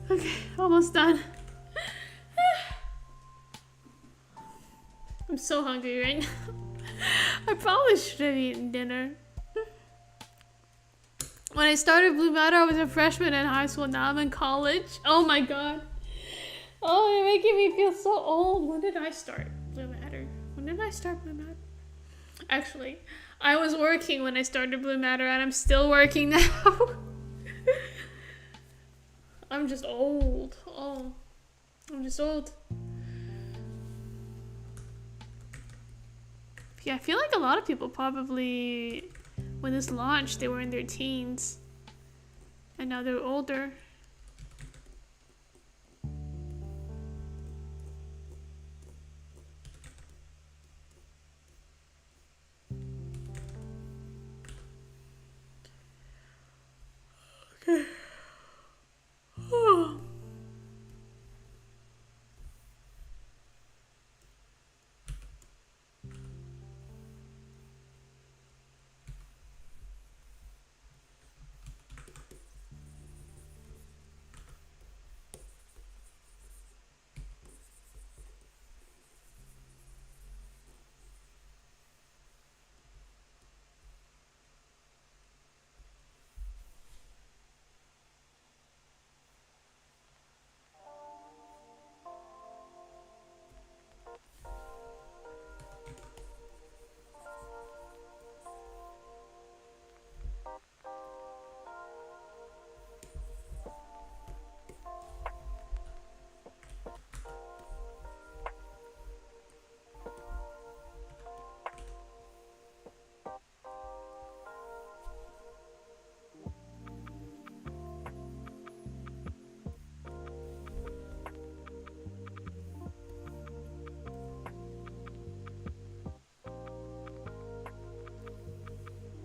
Okay, almost done. I'm so hungry right now. I probably should have eaten dinner. When I started Blue Matter, I was a freshman in high school. Now I'm in college. Oh my god. Oh, you're making me feel so old. When did I start Blue Matter? When did I start Blue Matter? Actually, I was working when I started Blue Matter, and I'm still working now. I'm just old. Oh, I'm just old. Yeah, I feel like a lot of people probably, when this launched, they were in their teens. And now they're older. Okay. Oh.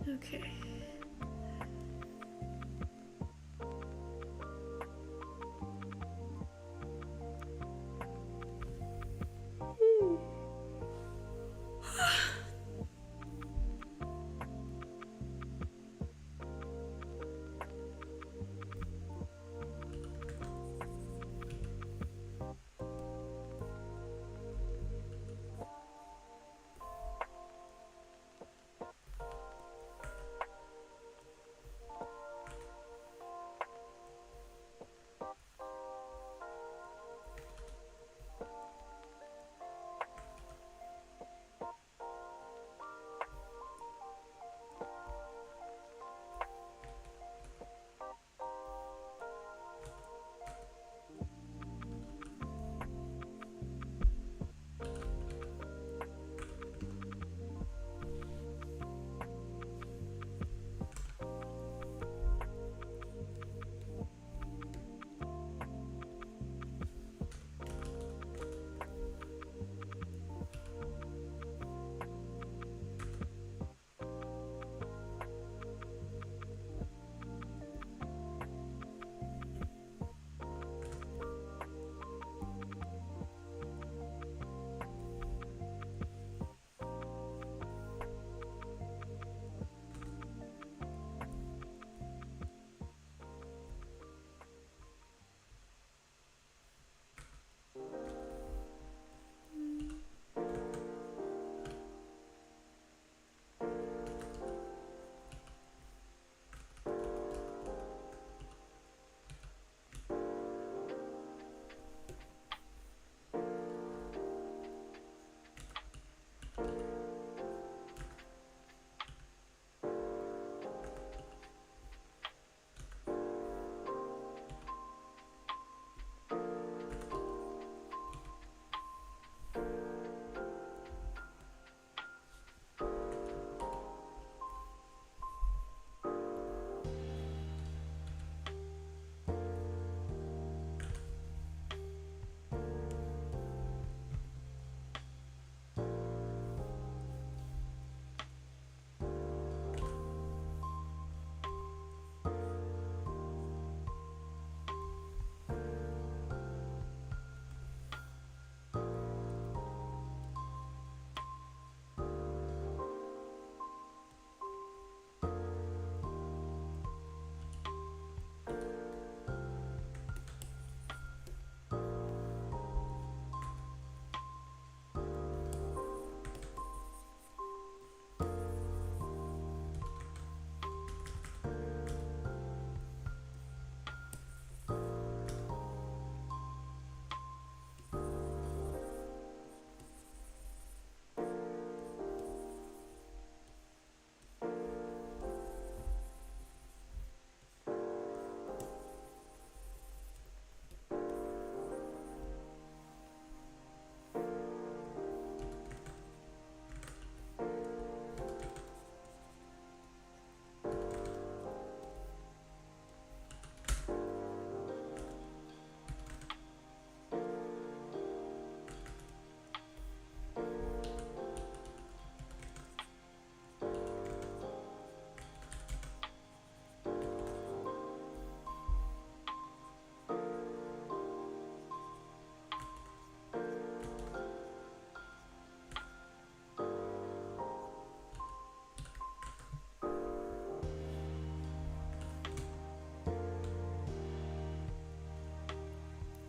Okay.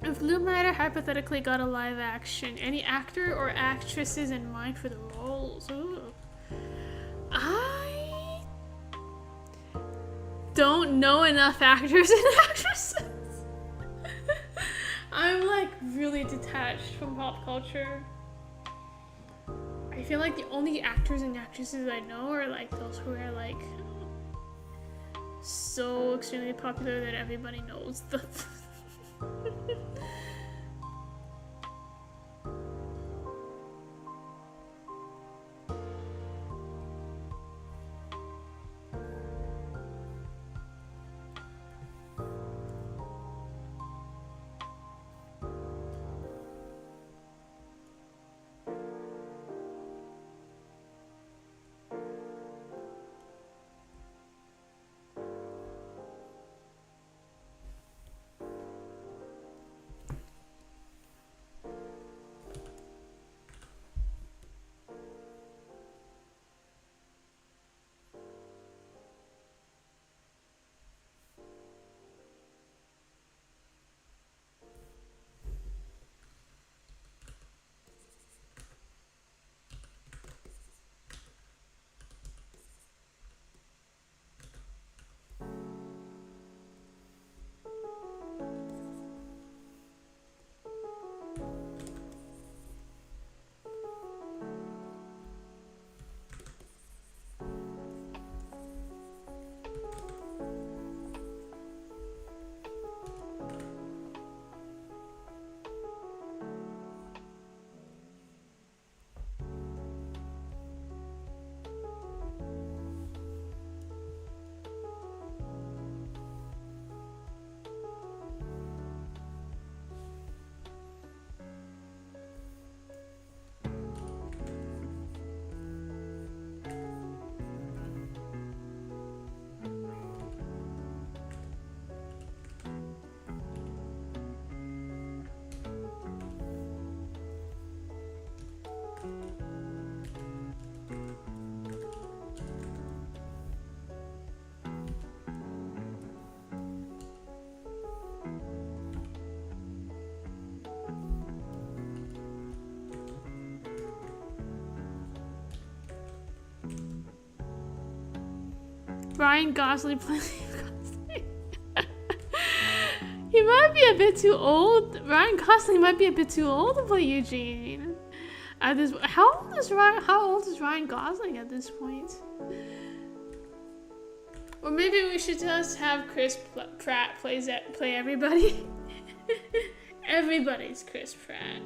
If Blue Matter hypothetically got a live action, any actor or actresses in mind for the roles? Ooh. I don't know enough actors and actresses. I'm like really detached from pop culture. I feel like the only actors and actresses I know are like those who are like so extremely popular that everybody knows them. Ryan Gosling playing Gosling. He might be a bit too old. Ryan Gosling might be a bit too old to play Eugene. At this, how old is Ryan Gosling at this point? Or maybe we should just have Chris Pratt play everybody. Everybody's Chris Pratt.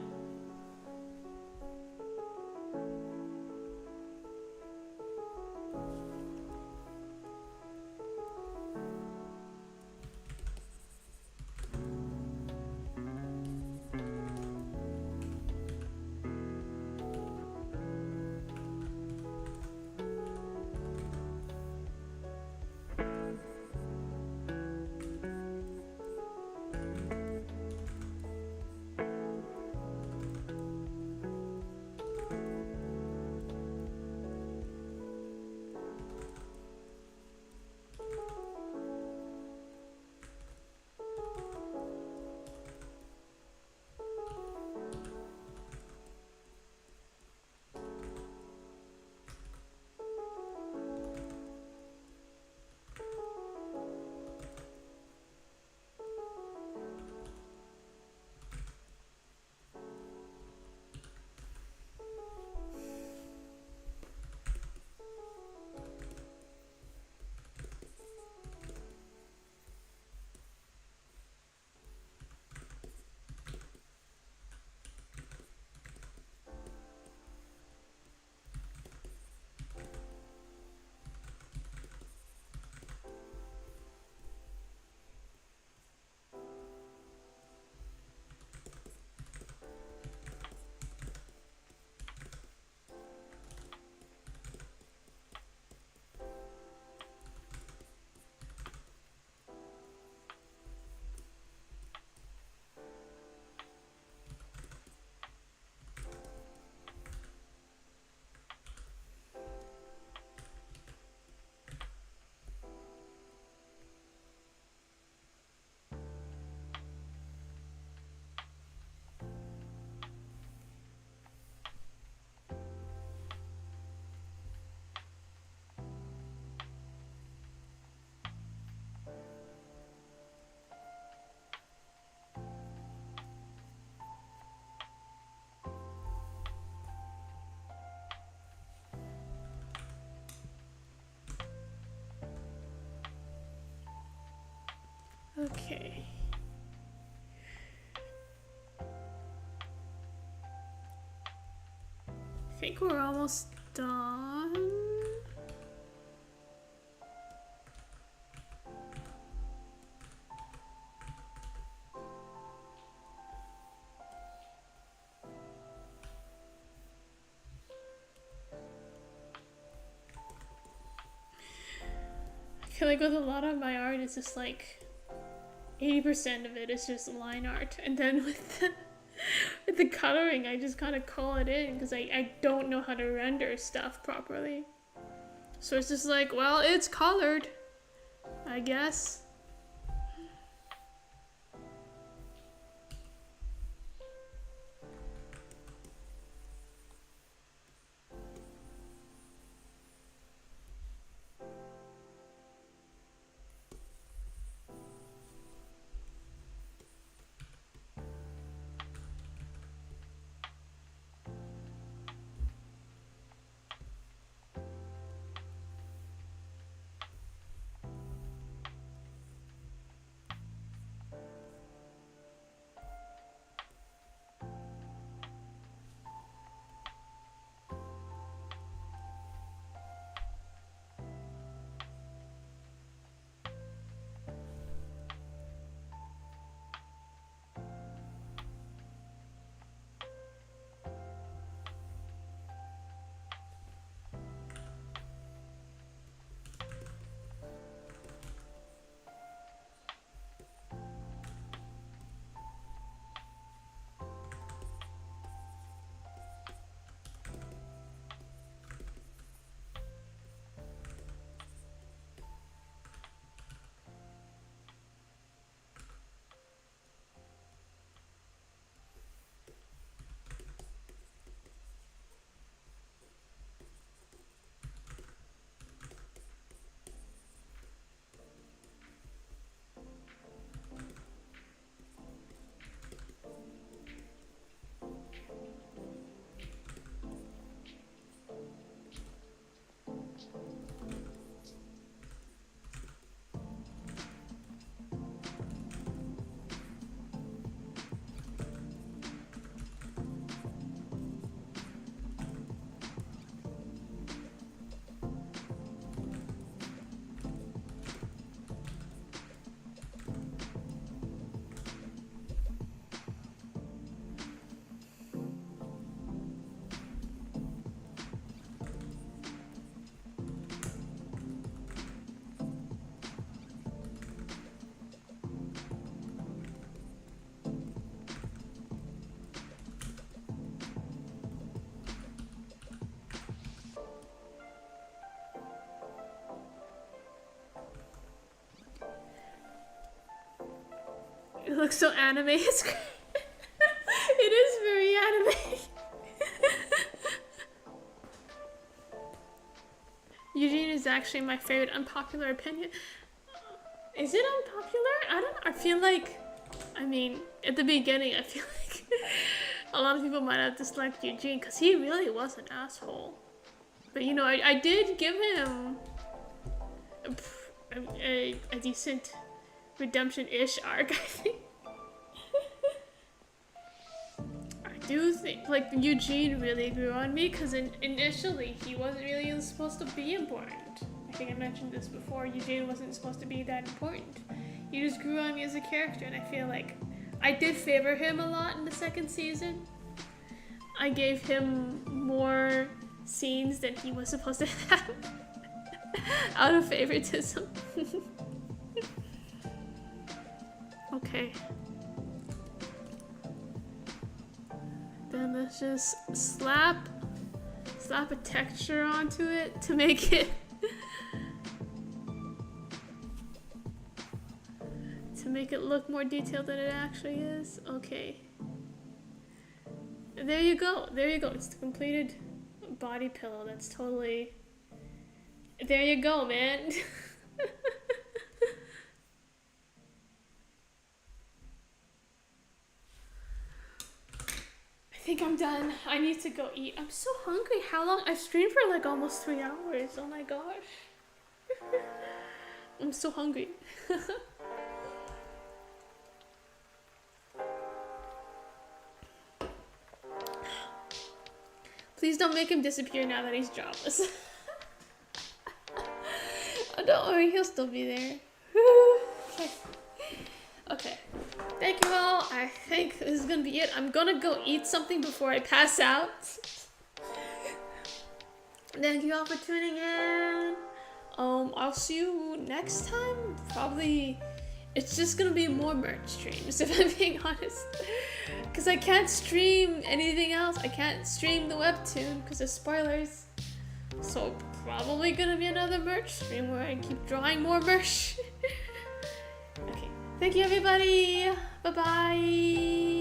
Okay. I think we're almost done. I feel like with a lot of my art, it's just like 80% of it is just line art, and then with the coloring, I just kind of call it in because I don't know how to render stuff properly. So it's just like, well, it's colored, I guess. It looks so anime. It's great. It is very anime. Eugene is actually my favorite. Unpopular opinion. Is it unpopular? I don't know. I feel like, I mean, at the beginning, I feel like a lot of people might have disliked Eugene because he really was an asshole. But you know, I did give him a decent redemption-ish arc, I think. I do think, like, Eugene really grew on me because initially he wasn't really supposed to be important. I think I mentioned this before. Eugene wasn't supposed to be that important. He just grew on me as a character, and I feel like I did favor him a lot in the second season. I gave him more scenes than he was supposed to have out of favoritism. Okay. Then let's just slap a texture onto it to make it look more detailed than it actually is. Okay. There you go. There you go. It's the completed body pillow. That's totally... There you go, man. I think I'm done. I need to go eat. I'm so hungry. How long? I've streamed for like almost 3 hours. Oh my gosh. I'm so hungry. Please don't make him disappear now that he's jobless. Oh, don't worry, he'll still be there. Okay. Okay. Thank you all. I think this is gonna be it. I'm gonna go eat something before I pass out. Thank you all for tuning in. I'll see you next time. Probably, it's just gonna be more merch streams, if I'm being honest. Because I can't stream anything else. I can't stream the webtoon because of spoilers. So probably gonna be another merch stream where I keep drawing more merch. Okay. Thank you, everybody. Bye-bye.